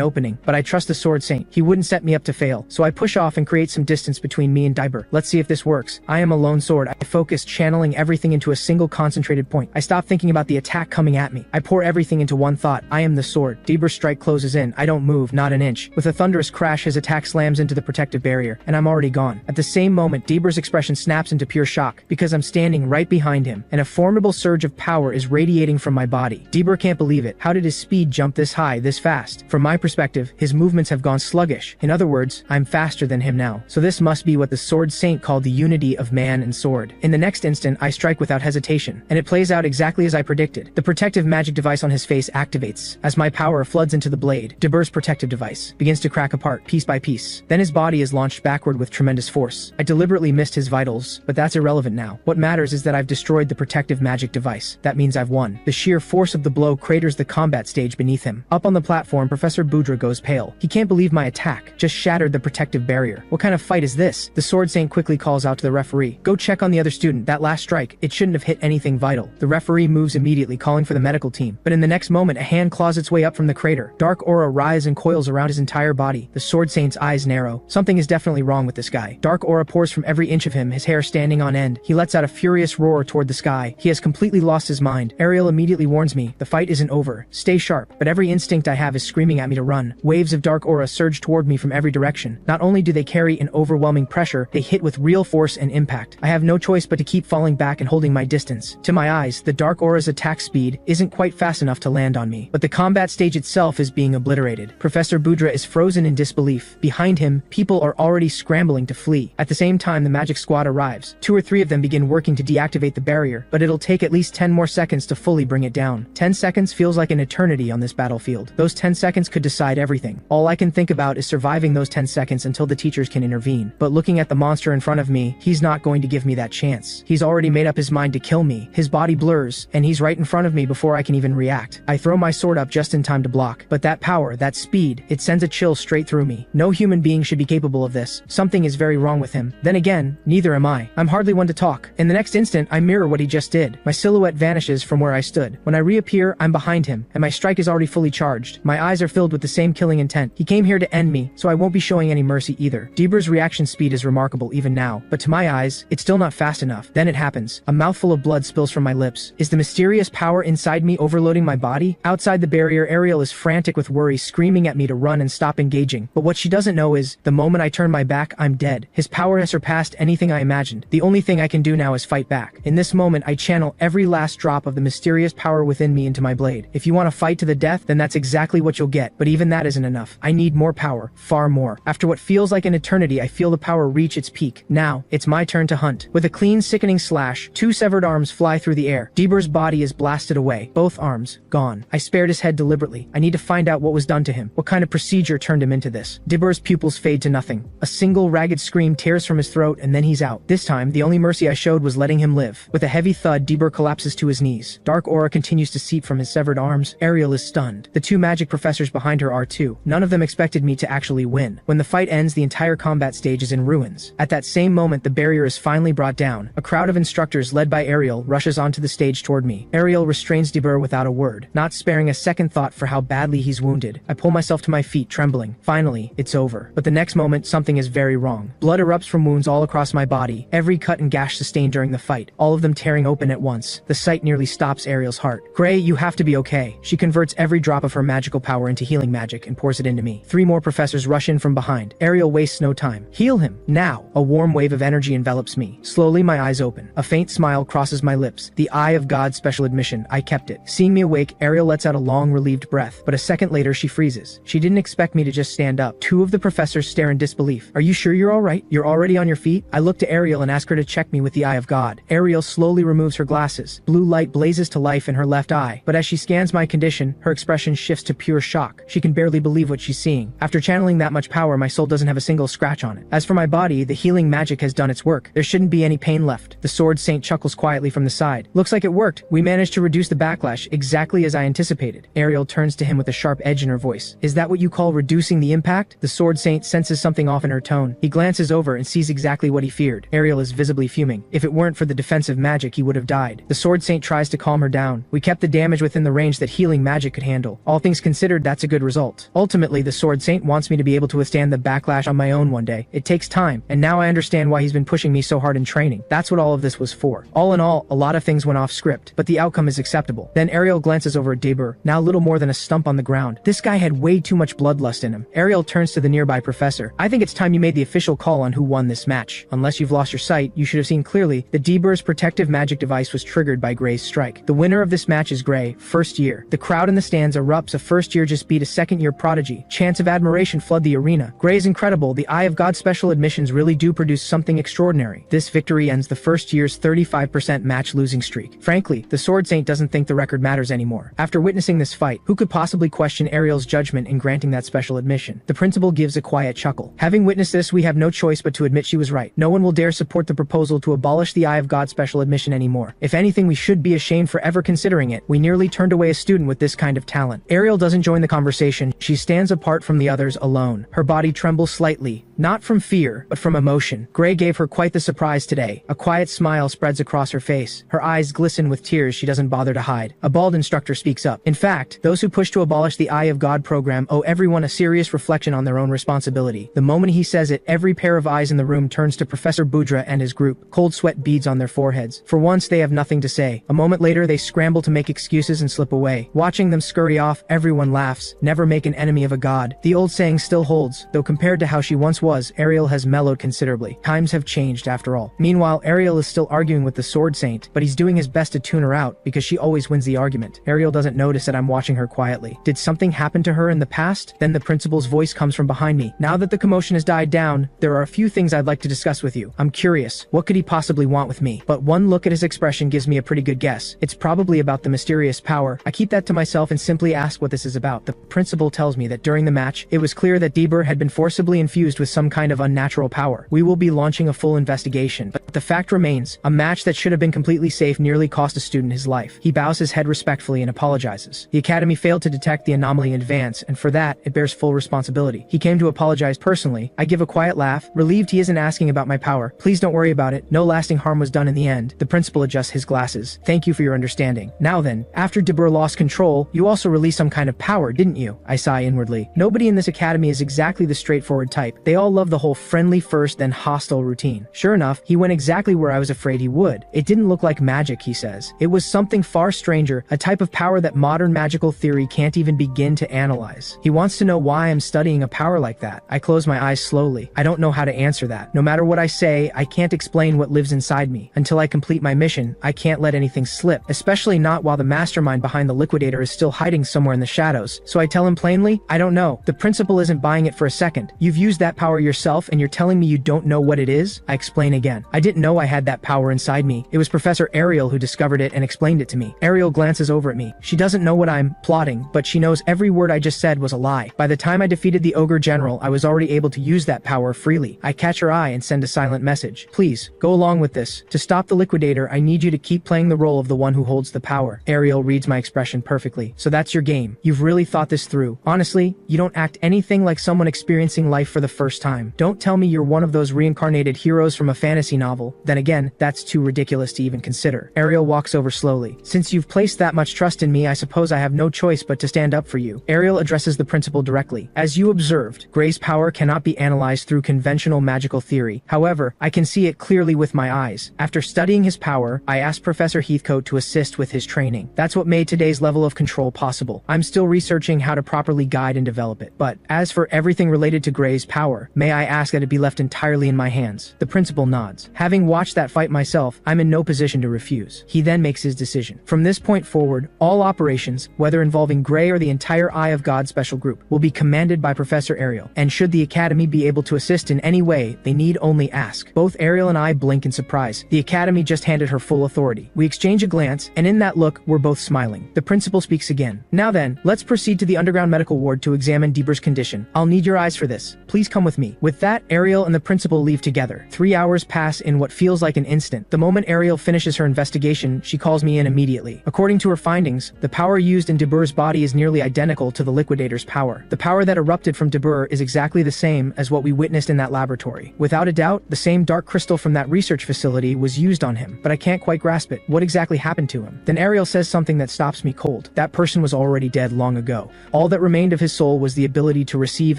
opening, but I trust the Sword Saint. He wouldn't set me up to fail. So I push off and create some distance between me and Diber. Let's see if this works. I am a lone sword. I focus, channeling everything into a single concentrated point. I stop thinking about the attack coming at me. I pour everything into one thought. I am the sword. Deber's strike closes in. I don't move, not an inch. With a thunderous crash, his attack slams into the protective barrier, and I'm already gone. At the same moment, Deber's expression snaps into pure shock, because I'm standing right behind him, and a formidable surge of power is radiating from my body. Deber can't believe it. How did his speed jump this high, this fast? From my perspective, his movements have gone sluggish. In other words, I'm faster than him now. So this must be what the Sword Saint called the unity of man and sword. In the next instant, I strike without hesitation, and it plays out exactly as I predicted. The protective magic device on his face activates. As my power floods into the blade, Deber's protective device begins to crack apart piece by piece. Then his body is launched backward with tremendous force. I deliberately missed his vitals, but that's irrelevant now. What matters is that I've destroyed the protective magic device. That means I've won. The sheer force of the blow craters the combat stage beneath him. Up on the platform, Professor Budra goes pale. He can't believe my attack just shattered the protective barrier. What kind of fight is this? The Sword Saint quickly calls out to the referee. Go check on the other student. That last strike, it shouldn't have hit anything vital. The referee moves immediately, calling for the medical team. But in the next moment, a hand claws its way up from the crater. Dark aura writhes and coils around his entire body. The Sword Saint's eyes narrow. Something is definitely wrong with this guy. Dark aura pours from every inch of him, his hair standing on end. He lets out a furious roar toward the sky. He has completely lost his mind. Ariel immediately warns me, the fight isn't over. Stay sharp. But every instinct I have is screaming at me to run. Waves of dark aura surge toward me from every direction. Not only do they carry an overwhelming pressure, they hit with real force and impact. I have no choice but to keep falling back and holding my distance. To my eyes, the dark aura's attack speed isn't quite fast enough to land on me. But the combat stage itself is being obliterated. Professor Budra is frozen in disbelief. Behind him, people are already scrambling scrambling to flee. At the same time, the magic squad arrives. 2 or 3 of them begin working to deactivate the barrier, but it'll take at least 10 more seconds to fully bring it down. 10 seconds feels like an eternity on this battlefield. Those 10 seconds could decide everything. All I can think about is surviving those 10 seconds until the teachers can intervene. But looking at the monster in front of me, he's not going to give me that chance. He's already made up his mind to kill me. His body blurs, and he's right in front of me before I can even react. I throw my sword up just in time to block. But that power, that speed, it sends a chill straight through me. No human being should be capable of this. Something is very wrong with him. Then again, neither am I. I'm hardly one to talk. In the next instant, I mirror what he just did. My silhouette vanishes from where I stood. When I reappear, I'm behind him, and my strike is already fully charged. My eyes are filled with the same killing intent. He came here to end me, so I won't be showing any mercy either. Deborah's reaction speed is remarkable even now, but to my eyes, it's still not fast enough. Then it happens. A mouthful of blood spills from my lips. Is the mysterious power inside me overloading my body? Outside the barrier, Ariel is frantic with worry, screaming at me to run and stop engaging. But what she doesn't know is, the moment I turn my back, I'm dead. His power has surpassed anything I imagined. The only thing I can do now is fight back. In this moment, I channel every last drop of the mysterious power within me into my blade. If you want to fight to the death, then that's exactly what you'll get. But even that isn't enough. I need more power. Far more. After what feels like an eternity, I feel the power reach its peak. Now, it's my turn to hunt. With a clean, sickening slash, 2 severed arms fly through the air. Deborah's body is blasted away. Both arms, gone. I spared his head deliberately. I need to find out what was done to him. What kind of procedure turned him into this? Deborah's pupils fade to nothing. A single ragged scream tears from his throat, and then he's out. This time, the only mercy I showed was letting him live. With a heavy thud, Deborah collapses to his knees. Dark aura continues to seep from his severed arms. Ariel is stunned. The 2 magic professors behind her are too. None of them expected me to actually win. When the fight ends, the entire combat stage is in ruins. At that same moment, the barrier is finally brought down. A crowd of instructors led by Ariel rushes onto the stage toward me. Ariel restrains Deborah without a word, not sparing a second thought for how badly he's wounded. I pull myself to my feet, trembling. Finally, it's over. But the next moment, something is very wrong. Blood erupts from wounds all across my body, every cut and gash sustained during the fight, all of them tearing open at once. The sight nearly stops Ariel's heart. Gray, you have to be okay. She converts every drop of her magical power into healing magic and pours it into me. 3 more professors rush in from behind. Ariel wastes no time. Heal him, now! A warm wave of energy envelops me. Slowly, my eyes open. A faint smile crosses my lips. The eye of God's special admission. I kept it. Seeing me awake, Ariel lets out a long, relieved breath, but a second later, she freezes. She didn't expect me to just stand up. 2 of the professors stare in disbelief. Are you sure you're alright? You're already on your feet? I look to Ariel and ask her to check me with the eye of God. Ariel slowly removes her glasses. Blue light blazes to life in her left eye, but as she scans my condition, her expression shifts to pure shock. She can barely believe what she's seeing. After channeling that much power, my soul doesn't have a single scratch on it. As for my body, the healing magic has done its work. There shouldn't be any pain left. The sword saint chuckles quietly from the side. Looks like it worked. We managed to reduce the backlash exactly as I anticipated. Ariel turns to him with a sharp edge in her voice. Is that what you call reducing the impact? The sword saint senses something off in her tone. He glances over and sees exactly what he feared. Ariel is visibly fuming. If it weren't for the defensive magic, he would have died. The sword saint tries to calm her down. We kept the damage within the range that healing magic could handle. All things considered, that's a good result. Ultimately, the sword saint wants me to be able to withstand the backlash on my own one day. It takes time, and now I understand why he's been pushing me so hard in training. That's what all of this was for. All in all, a lot of things went off script, but the outcome is acceptable. Then Ariel glances over at Deber, now little more than a stump on the ground. This guy had way too much bloodlust in him. Ariel turns to the nearby professor. I think it's time you made the official call on who won this match. Unless you've lost your sight, you should have seen clearly that Deber's protective magic device was triggered by Gray's strike. The winner of this match is Gray, first year. The crowd in the stands erupts. A first year just beat a second year prodigy. Chants of admiration flood the arena. Gray is incredible. The Eye of God special admissions really do produce something extraordinary. This victory ends the first year's 35% match losing streak. Frankly, the Sword Saint doesn't think the record matters anymore. After witnessing this fight, who could possibly question Ariel's judgment in granting that special admission? The principal gives a quiet chuckle. Having witnessed this, we have no choice but to admit she was right. No one will dare support the proposal to abolish the Eye of God special admission anymore. If anything, we should be ashamed for ever considering it. We nearly turned away a student with this kind of talent. Ariel doesn't join the conversation. She stands apart from the others alone. Her body trembles slightly, not from fear, but from emotion. Gray gave her quite the surprise today. A quiet smile spreads across her face. Her eyes glisten with tears she doesn't bother to hide. A bald instructor speaks up. In fact, those who push to abolish the Eye of God program owe everyone a serious reflection on their own responsibility. The moment he says it, every pair of eyes in the room turns to Professor Boudra and his group. Cold sweat beads on their foreheads. For once, they have nothing to say. A moment later, they scramble to make excuses and slip away. Watching them scurry off, everyone laughs. Never make an enemy of a god. The old saying still holds, though compared to how she once was, was, Ariel has mellowed considerably. Times have changed after all. Meanwhile, Ariel is still arguing with the Sword Saint, but he's doing his best to tune her out because she always wins the argument. Ariel doesn't notice that I'm watching her quietly. Did something happen to her in the past? Then the principal's voice comes from behind me. Now that the commotion has died down, there are a few things I'd like to discuss with you. I'm curious, what could he possibly want with me? But one look at his expression gives me a pretty good guess. It's probably about the mysterious power. I keep that to myself and simply ask what this is about. The principal tells me that during the match, it was clear that Dieber had been forcibly infused with some kind of unnatural power. We will be launching a full investigation, but the fact remains, a match that should have been completely safe nearly cost a student his life. He bows his head respectfully and apologizes. The academy failed to detect the anomaly in advance, and for that, it bears full responsibility. He came to apologize personally. I give a quiet laugh, relieved he isn't asking about my power. Please don't worry about it. No lasting harm was done in the end. The principal adjusts his glasses. Thank you for your understanding. Now then, after Dieber lost control, you also released some kind of power, didn't you? I sigh inwardly. Nobody in this academy is exactly the straightforward type. They all love the whole friendly first then hostile routine. Sure enough, he went exactly where I was afraid he would. It didn't look like magic, he says. It was something far stranger, a type of power that modern magical theory can't even begin to analyze. He wants to know why I'm studying a power like that. I close my eyes slowly. I don't know how to answer that. No matter what I say, I can't explain what lives inside me. Until I complete my mission, I can't let anything slip, especially not while the mastermind behind the liquidator is still hiding somewhere in the shadows. So I tell him plainly, I don't know. The principal isn't buying it for a second. You've used that power yourself and you're telling me you don't know what it is? I explain again. I didn't know I had that power inside me. It was Professor Ariel who discovered it and explained it to me. Ariel glances over at me. She doesn't know what I'm plotting, but she knows every word I just said was a lie. By the time I defeated the ogre general, I was already able to use that power freely. I catch her eye and send a silent message. Please, go along with this. To stop the liquidator, I need you to keep playing the role of the one who holds the power. Ariel reads my expression perfectly. So that's your game. You've really thought this through. Honestly, you don't act anything like someone experiencing life for the first time. Don't tell me you're one of those reincarnated heroes from a fantasy novel. Then again, that's too ridiculous to even consider. Ariel walks over slowly. Since you've placed that much trust in me, I suppose I have no choice but to stand up for you. Ariel addresses the principal directly. As you observed, Gray's power cannot be analyzed through conventional magical theory. However, I can see it clearly with my eyes. After studying his power, I asked Professor Heathcote to assist with his training. That's what made today's level of control possible. I'm still researching how to properly guide and develop it. But as for everything related to Gray's power, may I ask that it be left entirely in my hands? The principal nods. Having watched that fight myself, I'm in no position to refuse. He then makes his decision. From this point forward, all operations, whether involving Gray or the entire Eye of God special group, will be commanded by Professor Ariel. And should the Academy be able to assist in any way, they need only ask. Both Ariel and I blink in surprise. The Academy just handed her full authority. We exchange a glance, and in that look, we're both smiling. The principal speaks again. Now then, let's proceed to the underground medical ward to examine Dieber's condition. I'll need your eyes for this. Please come with me. With that, Ariel and the principal leave together. 3 hours pass in what feels like an instant. The moment Ariel finishes her investigation, she calls me in immediately. According to her findings, the power used in Dieber's body is nearly identical to the liquidator's power. The power that erupted from Dieber is exactly the same as what we witnessed in that laboratory. Without a doubt, the same dark crystal from that research facility was used on him, but I can't quite grasp it. What exactly happened to him? Then Ariel says something that stops me cold. That person was already dead long ago. All that remained of his soul was the ability to receive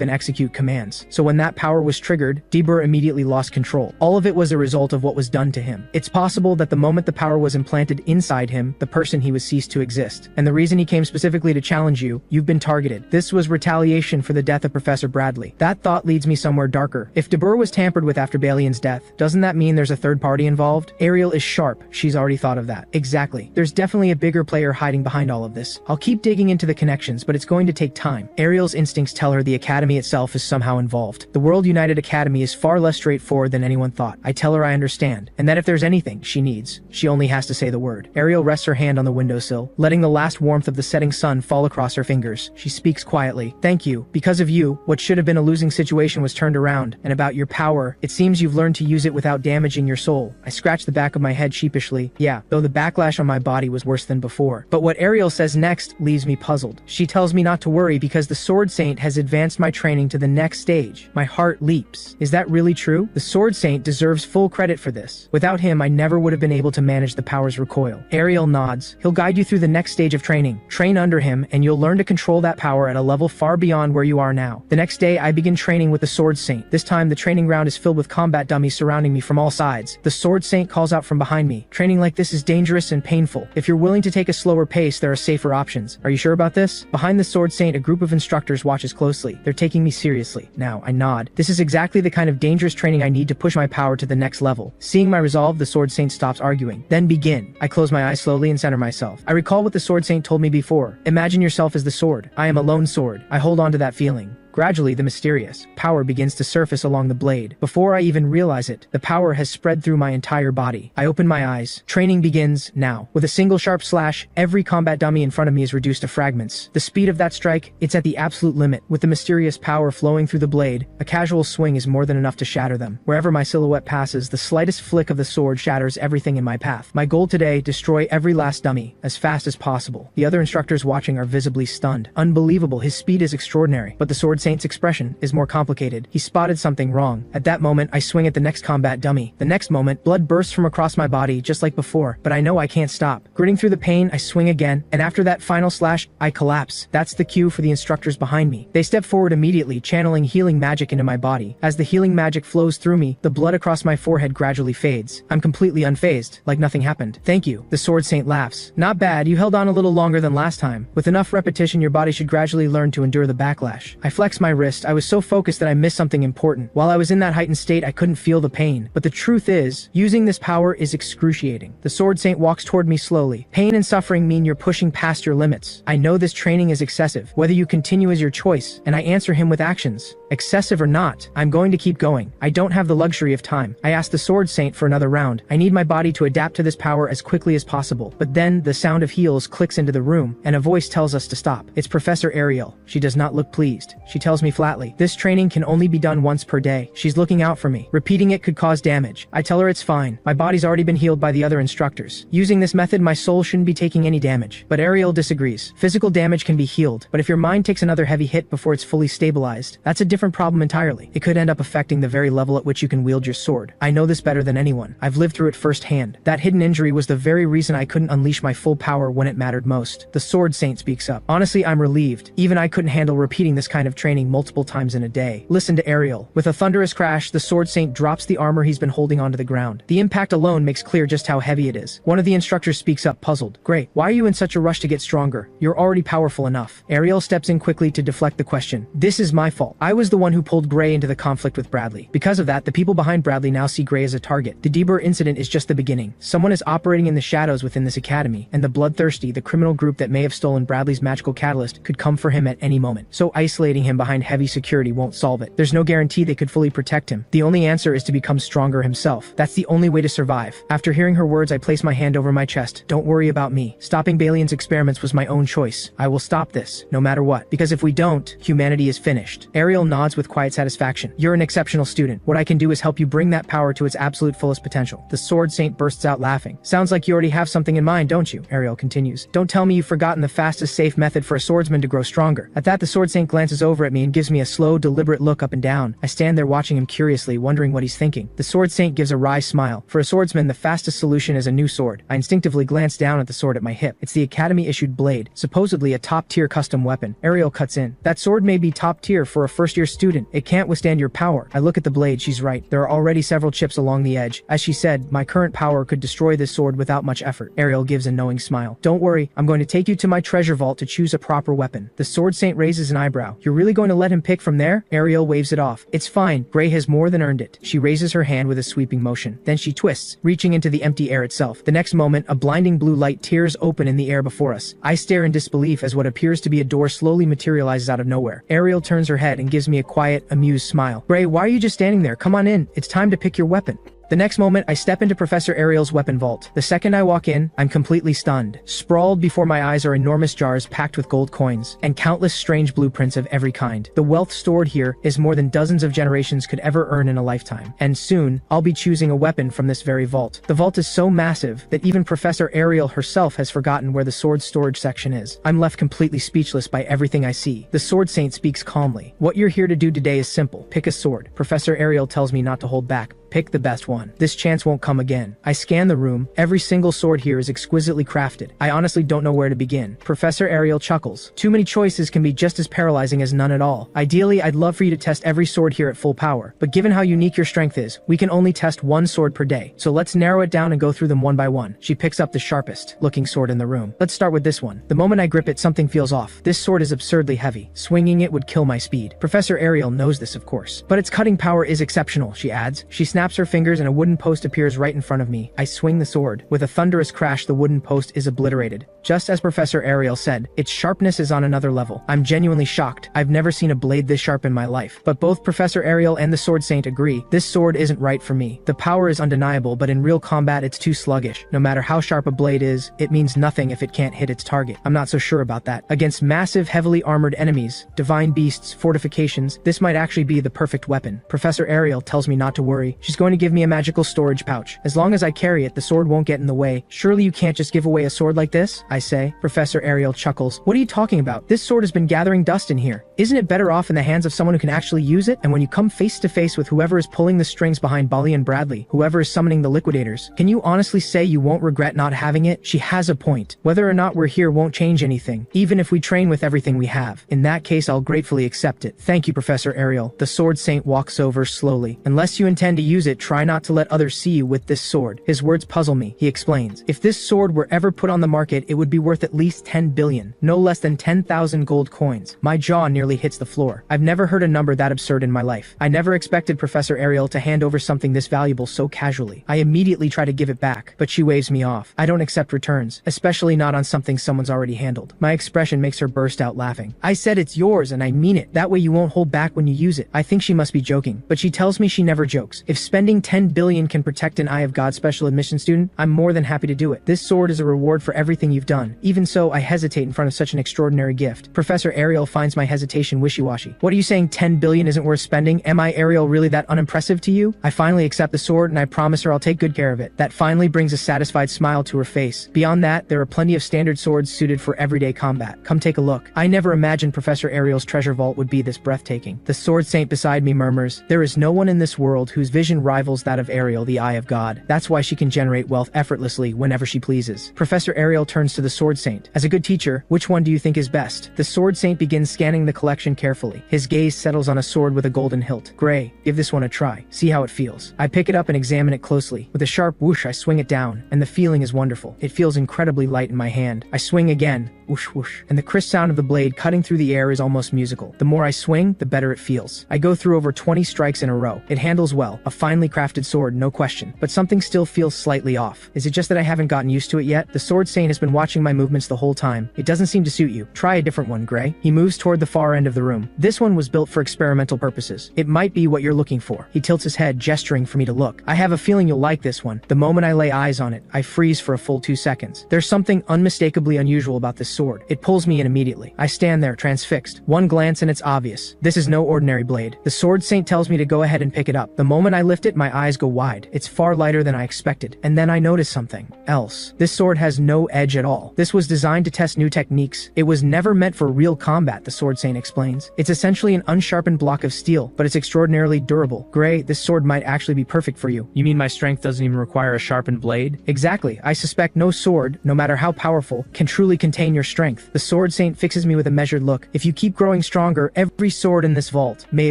and execute commands. So when that power was triggered, Dieber immediately lost control. All of it was a result of what was done to him. It's possible that the moment the power was implanted inside him, the person he was ceased to exist. And the reason he came specifically to challenge you, you've been targeted. This was retaliation for the death of Professor Bradley. That thought leads me somewhere darker. If Dieber was tampered with after Balian's death, doesn't that mean there's a third party involved? Ariel is sharp. She's already thought of that. Exactly. There's definitely a bigger player hiding behind all of this. I'll keep digging into the connections, but it's going to take time. Ariel's instincts tell her the Academy itself is somehow involved. The World United Academy is far less straightforward than anyone thought. I tell her I understand, and that if there's anything she needs, she only has to say the word. Ariel rests her hand on the windowsill, letting the last warmth of the setting sun fall across her fingers. She speaks quietly. Thank you. Because of you, what should have been a losing situation was turned around, and about your power, it seems you've learned to use it without damaging your soul. I scratch the back of my head sheepishly. Yeah, though the backlash on my body was worse than before. But what Ariel says next leaves me puzzled. She tells me not to worry because the Sword Saint has advanced my training to the next stage. My heart leaps. Is that really true? The Sword Saint deserves full credit for this. Without him, I never would have been able to manage the power's recoil. Ariel nods. He'll guide you through the next stage of training. Train under him, and you'll learn to control that power at a level far beyond where you are now. The next day, I begin training with the Sword Saint. This time, the training ground is filled with combat dummies surrounding me from all sides. The Sword Saint calls out from behind me. Training like this is dangerous and painful. If you're willing to take a slower pace, there are safer options. Are you sure about this? Behind the Sword Saint, a group of instructors watches closely. They're taking me seriously. Now, I nod. god, this is exactly the kind of dangerous training I need to push my power to the next level. Seeing my resolve, the Sword Saint stops arguing. Then begin. I close my eyes slowly and center myself. I recall what the Sword Saint told me before. Imagine yourself as the sword. I am a lone sword. I hold on to that feeling. Gradually, the mysterious power begins to surface along the blade. Before I even realize it, the power has spread through my entire body. I open my eyes. Training begins now. With a single sharp slash, every combat dummy in front of me is reduced to fragments. The speed of that strike, it's at the absolute limit. With the mysterious power flowing through the blade, a casual swing is more than enough to shatter them. Wherever my silhouette passes, the slightest flick of the sword shatters everything in my path. My goal today, destroy every last dummy, as fast as possible. The other instructors watching are visibly stunned. Unbelievable, his speed is extraordinary. But the Sword Saint's expression is more complicated. He spotted something wrong. At that moment, I swing at the next combat dummy. The next moment, blood bursts from across my body just like before, but I know I can't stop. Gritting through the pain, I swing again, and after that final slash, I collapse. That's the cue for the instructors behind me. They step forward immediately, channeling healing magic into my body. As the healing magic flows through me, the blood across my forehead gradually fades. I'm completely unfazed, like nothing happened. Thank you. The Sword Saint laughs. Not bad, you held on a little longer than last time. With enough repetition, your body should gradually learn to endure the backlash. I flex my wrist. I was so focused that I missed something important. While I was in that heightened state, I couldn't feel the pain. But the truth is, using this power is excruciating. The Sword Saint walks toward me slowly. Pain and suffering mean you're pushing past your limits. I know this training is excessive. Whether you continue is your choice, and I answer him with actions. Excessive or not, I'm going to keep going. I don't have the luxury of time. I ask the Sword Saint for another round. I need my body to adapt to this power as quickly as possible. But then, the sound of heels clicks into the room, and a voice tells us to stop. It's Professor Ariel. She does not look pleased. She tells me flatly, this training can only be done once per day. She's looking out for me. Repeating it could cause damage. I tell her it's fine. My body's already been healed by the other instructors. Using this method, my soul shouldn't be taking any damage. But Ariel disagrees. Physical damage can be healed, but if your mind takes another heavy hit before it's fully stabilized, that's a different problem entirely. It could end up affecting the very level at which you can wield your sword. I know this better than anyone. I've lived through it firsthand. That hidden injury was the very reason I couldn't unleash my full power when it mattered most. The Sword Saint speaks up. Honestly, I'm relieved. Even I couldn't handle repeating this kind of training multiple times in a day. Listen to Ariel. With a thunderous crash, the Sword Saint drops the armor he's been holding onto the ground. The impact alone makes clear just how heavy it is. One of the instructors speaks up, puzzled. Great. Why are you in such a rush to get stronger? You're already powerful enough. Ariel steps in quickly to deflect the question. This is my fault. I was the one who pulled Gray into the conflict with Bradley. Because of that, the people behind Bradley now see Gray as a target. The Deber incident is just the beginning. Someone is operating in the shadows within this academy, and the Bloodthirsty, the criminal group that may have stolen Bradley's magical catalyst, could come for him at any moment. So isolating him behind heavy security won't solve it. There's no guarantee they could fully protect him. The only answer is to become stronger himself. That's the only way to survive. After hearing her words, I place my hand over my chest. Don't worry about me. Stopping Balian's experiments was my own choice. I will stop this, no matter what. Because if we don't, humanity is finished. Ariel nods with quiet satisfaction. You're an exceptional student. What I can do is help you bring that power to its absolute fullest potential. The Sword Saint bursts out laughing. Sounds like you already have something in mind, don't you? Ariel continues. Don't tell me you've forgotten the fastest safe method for a swordsman to grow stronger. At that, the Sword Saint glances over at me and gives me a slow, deliberate look up and down. I stand there watching him curiously, wondering what he's thinking. The Sword Saint gives a wry smile. For a swordsman, the fastest solution is a new sword. I instinctively glance down at the sword at my hip. It's the Academy-issued blade, supposedly a top-tier custom weapon. Ariel cuts in. That sword may be top-tier for a first-year student. It can't withstand your power. I look at the blade. She's right. There are already several chips along the edge. As she said, my current power could destroy this sword without much effort. Ariel gives a knowing smile. Don't worry. I'm going to take you to my treasure vault to choose a proper weapon. The Sword Saint raises an eyebrow. You're really going to let him pick from there? Ariel waves it off. It's fine. Gray has more than earned it. She raises her hand with a sweeping motion. Then she twists, reaching into the empty air itself. The next moment, a blinding blue light tears open in the air before us. I stare in disbelief as what appears to be a door slowly materializes out of nowhere. Ariel turns her head and gives me a quiet, amused smile. Gray, why are you just standing there? Come on in. It's time to pick your weapon. The next moment, I step into Professor Ariel's weapon vault. The second I walk in, I'm completely stunned. Sprawled before my eyes are enormous jars packed with gold coins, and countless strange blueprints of every kind. The wealth stored here is more than dozens of generations could ever earn in a lifetime. And soon, I'll be choosing a weapon from this very vault. The vault is so massive that even Professor Ariel herself has forgotten where the sword storage section is. I'm left completely speechless by everything I see. The Sword Saint speaks calmly. What you're here to do today is simple. Pick a sword. Professor Ariel tells me not to hold back. Pick the best one. This chance won't come again. I scan the room. Every single sword here is exquisitely crafted. I honestly don't know where to begin. Professor Ariel chuckles. Too many choices can be just as paralyzing as none at all. Ideally, I'd love for you to test every sword here at full power, but given how unique your strength is, we can only test one sword per day. So let's narrow it down and go through them one by one. She picks up the sharpest looking sword in the room. Let's start with this one. The moment I grip it, something feels off. This sword is absurdly heavy. Swinging it would kill my speed. Professor Ariel knows this, of course, but its cutting power is exceptional, she adds. She snaps her fingers and a wooden post appears right in front of me. I swing the sword. With a thunderous crash, the wooden post is obliterated. Just as Professor Ariel said, its sharpness is on another level. I'm genuinely shocked. I've never seen a blade this sharp in my life. But both Professor Ariel and the Sword Saint agree, this sword isn't right for me. The power is undeniable, but in real combat it's too sluggish. No matter how sharp a blade is, it means nothing if it can't hit its target. I'm not so sure about that. Against massive, heavily armored enemies, divine beasts, fortifications, this might actually be the perfect weapon. Professor Ariel tells me not to worry. She's going to give me a magical storage pouch. As long as I carry it, the sword won't get in the way. Surely you can't just give away a sword like this? I say. Professor Ariel chuckles. What are you talking about? This sword has been gathering dust in here. Isn't it better off in the hands of someone who can actually use it? And when you come face to face with whoever is pulling the strings behind Bali and Bradley, whoever is summoning the liquidators, can you honestly say you won't regret not having it? She has a point. Whether or not we're here won't change anything, even if we train with everything we have. In that case, I'll gratefully accept it. Thank you, Professor Ariel. The Sword Saint walks over slowly. Unless you intend to use it, try not to let others see you with this sword. His words puzzle me. He explains. If this sword were ever put on the market, it would be worth at least 10 billion, no less than 10,000 gold coins. My jaw nearly hits the floor. I've never heard a number that absurd in my life. I never expected Professor Ariel to hand over something this valuable so casually. I immediately try to give it back, but she waves me off. I don't accept returns, especially not on something someone's already handled. My expression makes her burst out laughing. I said it's yours and I mean it. That way you won't hold back when you use it. I think she must be joking, but she tells me she never jokes. If spending 10 billion can protect an Eye of God special admission student, I'm more than happy to do it. This sword is a reward for everything you've done. Even so, I hesitate in front of such an extraordinary gift. Professor Ariel finds my hesitation wishy-washy. What are you saying, 10 billion isn't worth spending? Am I, Ariel, really that unimpressive to you? I finally accept the sword and I promise her I'll take good care of it. That finally brings a satisfied smile to her face. Beyond that, there are plenty of standard swords suited for everyday combat. Come take a look. I never imagined Professor Ariel's treasure vault would be this breathtaking. The Sword Saint beside me murmurs, there is no one in this world whose vision rivals that of Ariel, the Eye of God. That's why she can generate wealth effortlessly whenever she pleases. Professor Ariel turns to the Sword Saint. As a good teacher, which one do you think is best? The Sword Saint begins scanning the collection carefully. His gaze settles on a sword with a golden hilt. Gray, give this one a try. See how it feels. I pick it up and examine it closely. With a sharp whoosh, I swing it down, and the feeling is wonderful. It feels incredibly light in my hand. I swing again. Whoosh whoosh, and the crisp sound of the blade cutting through the air is almost musical. The more I swing, the better it feels. I go through over 20 strikes in a row. It handles well, a finely crafted sword, no question, but something still feels slightly off. Is it just that I haven't gotten used to it yet? The Sword Saint has been watching my movements the whole time. It doesn't seem to suit you. Try a different one, Gray. He moves toward the far end of the room. This one was built for experimental purposes. It might be what you're looking for. He tilts his head, gesturing for me to look. I have a feeling you'll like this one. The moment I lay eyes on it, I freeze for a full 2 seconds. There's something unmistakably unusual about this sword. It pulls me in immediately. I stand there, transfixed. One glance and it's obvious. This is no ordinary blade. The Sword Saint tells me to go ahead and pick it up. The moment I lift it, my eyes go wide. It's far lighter than I expected. And then I notice something else. This sword has no edge at all. This was designed to test new techniques. It was never meant for real combat, the Sword Saint explains. It's essentially an unsharpened block of steel, but it's extraordinarily durable. Gray, this sword might actually be perfect for you. You mean my strength doesn't even require a sharpened blade? Exactly. I suspect no sword, no matter how powerful, can truly contain your strength. The Sword Saint fixes me with a measured look. If you keep growing stronger, every sword in this vault may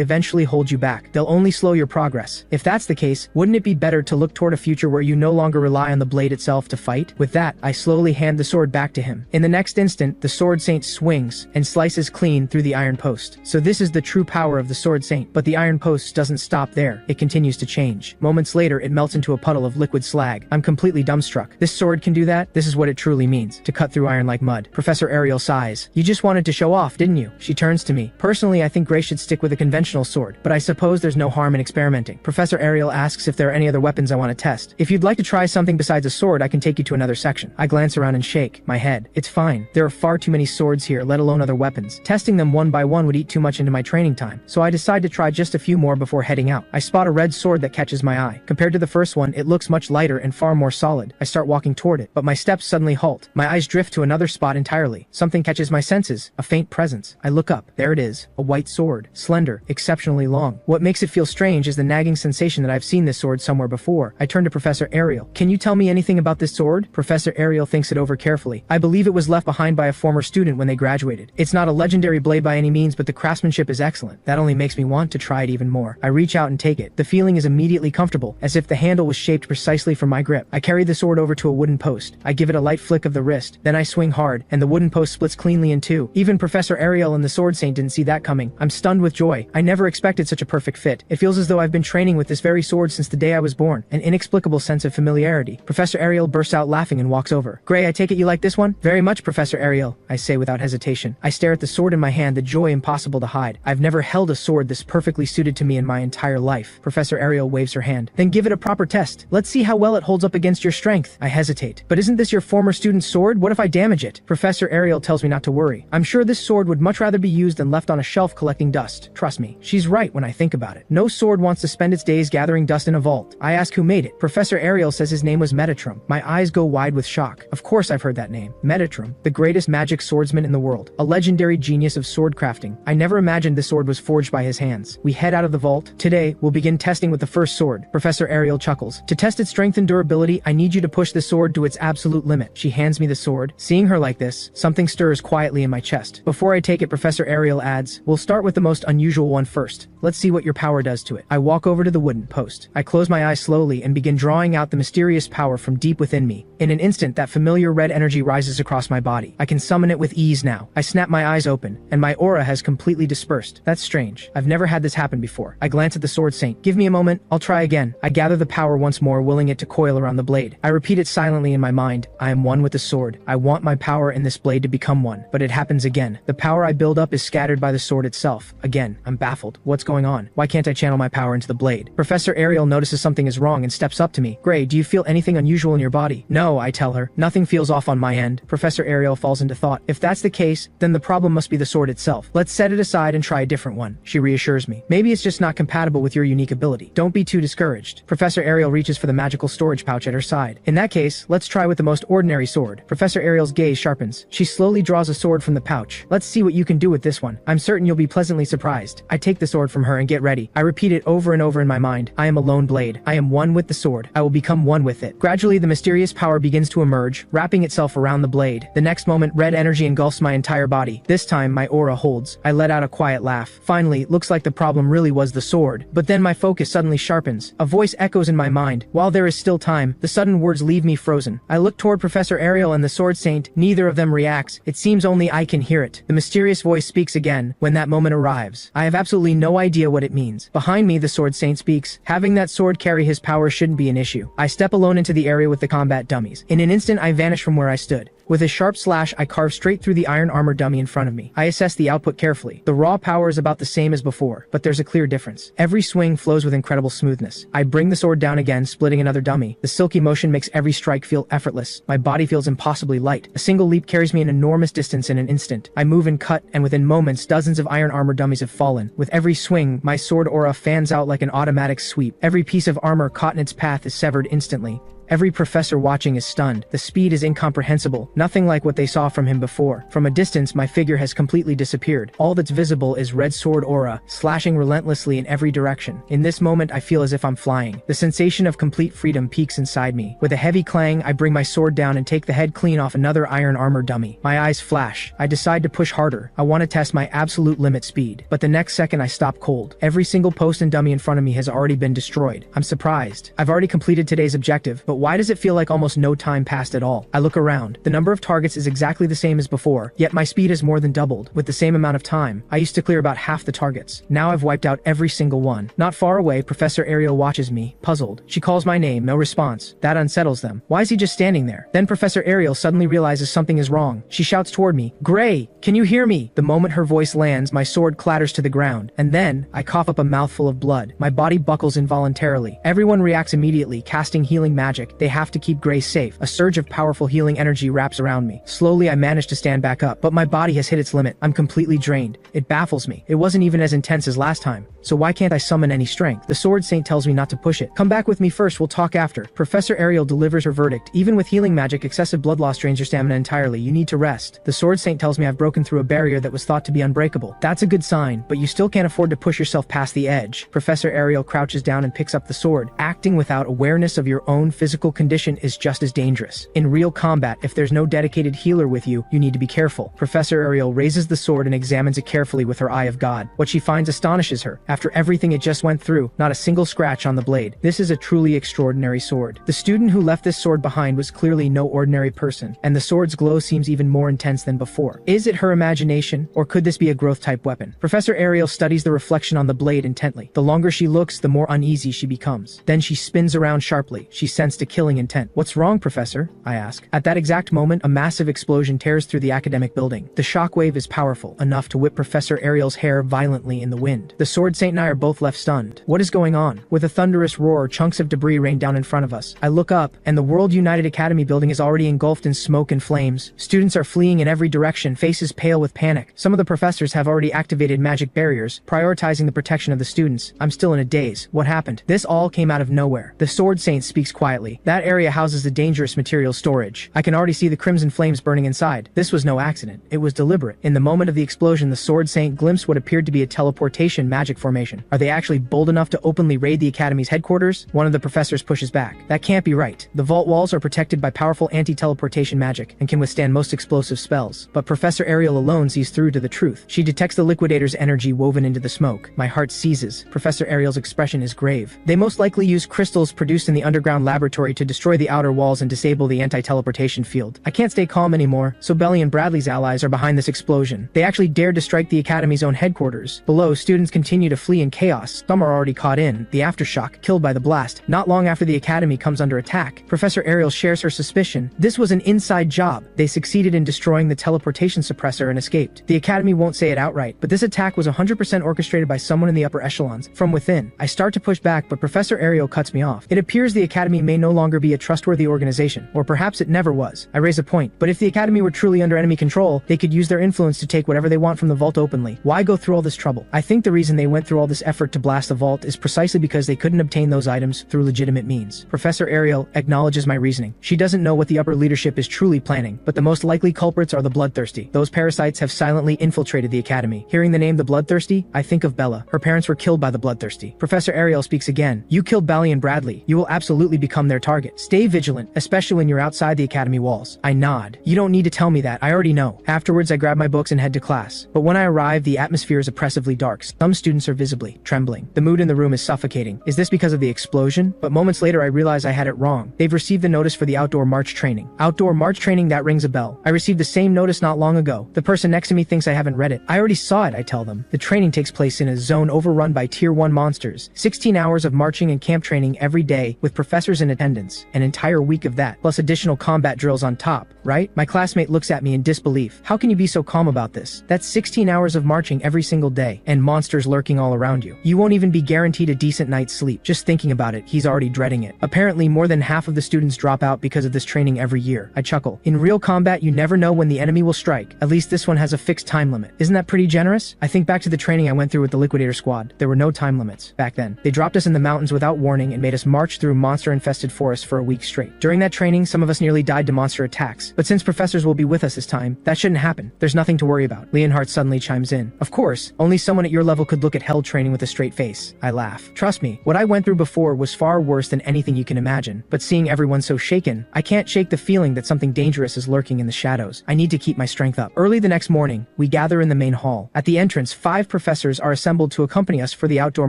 eventually hold you back. They'll only slow your progress. If that's the case, wouldn't it be better to look toward a future where you no longer rely on the blade itself to fight? With that, I slowly hand the sword back to him. In the next instant, the Sword Saint swings and slices clean through the iron post. So this is the true power of the Sword Saint. But the iron post doesn't stop there. It continues to change. Moments later, it melts into a puddle of liquid slag. I'm completely dumbstruck. This sword can do that? This is what it truly means, to cut through iron like mud. Professor Ariel sighs. You just wanted to show off, didn't you? She turns to me. Personally, I think Gray should stick with a conventional sword, but I suppose there's no harm in experimenting. Professor Ariel asks if there are any other weapons I want to test. If you'd like to try something besides a sword, I can take you to another section. I glance around and shake my head. It's fine. There are far too many swords here, let alone other weapons. Testing them one by one would eat too much into my training time, so I decide to try just a few more before heading out. I spot a red sword that catches my eye. Compared to the first one, it looks much lighter and far more solid. I start walking toward it, but my steps suddenly halt. My eyes drift to another spot entirely. Something catches my senses, a faint presence. I look up. There it is, a white sword, slender, exceptionally long. What makes it feel strange is the nagging sensation realization that I've seen this sword somewhere before, I turn to Professor Ariel. Can you tell me anything about this sword? Professor Ariel thinks it over carefully. I believe it was left behind by a former student when they graduated. It's not a legendary blade by any means, but the craftsmanship is excellent. That only makes me want to try it even more. I reach out and take it. The feeling is immediately comfortable, as if the handle was shaped precisely for my grip. I carry the sword over to a wooden post. I give it a light flick of the wrist, then I swing hard, and the wooden post splits cleanly in two. Even Professor Ariel and the Sword Saint didn't see that coming. I'm stunned with joy. I never expected such a perfect fit. It feels as though I've been training with this very sword since the day I was born. An inexplicable sense of familiarity. Professor Ariel bursts out laughing and walks over. Gray, I take it you like this one? Very much, Professor Ariel, I say without hesitation. I stare at the sword in my hand, the joy impossible to hide. I've never held a sword this perfectly suited to me in my entire life. Professor Ariel waves her hand. Then give it a proper test. Let's see how well it holds up against your strength. I hesitate. But isn't this your former student's sword? What if I damage it? Professor Ariel tells me not to worry. I'm sure this sword would much rather be used than left on a shelf collecting dust. Trust me, she's right when I think about it. No sword wants to spend its days gathering dust in a vault. I ask who made it. Professor Ariel says his name was Metatron. My eyes go wide with shock. Of course I've heard that name. Metatron, the greatest magic swordsman in the world. A legendary genius of sword crafting. I never imagined the sword was forged by his hands. We head out of the vault. Today, we'll begin testing with the first sword. Professor Ariel chuckles. To test its strength and durability, I need you to push the sword to its absolute limit. She hands me the sword. Seeing her like this, something stirs quietly in my chest. Before I take it, Professor Ariel adds, we'll start with the most unusual one first. Let's see what your power does to it. I walk over to the wooden post. I close my eyes slowly and begin drawing out the mysterious power from deep within me. In an instant, that familiar red energy rises across my body. I can summon it with ease now. I snap my eyes open, and my aura has completely dispersed. That's strange. I've never had this happen before. I glance at the Sword Saint. Give me a moment. I'll try again. I gather the power once more, willing it to coil around the blade. I repeat it silently in my mind. I am one with the sword. I want my power in this blade to become one. But it happens again. The power I build up is scattered by the sword itself. Again, I'm baffled. What's going on? Why can't I channel my power into the blade? Professor Ariel notices something is wrong and steps up to me. Gray, do you feel anything unusual in your body? No, I tell her. Nothing feels off on my end. Professor Ariel falls into thought. If that's the case, then the problem must be the sword itself. Let's set it aside and try a different one. She reassures me. Maybe it's just not compatible with your unique ability. Don't be too discouraged. Professor Ariel reaches for the magical storage pouch at her side. In that case, let's try with the most ordinary sword. Professor Ariel's gaze sharpens. She slowly draws a sword from the pouch. Let's see what you can do with this one. I'm certain you'll be pleasantly surprised. I take the sword from her and get ready. I repeat it over and over in my mind. I am a lone blade. I am one with the sword. I will become one with it. Gradually, the mysterious power begins to emerge, wrapping itself around the blade. The next moment, red energy engulfs my entire body. This time, my aura holds. I let out a quiet laugh. Finally, it looks like the problem really was the sword. But then my focus suddenly sharpens. A voice echoes in my mind. While there is still time, the sudden words leave me frozen. I look toward Professor Ariel and the Sword Saint. Neither of them reacts. It seems only I can hear it. The mysterious voice speaks again when that moment arrives. I have absolutely no idea what it means. Behind me, the Sword Saint speaks. Having that sword carry his power shouldn't be an issue. I step alone into the area with the combat dummies. In an instant, I vanish from where I stood. With a sharp slash, I carve straight through the iron armor dummy in front of me. I assess the output carefully. The raw power is about the same as before, but there's a clear difference. Every swing flows with incredible smoothness. I bring the sword down again, splitting another dummy. The silky motion makes every strike feel effortless. My body feels impossibly light. A single leap carries me an enormous distance in an instant. I move and cut, and within moments, dozens of iron armor dummies have fallen. With every swing, my sword aura fans out like an automatic sweep. Every piece of armor caught in its path is severed instantly. Every professor watching is stunned. The speed is incomprehensible, nothing like what they saw from him before. From a distance, my figure has completely disappeared. All that's visible is red sword aura, slashing relentlessly in every direction. In this moment, I feel as if I'm flying. The sensation of complete freedom peaks inside me. With a heavy clang, I bring my sword down and take the head clean off another iron armor dummy. My eyes flash. I decide to push harder. I want to test my absolute limit speed. But the next second, I stop cold. Every single post and dummy in front of me has already been destroyed. I'm surprised. I've already completed today's objective, but why does it feel like almost no time passed at all? I look around. The number of targets is exactly the same as before, yet my speed has more than doubled. With the same amount of time, I used to clear about half the targets. Now I've wiped out every single one. Not far away, Professor Ariel watches me, puzzled. She calls my name, no response. That unsettles them. Why is he just standing there? Then Professor Ariel suddenly realizes something is wrong. She shouts toward me, Gray, can you hear me? The moment her voice lands, my sword clatters to the ground, and then I cough up a mouthful of blood. My body buckles involuntarily. Everyone reacts immediately, casting healing magic. magic. They have to keep Grace safe. A surge of powerful healing energy wraps around me. Slowly, I manage to stand back up, but my body has hit its limit. I'm completely drained. It baffles me. It wasn't even as intense as last time. So why can't I summon any strength? The Sword Saint tells me not to push it. Come back with me first, we'll talk after. Professor Ariel delivers her verdict. Even with healing magic, excessive blood loss drains your stamina entirely. You need to rest. The Sword Saint tells me I've broken through a barrier that was thought to be unbreakable. That's a good sign, but you still can't afford to push yourself past the edge. Professor Ariel crouches down and picks up the sword. Acting without awareness of your own physical condition is just as dangerous. In real combat, if there's no dedicated healer with you, you need to be careful. Professor Ariel raises the sword and examines it carefully with her eye of God. What she finds astonishes her. After everything it just went through, not a single scratch on the blade. This is a truly extraordinary sword. The student who left this sword behind was clearly no ordinary person, and the sword's glow seems even more intense than before. Is it her imagination, or could this be a growth-type weapon? Professor Ariel studies the reflection on the blade intently. The longer she looks, the more uneasy she becomes. Then she spins around sharply. She sensed a killing intent. What's wrong, Professor? I ask. At that exact moment, a massive explosion tears through the academic building. The shockwave is powerful, enough to whip Professor Ariel's hair violently in the wind. The Sword Saint and I are both left stunned. What is going on? With a thunderous roar, chunks of debris rain down in front of us. I look up, and the World United Academy building is already engulfed in smoke and flames. Students are fleeing in every direction, faces pale with panic. Some of the professors have already activated magic barriers, prioritizing the protection of the students. I'm still in a daze. What happened? This all came out of nowhere. The Sword Saint speaks quietly. That area houses the dangerous material storage. I can already see the crimson flames burning inside. This was no accident. It was deliberate. In the moment of the explosion, the Sword Saint glimpsed what appeared to be a teleportation magic formation. Are they actually bold enough to openly raid the Academy's headquarters? One of the professors pushes back. That can't be right. The vault walls are protected by powerful anti-teleportation magic and can withstand most explosive spells. But Professor Ariel alone sees through to the truth. She detects the liquidator's energy woven into the smoke. My heart seizes. Professor Ariel's expression is grave. They most likely use crystals produced in the underground laboratory to destroy the outer walls and disable the anti-teleportation field. I can't stay calm anymore, so Belly and Bradley's allies are behind this explosion. They actually dared to strike the Academy's own headquarters. Below, students continue to flee in chaos. Some are already caught in the aftershock, killed by the blast. Not long after the Academy comes under attack, Professor Ariel shares her suspicion. This was an inside job. They succeeded in destroying the teleportation suppressor and escaped. The Academy won't say it outright, but this attack was 100% orchestrated by someone in the upper echelons, from within. I start to push back, but Professor Ariel cuts me off. It appears the Academy may no longer be a trustworthy organization, or perhaps it never was. I raise a point, but if the Academy were truly under enemy control, they could use their influence to take whatever they want from the vault openly. Why go through all this trouble? I think the reason they went through all this effort to blast the vault is precisely because they couldn't obtain those items through legitimate means. Professor Ariel acknowledges my reasoning. She doesn't know what the upper leadership is truly planning, but the most likely culprits are the bloodthirsty. Those parasites have silently infiltrated the Academy. Hearing the name the bloodthirsty, I think of Bella. Her parents were killed by the bloodthirsty. Professor Ariel speaks again. You killed Bally and Bradley. You will absolutely become their target. Stay vigilant, especially when you're outside the Academy walls. I nod. You don't need to tell me that. I already know. Afterwards, I grab my books and head to class. But when I arrive, the atmosphere is oppressively dark. Some students are visibly trembling. The mood in the room is suffocating. Is this because of the explosion? But moments later, I realize I had it wrong. They've received the notice for the outdoor march training. Outdoor march training, that rings a bell. I received the same notice not long ago. The person next to me thinks I haven't read it. I already saw it, I tell them. The training takes place in a zone overrun by Tier 1 monsters. 16 hours of marching and camp training every day, with professors in attendance. An entire week of that, plus additional combat drills on top, right? My classmate looks at me in disbelief. How can you be so calm about this? That's 16 hours of marching every single day, and monsters lurking all around you. You won't even be guaranteed a decent night's sleep. Just thinking about it, he's already dreading it. Apparently, more than half of the students drop out because of this training every year. I chuckle. In real combat, you never know when the enemy will strike. At least this one has a fixed time limit. Isn't that pretty generous? I think back to the training I went through with the Liquidator Squad. There were no time limits back then. They dropped us in the mountains without warning and made us march through monster-infested forests for a week straight. During that training, some of us nearly died to monster attacks. But since professors will be with us this time, that shouldn't happen. There's nothing to worry about. Leonhardt suddenly chimes in. Of course, only someone at your level could look at hell training with a straight face. I laugh. Trust me, what I went through before was far worse than anything you can imagine. But seeing everyone so shaken, I can't shake the feeling that something dangerous is lurking in the shadows. I need to keep my strength up. Early the next morning, we gather in the main hall. At the entrance, 5 professors are assembled to accompany us for the outdoor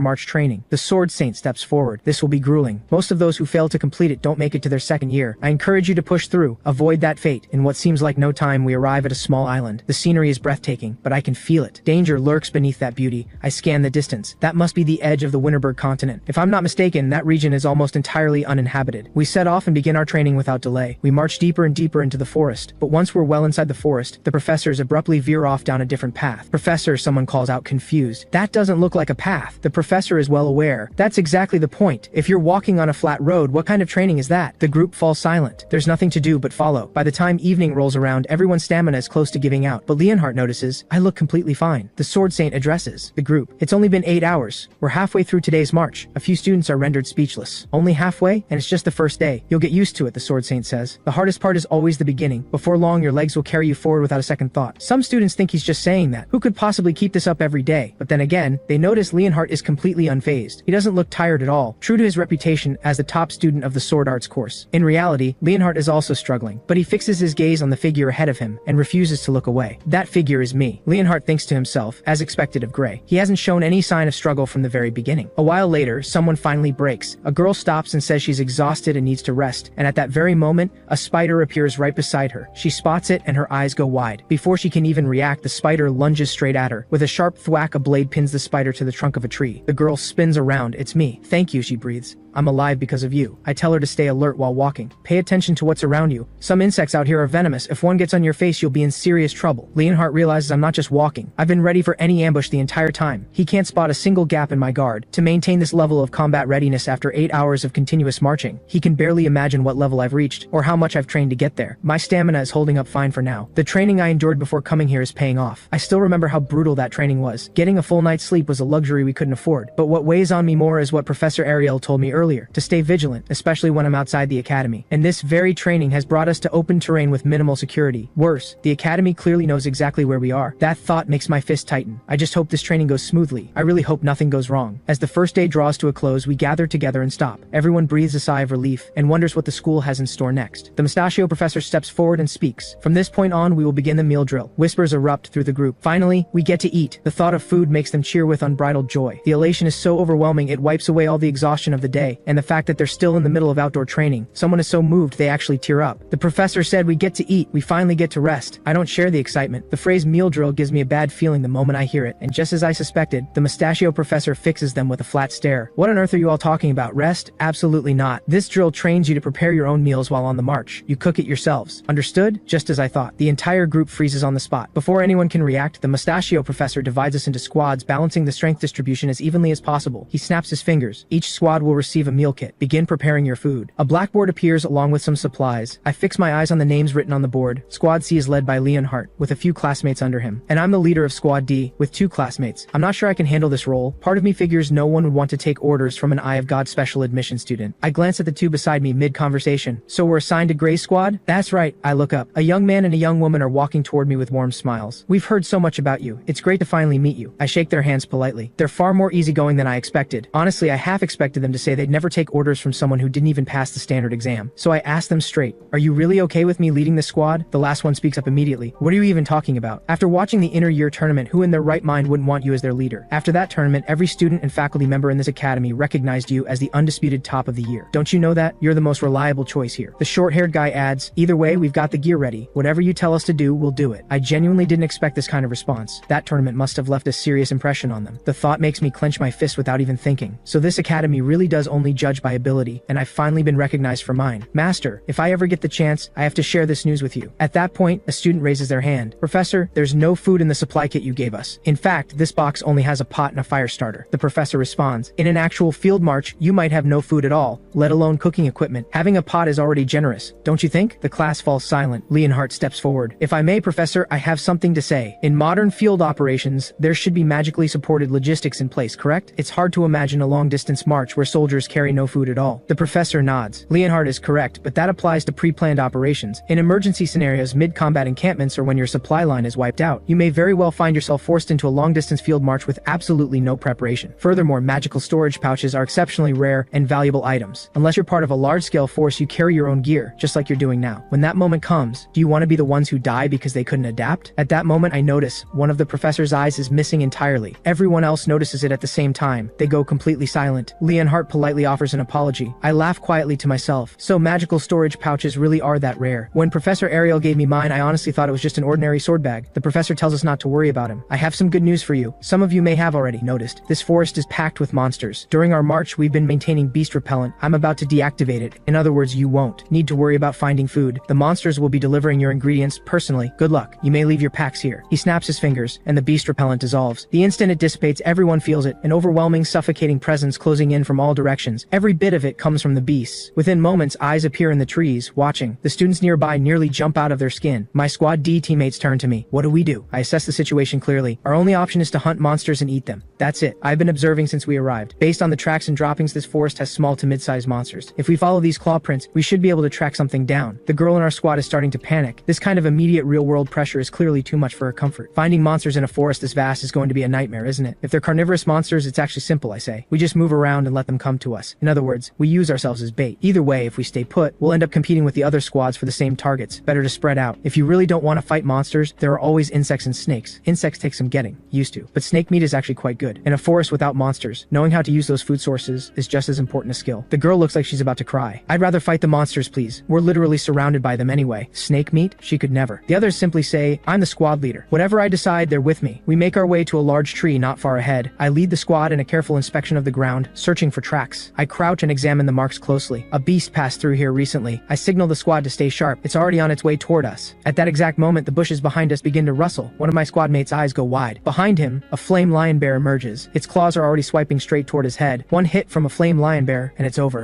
march training. The Sword Saint steps forward. This will be grueling. Most of those who fail to complete it don't make it to their second year. I encourage you to push through. Avoid that fate. In what seems like no time, we arrive at a small island. The scenery is breathtaking, but I can feel it. Danger lurks beneath that beauty. I scan the distance. That must be the edge of the Winterberg continent. If I'm not mistaken, that region is almost entirely uninhabited. We set off and begin our training without delay. We march deeper and deeper into the forest, but once we're well inside the forest, the professors abruptly veer off down a different path. Professor, someone calls out confused. That doesn't look like a path. The professor is well aware. That's exactly the point. If you're walking on a flat road, what kind of kind of training is that? The group falls silent. There's nothing to do but follow. By the time evening rolls around, everyone's stamina is close to giving out, but Leonhardt notices, I look completely fine. The Sword Saint addresses the group. It's only been 8 hours. We're halfway through today's march. A few students are rendered speechless. Only halfway? And it's just the first day. You'll get used to it, the Sword Saint says. The hardest part is always the beginning. Before long, your legs will carry you forward without a second thought. Some students think he's just saying that. Who could possibly keep this up every day? But then again, they notice Leonhardt is completely unfazed. He doesn't look tired at all, true to his reputation as the top student of the sword arts course. In reality, Leonhardt is also struggling, but he fixes his gaze on the figure ahead of him and refuses to look away. That figure is me. Leonhardt thinks to himself, as expected of Gray. He hasn't shown any sign of struggle from the very beginning. A while later, someone finally breaks. A girl stops and says she's exhausted and needs to rest, and at that very moment, a spider appears right beside her. She spots it and her eyes go wide. Before she can even react, the spider lunges straight at her. With a sharp thwack, a blade pins the spider to the trunk of a tree. The girl spins around. It's me. Thank you, she breathes. I'm alive because of you. I tell her to stay alert while walking. Pay attention to what's around you. Some insects out here are venomous. If one gets on your face, you'll be in serious trouble. Leonhardt realizes I'm not just walking. I've been ready for any ambush the entire time. He can't spot a single gap in my guard. To maintain this level of combat readiness after 8 hours of continuous marching, he can barely imagine what level I've reached or how much I've trained to get there. My stamina is holding up fine for now. The training I endured before coming here is paying off. I still remember how brutal that training was. Getting a full night's sleep was a luxury we couldn't afford. But what weighs on me more is what Professor Ariel told me earlier, to stay vigilant, especially when I'm outside the academy. And this very training has brought us to open terrain with minimal security. Worse, the academy clearly knows exactly where we are. That thought makes my fist tighten. I just hope this training goes smoothly. I really hope nothing goes wrong. As the first day draws to a close, we gather together and stop. Everyone breathes a sigh of relief and wonders what the school has in store next. The mustachio professor steps forward and speaks. From this point on, we will begin the meal drill. Whispers erupt through the group. Finally, we get to eat. The thought of food makes them cheer with unbridled joy. The elation is so overwhelming it wipes away all the exhaustion of the day, and the fact that they're still in the middle of outdoor training. Someone is so moved they actually tear up. The professor said we get to eat, we finally get to rest. I don't share the excitement. The phrase meal drill gives me a bad feeling the moment I hear it, and just as I suspected, the mustachio professor fixes them with a flat stare. What on earth are you all talking about? Rest? Absolutely not. This drill trains you to prepare your own meals while on the march. You cook it yourselves. Understood? Just as I thought. The entire group freezes on the spot. Before anyone can react, the mustachio professor divides us into squads, balancing the strength distribution as evenly as possible. He snaps his fingers. Each squad will receive a meal kit. Begin preparing your food. A blackboard appears along with some supplies. I fix my eyes on the names written on the board. Squad C is led by Leonhardt, with a few classmates under him. And I'm the leader of Squad D, with 2 classmates. I'm not sure I can handle this role. Part of me figures no one would want to take orders from an Eye of God special admission student. I glance at the 2 beside me mid-conversation. So we're assigned to Gray's squad? That's right. I look up. A young man and a young woman are walking toward me with warm smiles. We've heard so much about you. It's great to finally meet you. I shake their hands politely. They're far more easygoing than I expected. Honestly, I half expected them to say they'd never take orders from someone who didn't even pass the standard exam. So I asked them straight, are you really okay with me leading the squad? The last one speaks up immediately. What are you even talking about? After watching the inter-year tournament, who in their right mind wouldn't want you as their leader? After that tournament, every student and faculty member in this academy recognized you as the undisputed top of the year. Don't you know that? You're the most reliable choice here. The short-haired guy adds, either way, we've got the gear ready. Whatever you tell us to do, we'll do it. I genuinely didn't expect this kind of response. That tournament must have left a serious impression on them. The thought makes me clench my fist without even thinking. So this academy really does only judge by ability, and I've finally been recognized for mine. Master, if I ever get the chance, I have to share this news with you. At that point, a student raises their hand. Professor, there's no food in the supply kit you gave us. In fact, this box only has a pot and a fire starter. The professor responds, in an actual field march, you might have no food at all, let alone cooking equipment. Having a pot is already generous, don't you think? The class falls silent. Leonhardt steps forward. If I may, Professor, I have something to say. In modern field operations, there should be magically supported logistics in place, correct? It's hard to imagine a long-distance march where soldiers carry no food at all. The professor nods. Leonhardt is correct, but that applies to pre-planned operations. In emergency scenarios, mid-combat encampments, or when your supply line is wiped out, you may very well find yourself forced into a long-distance field march with absolutely no preparation. Furthermore, magical storage pouches are exceptionally rare and valuable items. Unless you're part of a large-scale force, you carry your own gear, just like you're doing now. When that moment comes, do you want to be the ones who die because they couldn't adapt? At that moment, I notice one of the professor's eyes is missing entirely. Everyone else notices it at the same time. They go completely silent. Leonhardt politely offers an apology. I laugh quietly to myself. So magical storage pouches really are that rare. When Professor Ariel gave me mine, I honestly thought it was just an ordinary sword bag. The professor tells us not to worry about him. I have some good news for you. Some of you may have already noticed. This forest is packed with monsters. During our march, we've been maintaining beast repellent. I'm about to deactivate it. In other words, you won't need to worry about finding food. The monsters will be delivering your ingredients personally. Good luck. You may leave your packs here. He snaps his fingers, and the beast repellent dissolves. The instant it dissipates, everyone feels it, an overwhelming, suffocating presence closing in from all directions. actions. Every bit of it comes from the beasts. Within moments, eyes appear in the trees, watching. The students nearby nearly jump out of their skin. My Squad D teammates turn to me. What do we do? I assess the situation clearly. Our only option is to hunt monsters and eat them. That's it. I've been observing since we arrived. Based on the tracks and droppings, this forest has small to mid-sized monsters. If we follow these claw prints, we should be able to track something down. The girl in our squad is starting to panic. This kind of immediate real-world pressure is clearly too much for her comfort. Finding monsters in a forest this vast is going to be a nightmare, isn't it? If they're carnivorous monsters, it's actually simple, I say. We just move around and let them come to us. In other words, we use ourselves as bait. Either way, if we stay put, we'll end up competing with the other squads for the same targets. Better to spread out. If you really don't want to fight monsters, there are always insects and snakes. Insects take some getting used to, but snake meat is actually quite good. In a forest without monsters, knowing how to use those food sources is just as important a skill. The girl looks like she's about to cry. I'd rather fight the monsters, please. We're literally surrounded by them anyway. Snake meat? She could never. The others simply say, I'm the squad leader. Whatever I decide, they're with me. We make our way to a large tree not far ahead. I lead the squad in a careful inspection of the ground, searching for tracks. I crouch and examine the marks closely. A beast passed through here recently. I signal the squad to stay sharp. It's already on its way toward us. At that exact moment, the bushes behind us begin to rustle. One of my squad mates' eyes go wide. Behind him, a flame lion bear emerges. Its claws are already swiping straight toward his head. One hit from a flame lion bear, and it's over.